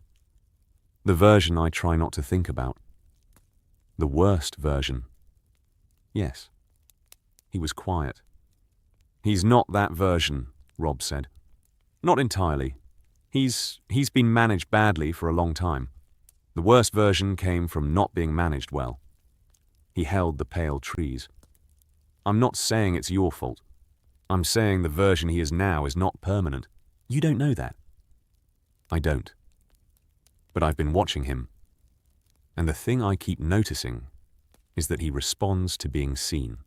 "The version I try not to think about." "The worst version." "Yes." He was quiet. "He's not that version," Robb said. "Not entirely. He's been managed badly for a long time. The worst version came from not being managed well." He held the pale trees. "I'm not saying it's your fault. I'm saying the version he is now is not permanent. You don't know that." "I don't. But I've been watching him. And the thing I keep noticing is that he responds to being seen.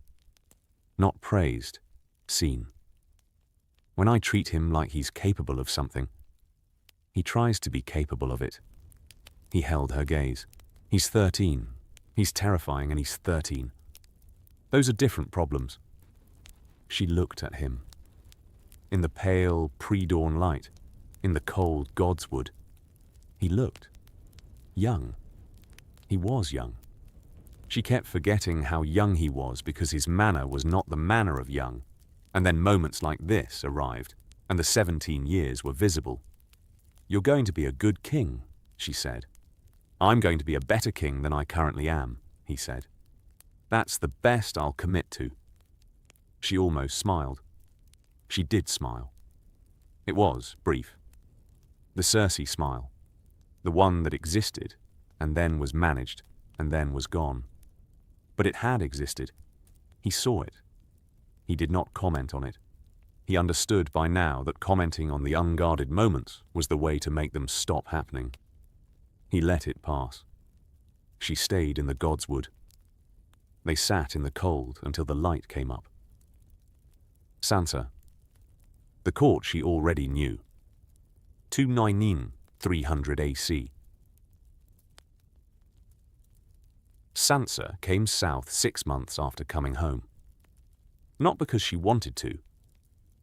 Not praised, seen. When I treat him like he's capable of something, he tries to be capable of it." He held her gaze. "He's 13. He's terrifying and he's 13. Those are different problems." She looked at him. In the pale, pre-dawn light, in the cold godswood, he looked young. He was young. She kept forgetting how young he was because his manner was not the manner of young. And then moments like this arrived, and the 17 years were visible. "You're going to be a good king," she said. "I'm going to be a better king than I currently am," he said. "That's the best I'll commit to." She almost smiled. She did smile. It was brief. The Cersei smile. The one that existed, and then was managed, and then was gone. But it had existed. He saw it. He did not comment on it. He understood by now that commenting on the unguarded moments was the way to make them stop happening. He let it pass. She stayed in the godswood. They sat in the cold until the light came up. Sansa. The court she already knew. 219, 300 AC. Sansa came south 6 months after coming home. Not because she wanted to,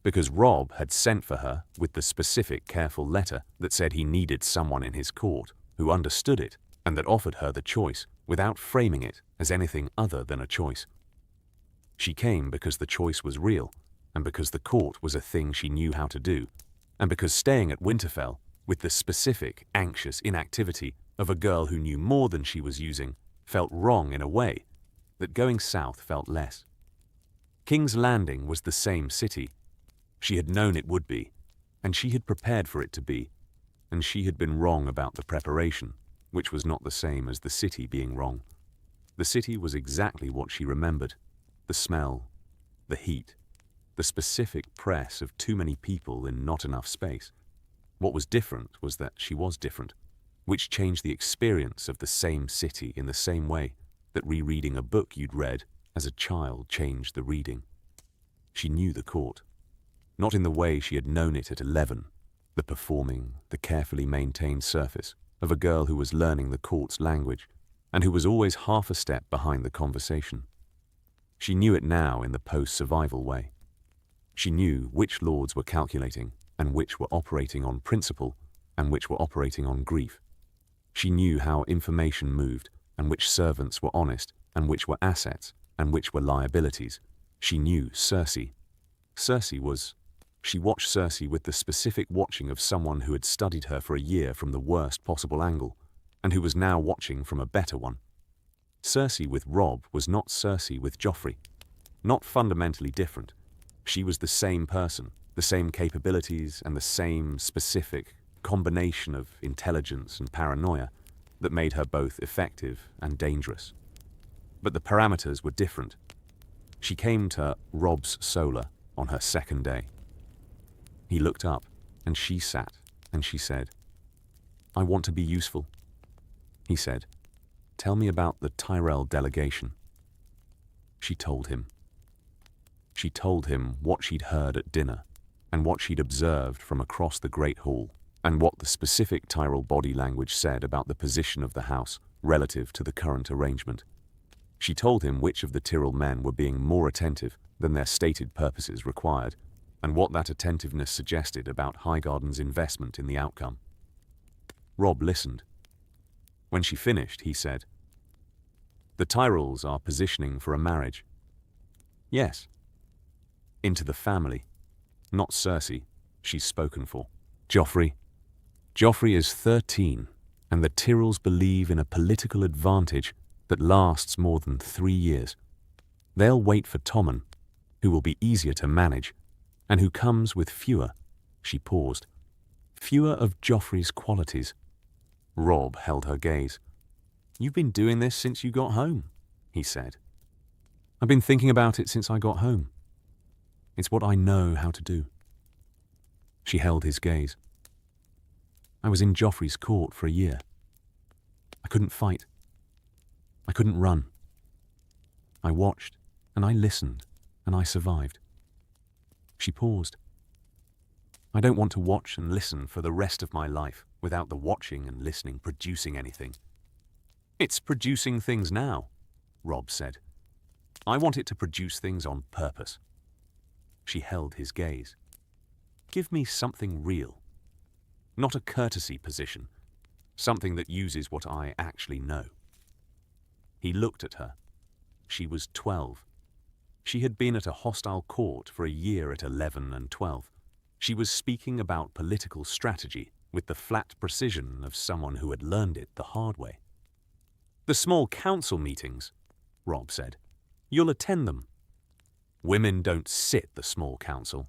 because Robb had sent for her with the specific, careful letter that said he needed someone in his court who understood it and that offered her the choice without framing it as anything other than a choice. She came because the choice was real, and because the court was a thing she knew how to do, and because staying at Winterfell with the specific, anxious inactivity of a girl who knew more than she was using felt wrong in a way that going south felt less. King's Landing was the same city. She had known it would be, and she had prepared for it to be, and she had been wrong about the preparation, which was not the same as the city being wrong. The city was exactly what she remembered. The smell, the heat, the specific press of too many people in not enough space. What was different was that she was different, which changed the experience of the same city in the same way that rereading a book you'd read as a child changed the reading. She knew the court, not in the way she had known it at 11, the performing, the carefully maintained surface of a girl who was learning the court's language and who was always half a step behind the conversation. She knew it now in the post-survival way. She knew which lords were calculating and which were operating on principle and which were operating on grief. She knew how information moved and which servants were honest and which were assets and which were liabilities. She knew Cersei. Cersei was She watched Cersei with the specific watching of someone who had studied her for a year from the worst possible angle, and who was now watching from a better one. Cersei with Robb was not Cersei with Joffrey. Not fundamentally different. She was the same person, the same capabilities, and the same specific combination of intelligence and paranoia that made her both effective and dangerous. But the parameters were different. She came to Robb's solar on her second day. He looked up, and she sat, and she said, "I want to be useful." He said, "Tell me about the Tyrell delegation." She told him. She told him what she'd heard at dinner, and what she'd observed from across the Great Hall, and what the specific Tyrell body language said about the position of the house relative to the current arrangement. She told him which of the Tyrell men were being more attentive than their stated purposes required, and what that attentiveness suggested about Highgarden's investment in the outcome. Robb listened. When she finished, he said, "The Tyrells are positioning for a marriage." "Yes." "Into the family. Not Cersei. She's spoken for. Joffrey. Joffrey is 13, and the Tyrells believe in a political advantage that lasts more than 3 years. They'll wait for Tommen, who will be easier to manage, and who comes with fewer," she paused, "fewer of Joffrey's qualities." Robb held her gaze. "You've been doing this since you got home," he said. "I've been thinking about it since I got home. It's what I know how to do." She held his gaze. "I was in Joffrey's court for a year. I couldn't fight. I couldn't run. I watched, and I listened, and I survived." She paused. "I don't want to watch and listen for the rest of my life without the watching and listening producing anything." "It's producing things now," Robb said. "I want it to produce things on purpose." She held his gaze. "Give me something real. Not a courtesy position. Something that uses what I actually know." He looked at her. She was 12. She had been at a hostile court for a year at 11 and 12. She was speaking about political strategy with the flat precision of someone who had learned it the hard way. "The small council meetings," Robb said. "You'll attend them. Women don't sit the small council.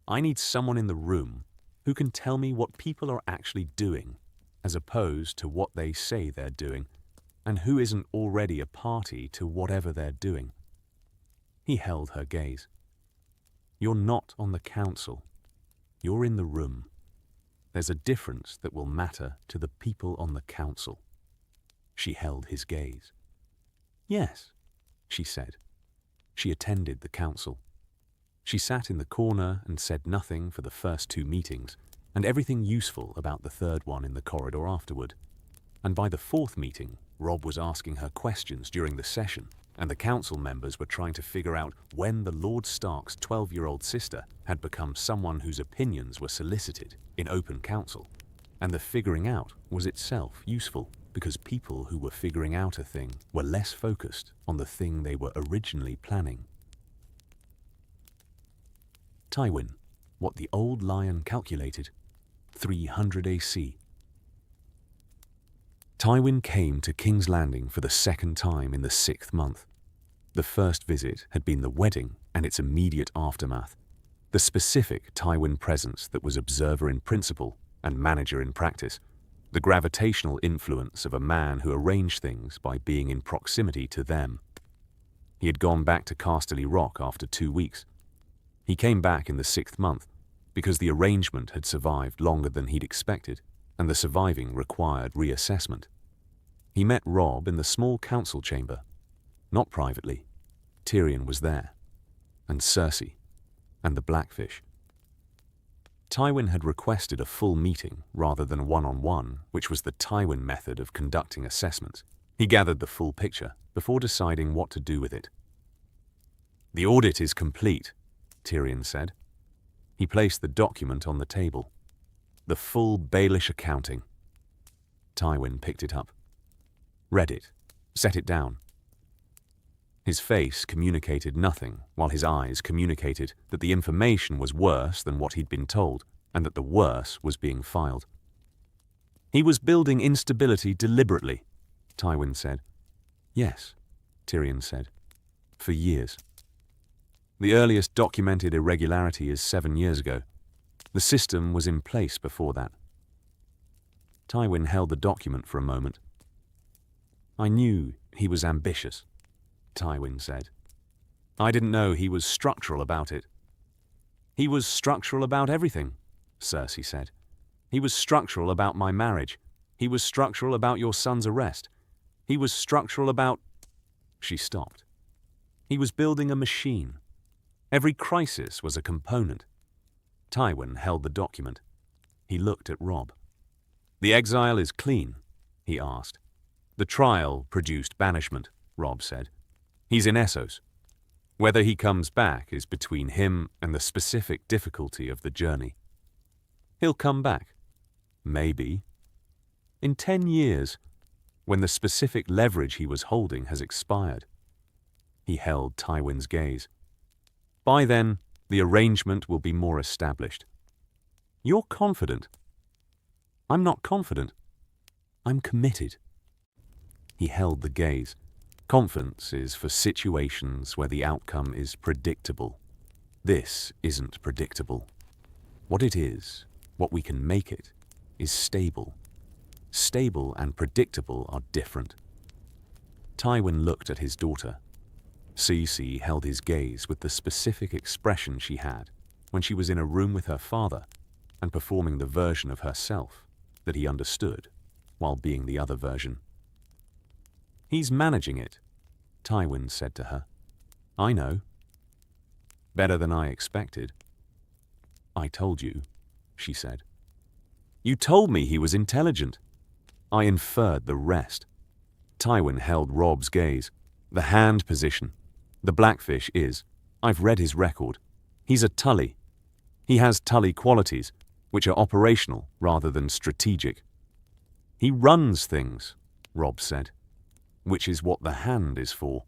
I need someone in the room who can tell me what people are actually doing, as opposed to what they say they're doing, and who isn't already a party to whatever they're doing." He held her gaze. "You're not on the council. You're in the room. There's a difference that will matter to the people on the council." She held his gaze. "Yes," she said. She attended the council. She sat in the corner and said nothing for the first 2 meetings, and everything useful about the third one in the corridor afterward. And by the 4th meeting, Robb was asking her questions during the session, and the council members were trying to figure out when the Lord Stark's 12-year-old sister had become someone whose opinions were solicited in open council. And the figuring out was itself useful, because people who were figuring out a thing were less focused on the thing they were originally planning. Tywin, what the old lion calculated, 300 AC. Tywin came to King's Landing for the 2nd time in the 6th month. The first visit had been the wedding and its immediate aftermath, the specific Tywin presence that was observer in principle and manager in practice, the gravitational influence of a man who arranged things by being in proximity to them. He had gone back to Casterly Rock after 2 weeks. He came back in the 6th month because the arrangement had survived longer than he'd expected, and the surviving required reassessment. He met Robb in the small council chamber. Not privately. Tyrion was there, and Cersei, and the Blackfish. Tywin had requested a full meeting rather than a one-on-one, which was the Tywin method of conducting assessments. He gathered the full picture before deciding what to do with it. "The audit is complete," Tyrion said. He placed the document on the table. The full Baelish accounting. Tywin picked it up. Read it. Set it down. His face communicated nothing, while his eyes communicated that the information was worse than what he'd been told, and that the worse was being filed. He was building instability deliberately, Tywin said. Yes, Tyrion said. For years. The earliest documented irregularity is 7 years ago. The system was in place before that. Tywin held the document for a moment. I knew he was ambitious, Tywin said. I didn't know he was structural about it. He was structural about everything, Cersei said. He was structural about my marriage. He was structural about your son's arrest. He was structural about... She stopped. He was building a machine. Every crisis was a component. Tywin held the document. He looked at Robb. The exile is clean, he asked. The trial produced banishment, Robb said. He's in Essos. Whether he comes back is between him and the specific difficulty of the journey. He'll come back. Maybe. In 10 years, when the specific leverage he was holding has expired. He held Tywin's gaze. By then, the arrangement will be more established. You're confident. I'm not confident. I'm committed. He held the gaze. Confidence is for situations where the outcome is predictable. This isn't predictable. What it is, what we can make it, is stable. Stable and predictable are different. Tywin looked at his daughter. Cersei held his gaze with the specific expression she had when she was in a room with her father and performing the version of herself that he understood while being the other version. He's managing it, Tywin said to her. I know. Better than I expected. I told you, she said. You told me he was intelligent. I inferred the rest. Tywin held Robb's gaze. The hand position. The Blackfish is. I've read his record. He's a Tully. He has Tully qualities, which are operational rather than strategic. He runs things, Robb said, which is what the hand is for.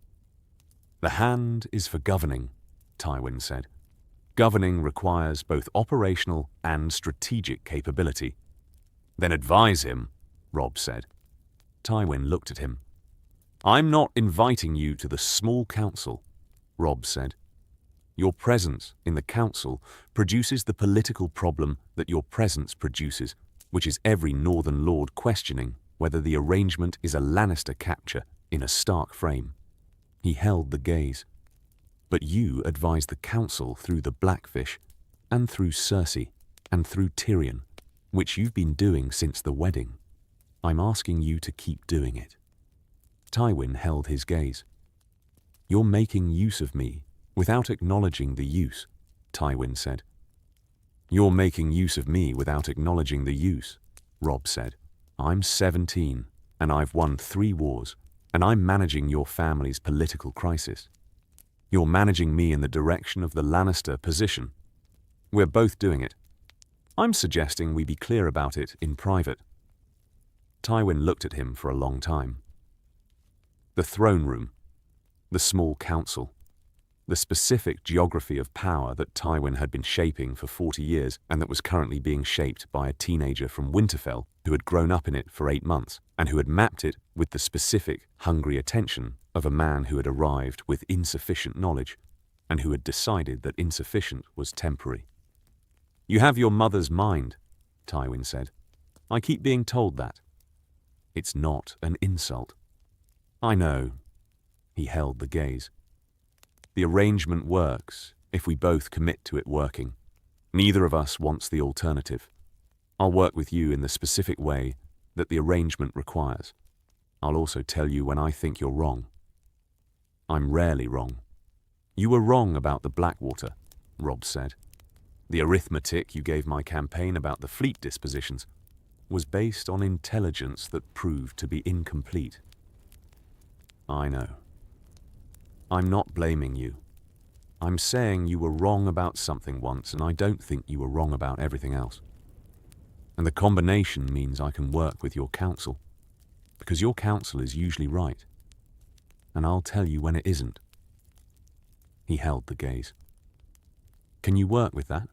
The hand is for governing, Tywin said. Governing requires both operational and strategic capability. Then advise him, Robb said. Tywin looked at him. I'm not inviting you to the small council, Robb said. Your presence in the council produces the political problem that your presence produces, which is every Northern Lord questioning whether the arrangement is a Lannister capture in a Stark frame. He held the gaze. But you advise the council through the Blackfish, and through Cersei, and through Tyrion, which you've been doing since the wedding. I'm asking you to keep doing it. Tywin held his gaze. You're making use of me without acknowledging the use, Tywin said. You're making use of me without acknowledging the use, Robb said. I'm 17, and I've won 3 wars, and I'm managing your family's political crisis. You're managing me in the direction of the Lannister position. We're both doing it. I'm suggesting we be clear about it in private. Tywin looked at him for a long time. The throne room, the small council, the specific geography of power that Tywin had been shaping for 40 years and that was currently being shaped by a teenager from Winterfell who had grown up in it for 8 months and who had mapped it with the specific, hungry attention of a man who had arrived with insufficient knowledge and who had decided that insufficient was temporary. You have your mother's mind, Tywin said. I keep being told that. It's not an insult. I know. He held the gaze. The arrangement works if we both commit to it working. Neither of us wants the alternative. I'll work with you in the specific way that the arrangement requires. I'll also tell you when I think you're wrong. I'm rarely wrong. You were wrong about the Blackwater, Robb said. The arithmetic you gave my campaign about the fleet dispositions was based on intelligence that proved to be incomplete. I know. I'm not blaming you. I'm saying you were wrong about something once, and I don't think you were wrong about everything else. And the combination means I can work with your counsel, because your counsel is usually right. And I'll tell you when it isn't. He held the gaze. Can you work with that?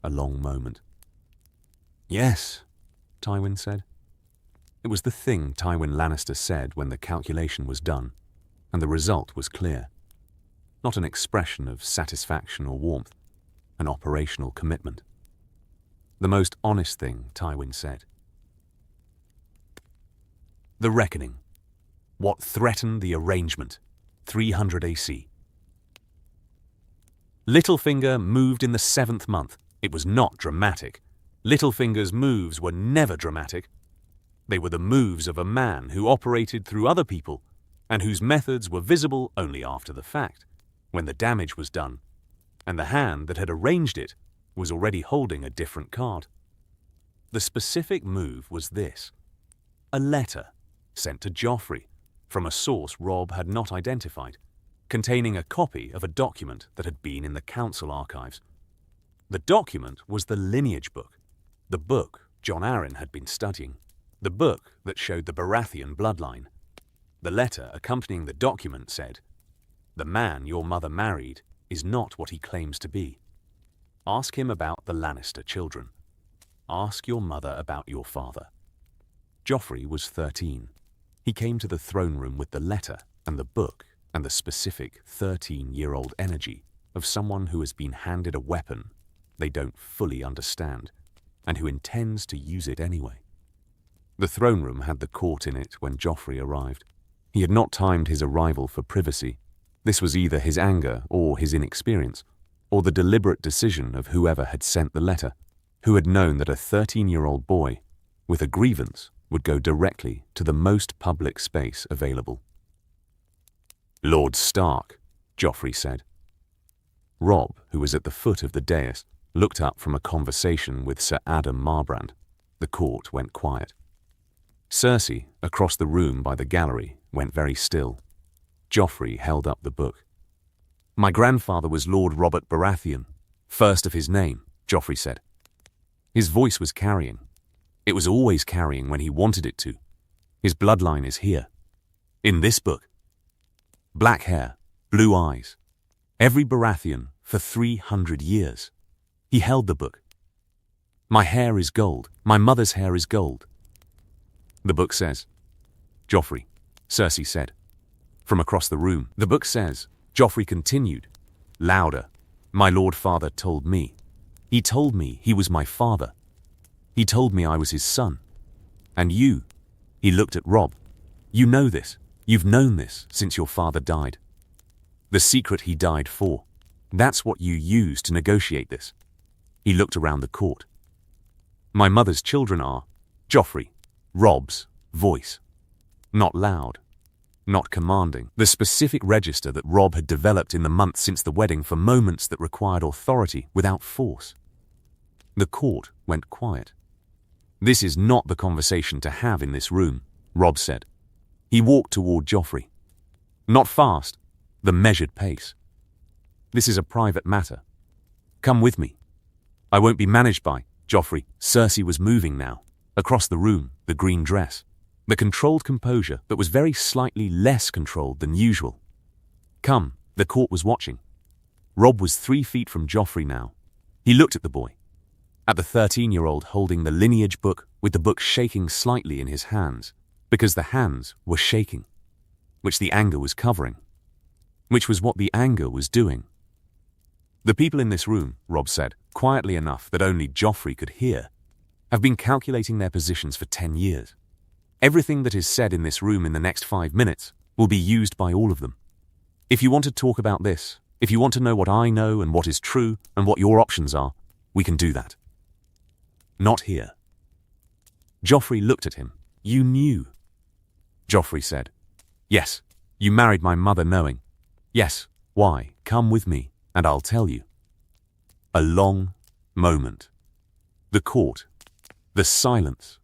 A long moment. Yes, Tywin said. It was the thing Tywin Lannister said when the calculation was done, and the result was clear. Not an expression of satisfaction or warmth, an operational commitment. The most honest thing Tywin said. The reckoning. What threatened the arrangement? 300 AC. Littlefinger moved in the 7th month. It was not dramatic. Littlefinger's moves were never dramatic. They were the moves of a man who operated through other people and whose methods were visible only after the fact, when the damage was done, and the hand that had arranged it was already holding a different card. The specific move was this: a letter sent to Joffrey from a source Robb had not identified, containing a copy of a document that had been in the council archives. The document was the lineage book, the book Jon Arryn had been studying, the book that showed the Baratheon bloodline. The letter accompanying the document said, "The man your mother married is not what he claims to be. Ask him about the Lannister children. Ask your mother about your father." Joffrey was 13. He came to the throne room with the letter and the book and the specific 13-year-old energy of someone who has been handed a weapon they don't fully understand and who intends to use it anyway. The throne room had the court in it when Joffrey arrived. He had not timed his arrival for privacy. This was either his anger or his inexperience, or the deliberate decision of whoever had sent the letter, who had known that a 13-year-old boy with a grievance would go directly to the most public space available. "Lord Stark," Joffrey said. Robb, who was at the foot of the dais, looked up from a conversation with Sir Adam Marbrand. The court went quiet. Cersei, across the room by the gallery, went very still. Joffrey held up the book. "My grandfather was Lord Robert Baratheon, first of his name," Joffrey said. His voice was carrying. It was always carrying when he wanted it to. His bloodline is here. In this book. Black hair, blue eyes. Every Baratheon for 300 years. He held the book. "My hair is gold. My mother's hair is gold." The book says. "Joffrey," Cersei said. From across the room, "The book says," Joffrey continued, louder, "my lord father told me. He told me he was my father. He told me I was his son. And you," he looked at Robb, "you know this. You've known this since your father died. The secret he died for. That's what you used to negotiate this." He looked around the court. "My mother's children are," Joffrey, Robb's voice. Not loud, not commanding. The specific register that Robb had developed in the months since the wedding for moments that required authority without force. The court went quiet. "This is not the conversation to have in this room," Robb said. He walked toward Joffrey. "Not fast, the measured pace. This is a private matter. Come with me. I won't be managed by," Joffrey. Cersei was moving now. Across the room, the green dress. The controlled composure that was very slightly less controlled than usual. "Come," the court was watching. Robb was 3 feet from Joffrey now. He looked at the boy. At the 13-year-old holding the lineage book with the book shaking slightly in his hands, because the hands were shaking, which the anger was covering, which was what the anger was doing. "The people in this room," Robb said, quietly enough that only Joffrey could hear, "have been calculating their positions for 10 years. Everything that is said in this room in the next 5 minutes will be used by all of them. If you want to talk about this, if you want to know what I know and what is true and what your options are, we can do that. Not here." Joffrey looked at him. "You knew." Joffrey said, "Yes, you married my mother knowing. Yes, why? Come with me, and I'll tell you." A long moment. The court. The silence.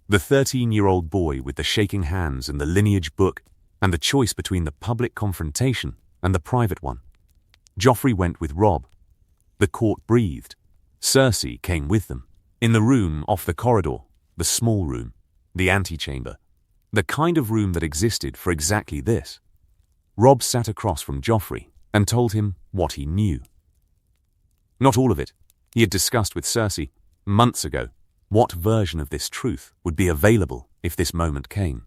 The 13-year-old boy with the shaking hands and the lineage book, and the choice between the public confrontation and the private one. Joffrey went with Robb. The court breathed. Cersei came with them. In the room off the corridor, the small room, the antechamber, the kind of room that existed for exactly this. Robb sat across from Joffrey, and told him what he knew. Not all of it. He had discussed with Cersei, months ago, what version of this truth would be available if this moment came.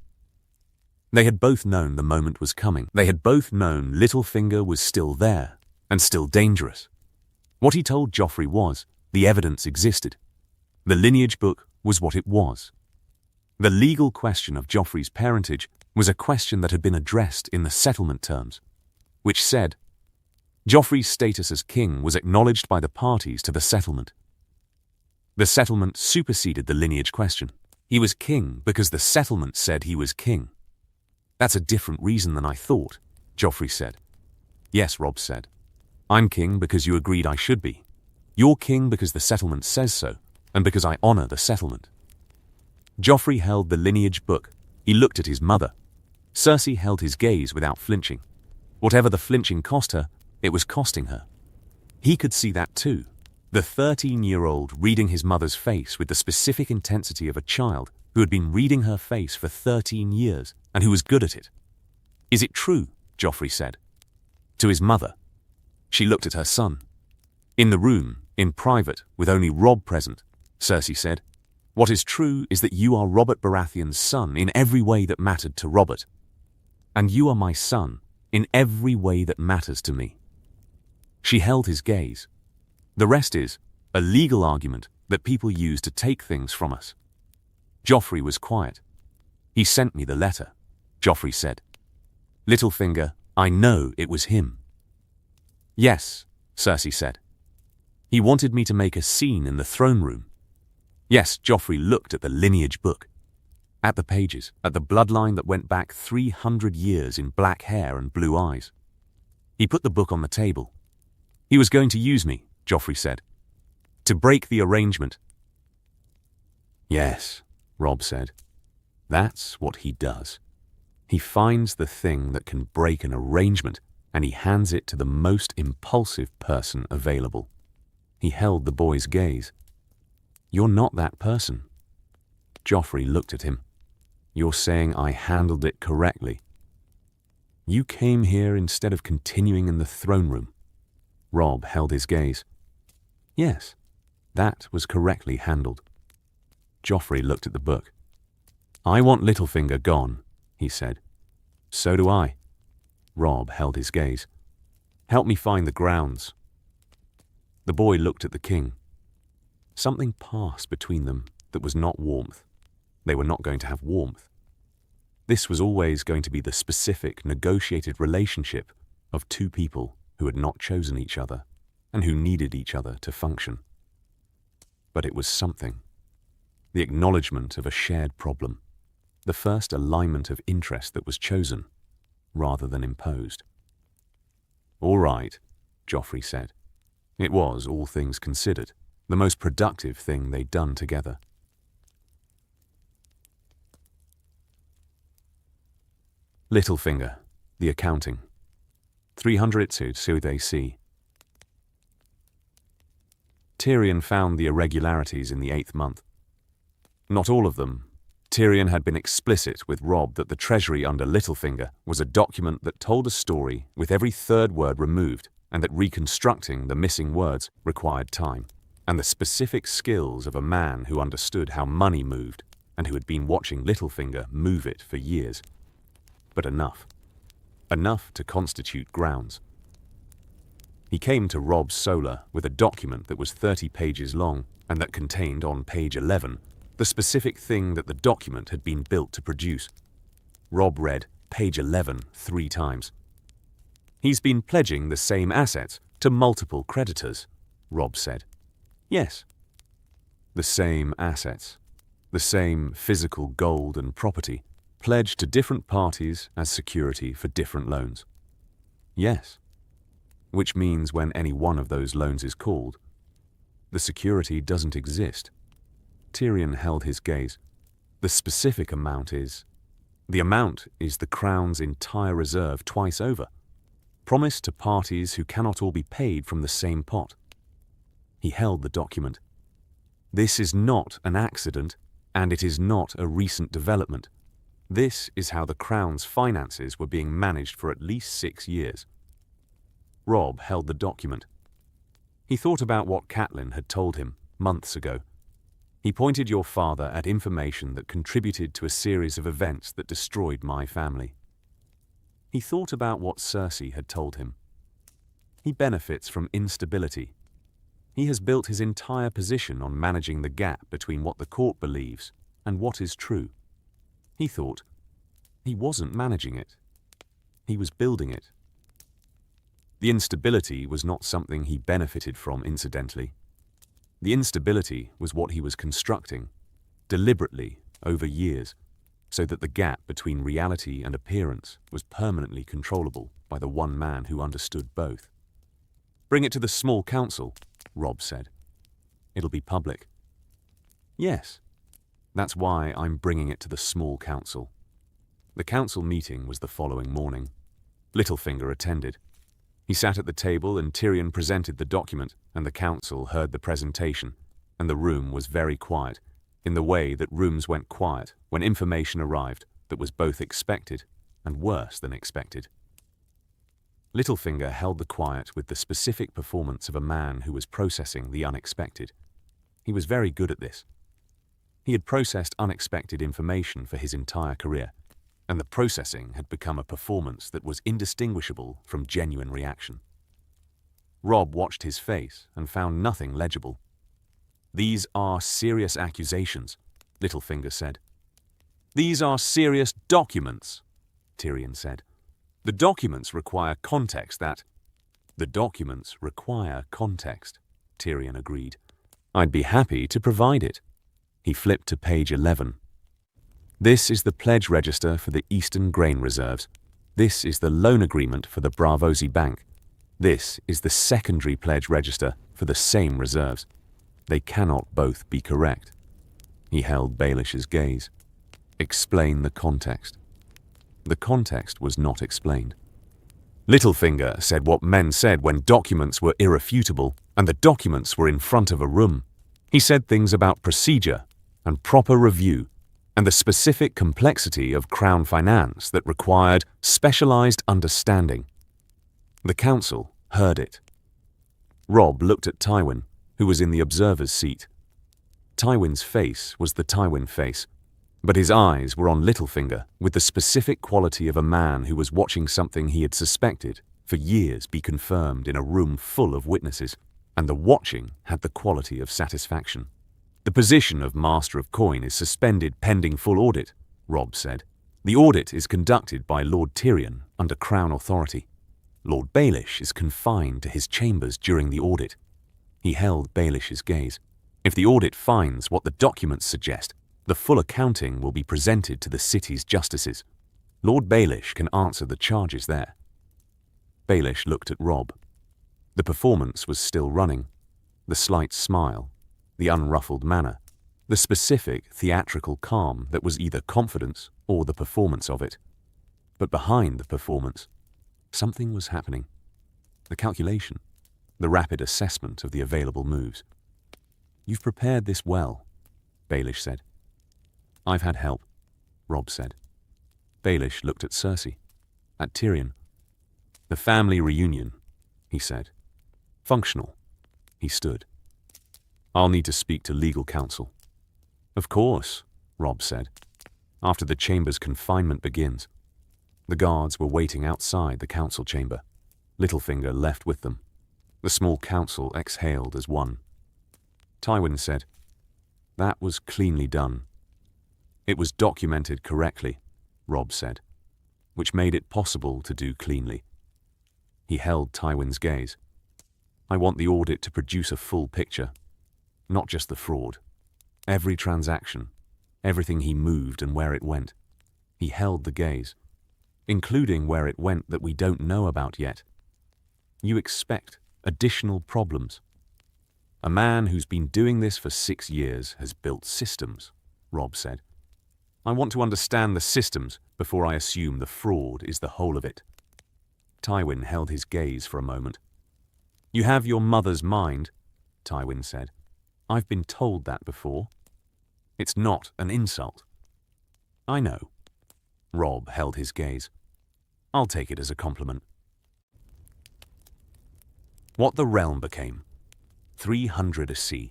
They had both known the moment was coming. They had both known Littlefinger was still there, and still dangerous. What he told Joffrey was, the evidence existed. The lineage book was what it was. The legal question of Joffrey's parentage was a question that had been addressed in the settlement terms, which said, Joffrey's status as king was acknowledged by the parties to the settlement. The settlement superseded the lineage question. He was king because the settlement said he was king. That's a different reason than I thought, Joffrey said. Yes, Robb said. I'm king because you agreed I should be. You're king because the settlement says so, and because I honor the settlement. Joffrey held the lineage book. He looked at his mother. Cersei held his gaze without flinching. Whatever the flinching cost her, it was costing her. He could see that too. The 13-year-old reading his mother's face with the specific intensity of a child who had been reading her face for 13 years and who was good at it. Is it true? Joffrey said. To his mother. She looked at her son. In the room, in private, with only Robb present, Cersei said, what is true is that you are Robert Baratheon's son in every way that mattered to Robert. And you are my son in every way that matters to me. She held his gaze. The rest is a legal argument that people use to take things from us. Joffrey was quiet. He sent me the letter, Joffrey said. Littlefinger, I know it was him. Yes, Cersei said. He wanted me to make a scene in the throne room. Yes, Joffrey looked at the lineage book, at the pages, at the bloodline that went back 300 years in black hair and blue eyes. He put the book on the table. He was going to use me, Joffrey said, to break the arrangement. Yes, Robb said. That's what he does. He finds the thing that can break an arrangement and he hands it to the most impulsive person available. He held the boy's gaze. You're not that person. Joffrey looked at him. You're saying I handled it correctly. You came here instead of continuing in the throne room. Robb held his gaze. Yes, that was correctly handled. Joffrey looked at the book. I want Littlefinger gone, he said. So do I. Robb held his gaze. Help me find the grounds. The boy looked at the king. Something passed between them that was not warmth. They were not going to have warmth. This was always going to be the specific, negotiated relationship of two people who had not chosen each other and who needed each other to function. But it was something. The acknowledgement of a shared problem. The first alignment of interest that was chosen, rather than imposed. All right, Joffrey said. It was, all things considered, the most productive thing they'd done together. Littlefinger, the accounting. 302 AC. Tyrion found the irregularities in the 8th month. Not all of them. Tyrion had been explicit with Robb that the treasury under Littlefinger was a document that told a story with every third word removed, and that reconstructing the missing words required time, and the specific skills of a man who understood how money moved, and who had been watching Littlefinger move it for years. But enough. Enough to constitute grounds. He came to Robb Solar with a document that was 30 pages long, and that contained on page 11 the specific thing that the document had been built to produce. Robb read page 11 3 times. He's been pledging the same assets to multiple creditors, Robb said. Yes. The same assets. The same physical gold and property, pledged to different parties as security for different loans. Yes. Which means when any one of those loans is called, the security doesn't exist. Tyrion held his gaze. The specific amount is... The amount is the Crown's entire reserve twice over, promised to parties who cannot all be paid from the same pot. He held the document. This is not an accident, and it is not a recent development. This is how the Crown's finances were being managed for at least 6 years. Robb held the document. He thought about what Catelyn had told him months ago. He pointed your father at information that contributed to a series of events that destroyed my family. He thought about what Cersei had told him. He benefits from instability. He has built his entire position on managing the gap between what the court believes and what is true. He thought he wasn't managing it. He was building it. The instability was not something he benefited from incidentally. The instability was what he was constructing, deliberately, over years, so that the gap between reality and appearance was permanently controllable by the one man who understood both. "Bring it to the small council," Robb said. "It'll be public." "Yes. That's why I'm bringing it to the small council." The council meeting was the following morning. Littlefinger attended. He sat at the table and Tyrion presented the document, and the council heard the presentation, and the room was very quiet, in the way that rooms went quiet when information arrived that was both expected and worse than expected. Littlefinger held the quiet with the specific performance of a man who was processing the unexpected. He was very good at this. He had processed unexpected information for his entire career, and the processing had become a performance that was indistinguishable from genuine reaction. Robb watched his face and found nothing legible. "These are serious accusations," Littlefinger said. "These are serious documents," Tyrion said. "The documents require context that—" "The documents require context," Tyrion agreed. "I'd be happy to provide it." He flipped to page 11. "This is the pledge register for the Eastern Grain Reserves. This is the loan agreement for the Bravosi Bank. This is the secondary pledge register for the same reserves. They cannot both be correct." He held Baelish's gaze. "Explain the context." The context was not explained. Littlefinger said what men said when documents were irrefutable and the documents were in front of a room. He said things about procedure and proper review and the specific complexity of Crown finance that required specialized understanding. The council heard it. Robb looked at Tywin, who was in the observer's seat. Tywin's face was the Tywin face, but his eyes were on Littlefinger with the specific quality of a man who was watching something he had suspected for years be confirmed in a room full of witnesses, and the watching had the quality of satisfaction. "The position of Master of Coin is suspended pending full audit," Robb said. "The audit is conducted by Lord Tyrion under Crown authority. Lord Baelish is confined to his chambers during the audit." He held Baelish's gaze. "If the audit finds what the documents suggest, the full accounting will be presented to the city's justices. Lord Baelish can answer the charges there." Baelish looked at Robb. The performance was still running. The slight smile, the unruffled manner, the specific theatrical calm that was either confidence or the performance of it. But behind the performance, something was happening. The calculation, the rapid assessment of the available moves. "You've prepared this well," Baelish said. "I've had help," Robb said. Baelish looked at Cersei, at Tyrion. "The family reunion," he said. "Functional." He stood. "I'll need to speak to legal counsel." "Of course," Robb said. "After the chamber's confinement begins." The guards were waiting outside the council chamber. Littlefinger left with them. The small council exhaled as one. Tywin said, "That was cleanly done." "It was documented correctly," Robb said, "which made it possible to do cleanly." He held Tywin's gaze. "I want the audit to produce a full picture. Not just the fraud. Every transaction, everything he moved and where it went." He held the gaze. "Including where it went that we don't know about yet. You expect additional problems." "A man who's been doing this for 6 years has built systems," Robb said. "I want to understand the systems before I assume the fraud is the whole of it." Tywin held his gaze for a moment. "You have your mother's mind," Tywin said. "I've been told that before. It's not an insult." "I know." Robb held his gaze. "I'll take it as a compliment." What the realm became. 300 a sea.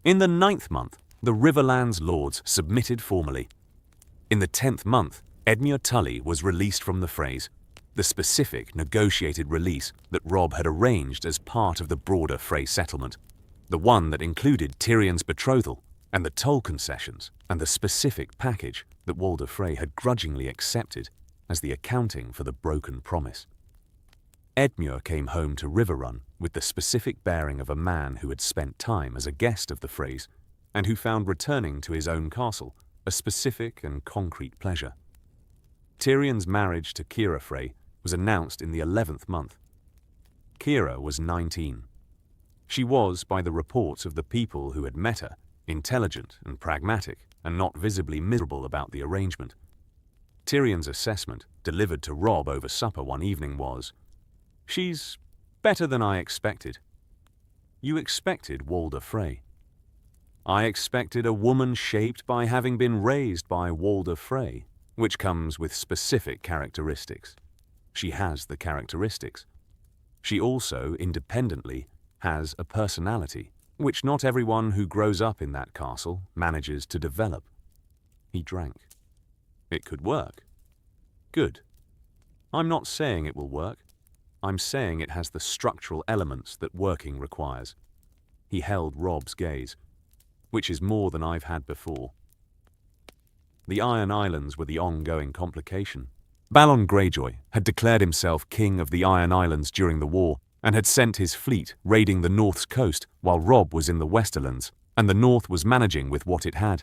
In the 9th month, the Riverlands lords submitted formally. In the 10th month, Edmure Tully was released from the Freys, the specific negotiated release that Robb had arranged as part of the broader Frey settlement, the one that included Tyrion's betrothal and the toll concessions and the specific package that Walder Frey had grudgingly accepted as the accounting for the broken promise. Edmure came home to Riverrun with the specific bearing of a man who had spent time as a guest of the Freys and who found returning to his own castle a specific and concrete pleasure. Tyrion's marriage to Keira Frey was announced in the 11th month. Keira was 19. She was, by the reports of the people who had met her, intelligent and pragmatic and not visibly miserable about the arrangement. Tyrion's assessment, delivered to Robb over supper one evening, was, "She's better than I expected." You expected Walder Frey. I expected a woman shaped by having been raised by Walder Frey, which comes with specific characteristics. She has the characteristics. She also, independently, has a personality, which not everyone who grows up in that castle manages to develop. He drank. It could work. Good. I'm not saying it will work. I'm saying it has the structural elements that working requires. He held Robb's gaze, which is more than I've had before. The Iron Islands were the ongoing complication. Balon Greyjoy had declared himself king of the Iron Islands during the war and had sent his fleet raiding the North's coast while Robb was in the Westerlands and the North was managing with what it had.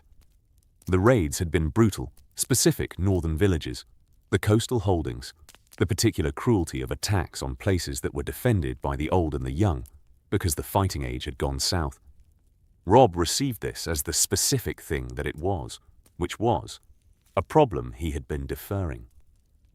The raids had been brutal, specific northern villages, the coastal holdings, the particular cruelty of attacks on places that were defended by the old and the young, because the fighting age had gone south. Robb received this as the specific thing that it was, which was a problem he had been deferring.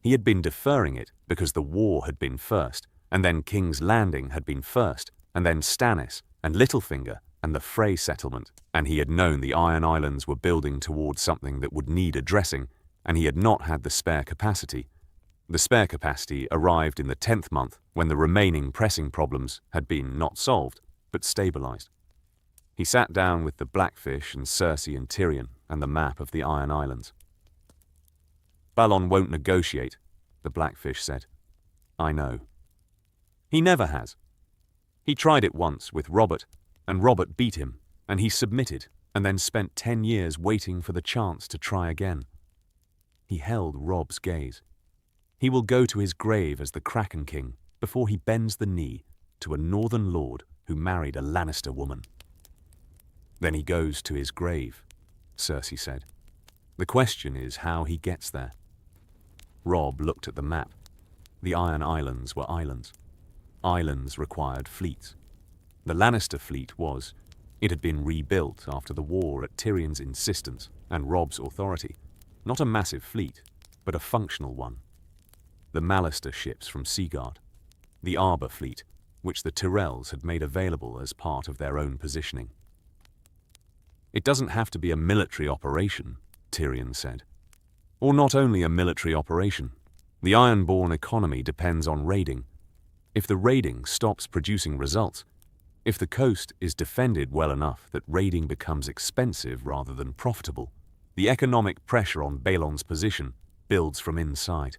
He had been deferring it because the war had been first, and then King's Landing had been first, and then Stannis and Littlefinger and the Frey settlement, and he had known the Iron Islands were building towards something that would need addressing, and he had not had the spare capacity. The spare capacity arrived in the 10th month when the remaining pressing problems had been not solved, but stabilized. He sat down with the Blackfish and Cersei and Tyrion and the map of the Iron Islands. Balon won't negotiate, the Blackfish said. I know. He never has. He tried it once with Robert, and Robert beat him, and he submitted, and then spent 10 years waiting for the chance to try again. He held Robb's gaze. He will go to his grave as the Kraken King before he bends the knee to a northern lord who married a Lannister woman. Then he goes to his grave, Cersei said. The question is how he gets there. Robb looked at the map. The Iron Islands were islands. Islands required fleets. The Lannister fleet was. It had been rebuilt after the war at Tyrion's insistence and Robb's authority. Not a massive fleet, but a functional one. The Mallister ships from Seaguard. The Arbor fleet, which the Tyrells had made available as part of their own positioning. It doesn't have to be a military operation, Tyrion said. Or not only a military operation. The Ironborn economy depends on raiding. If the raiding stops producing results, if the coast is defended well enough that raiding becomes expensive rather than profitable, the economic pressure on Balon's position builds from inside.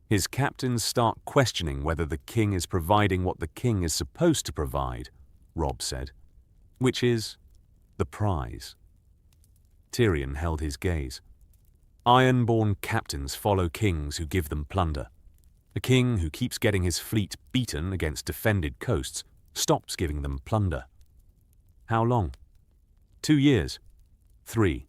His captains start questioning whether the king is providing what the king is supposed to provide, Robb said, which is the prize. Tyrion held his gaze. Ironborn captains follow kings who give them plunder. A king who keeps getting his fleet beaten against defended coasts stops giving them plunder. How long? 2 years? 3?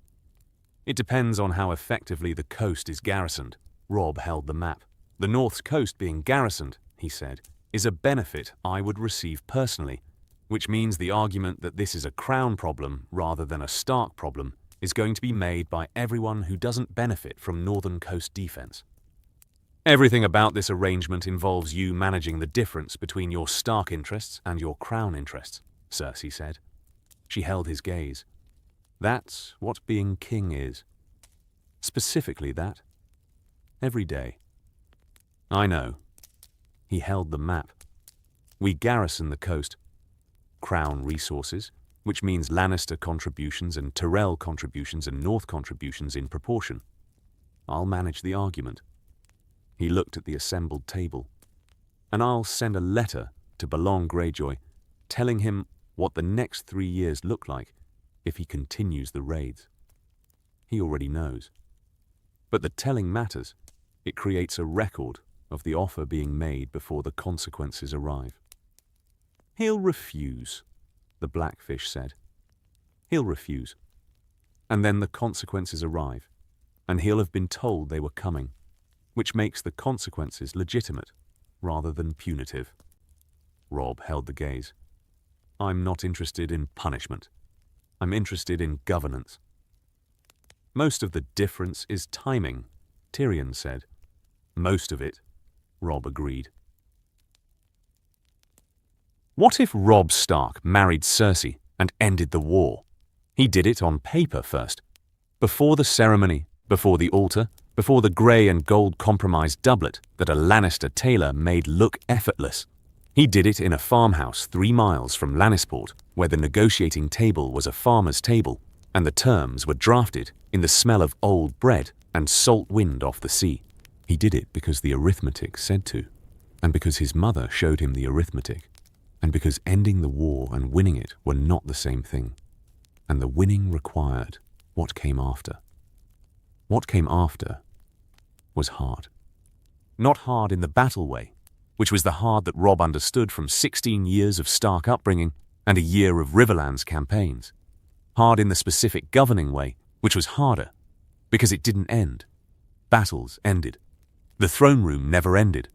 It depends on how effectively the coast is garrisoned. Robb held the map. The North's coast being garrisoned, he said, is a benefit I would receive personally, which means the argument that this is a Crown problem rather than a Stark problem is going to be made by everyone who doesn't benefit from Northern Coast defense. Everything about this arrangement involves you managing the difference between your Stark interests and your Crown interests, Cersei said. She held his gaze. That's what being king is. Specifically that. Every day. I know. He held the map. We garrison the coast. Crown resources, which means Lannister contributions and Tyrell contributions and North contributions in proportion. I'll manage the argument. He looked at the assembled table. And I'll send a letter to Balon Greyjoy telling him what the next 3 years look like if he continues the raids. He already knows. But the telling matters. It creates a record of the offer being made before the consequences arrive. He'll refuse, the Blackfish said. He'll refuse. And then the consequences arrive, and he'll have been told they were coming, which makes the consequences legitimate rather than punitive. Robb held the gaze. I'm not interested in punishment. I'm interested in governance. Most of the difference is timing, Tyrion said. Most of it, Robb agreed. What if Robb Stark married Cersei and ended the war? He did it on paper first. Before the ceremony, before the altar, before the grey and gold compromise doublet that a Lannister tailor made look effortless. He did it in a farmhouse 3 miles from Lannisport, where the negotiating table was a farmer's table, and the terms were drafted in the smell of old bread and salt wind off the sea. He did it because the arithmetic said to, and because his mother showed him the arithmetic, and because ending the war and winning it were not the same thing, and the winning required what came after. What came after was hard. Not hard in the battle way, which was the hard that Robb understood from 16 years of Stark upbringing and a year of Riverlands campaigns. Hard in the specific governing way, which was harder, because it didn't end. Battles ended. The throne room never ended.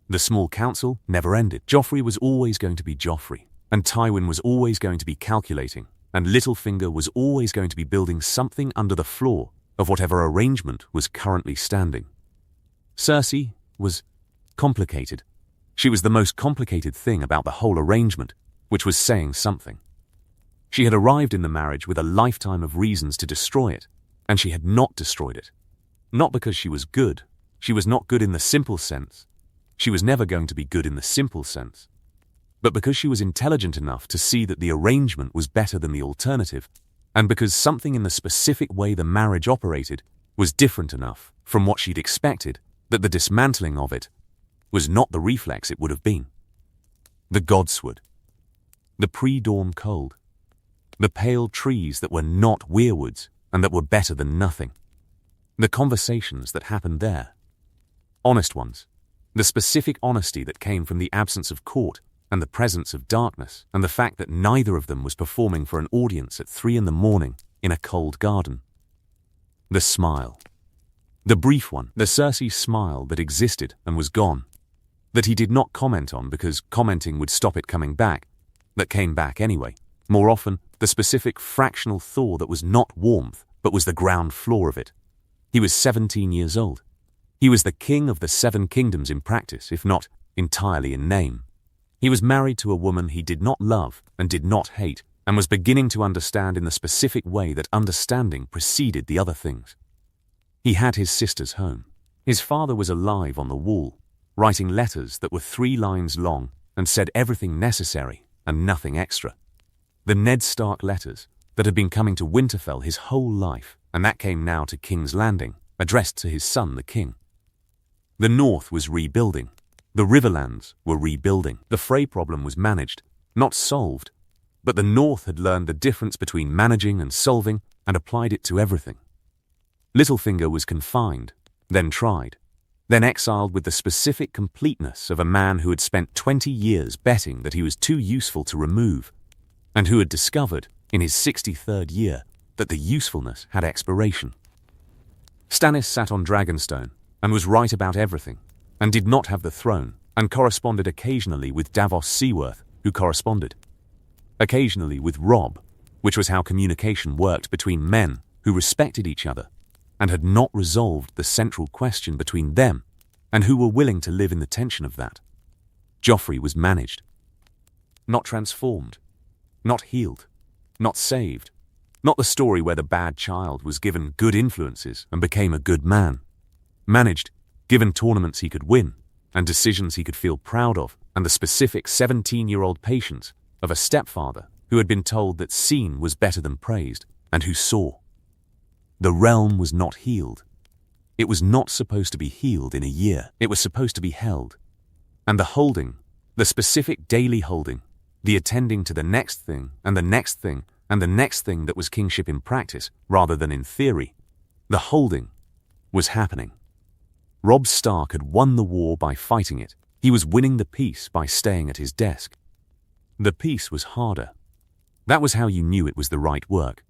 The small council never ended. Joffrey was always going to be Joffrey, and Tywin was always going to be calculating, and Littlefinger was always going to be building something under the floor of whatever arrangement was currently standing. Cersei was complicated. She was the most complicated thing about the whole arrangement, which was saying something. She had arrived in the marriage with a lifetime of reasons to destroy it, and she had not destroyed it. Not because she was good. She was not good in the simple sense. She was never going to be good in the simple sense. But because she was intelligent enough to see that the arrangement was better than the alternative, and because something in the specific way the marriage operated was different enough from what she'd expected that the dismantling of it was not the reflex it would have been. The godswood. The pre-dawn cold. The pale trees that were not weirwoods and that were better than nothing. The conversations that happened there. Honest ones. The specific honesty that came from the absence of court and the presence of darkness and the fact that neither of them was performing for an audience at 3 a.m. in a cold garden. The smile. The brief one, the Cersei smile that existed and was gone, that he did not comment on because commenting would stop it coming back, that came back anyway. More often, the specific fractional thaw that was not warmth but was the ground floor of it. He was 17 years old. He was the king of the 7 kingdoms in practice, if not entirely in name. He was married to a woman he did not love and did not hate, and was beginning to understand in the specific way that understanding preceded the other things. He had his sister's home. His father was alive on the wall, writing letters that were 3 lines long and said everything necessary and nothing extra. The Ned Stark letters that had been coming to Winterfell his whole life, and that came now to King's Landing, addressed to his son the king. The North was rebuilding. The Riverlands were rebuilding. The Frey problem was managed, not solved, but the North had learned the difference between managing and solving and applied it to everything. Littlefinger was confined, then tried, then exiled with the specific completeness of a man who had spent 20 years betting that he was too useful to remove, and who had discovered, in his 63rd year, that the usefulness had expiration. Stannis sat on Dragonstone, and was right about everything, and did not have the throne, and corresponded occasionally with Davos Seaworth, who corresponded. Occasionally with Robb, which was how communication worked between men who respected each other, and had not resolved the central question between them, and who were willing to live in the tension of that. Joffrey was managed. Not transformed. Not healed. Not saved. Not the story where the bad child was given good influences and became a good man. Managed, given tournaments he could win, and decisions he could feel proud of, and the specific 17-year-old patience of a stepfather who had been told that seen was better than praised, and who saw. The realm was not healed. It was not supposed to be healed in a year. It was supposed to be held. And the holding, the specific daily holding, the attending to the next thing and the next thing and the next thing that was kingship in practice rather than in theory, the holding was happening. Robb Stark had won the war by fighting it. He was winning the peace by staying at his desk. The peace was harder. That was how you knew it was the right work.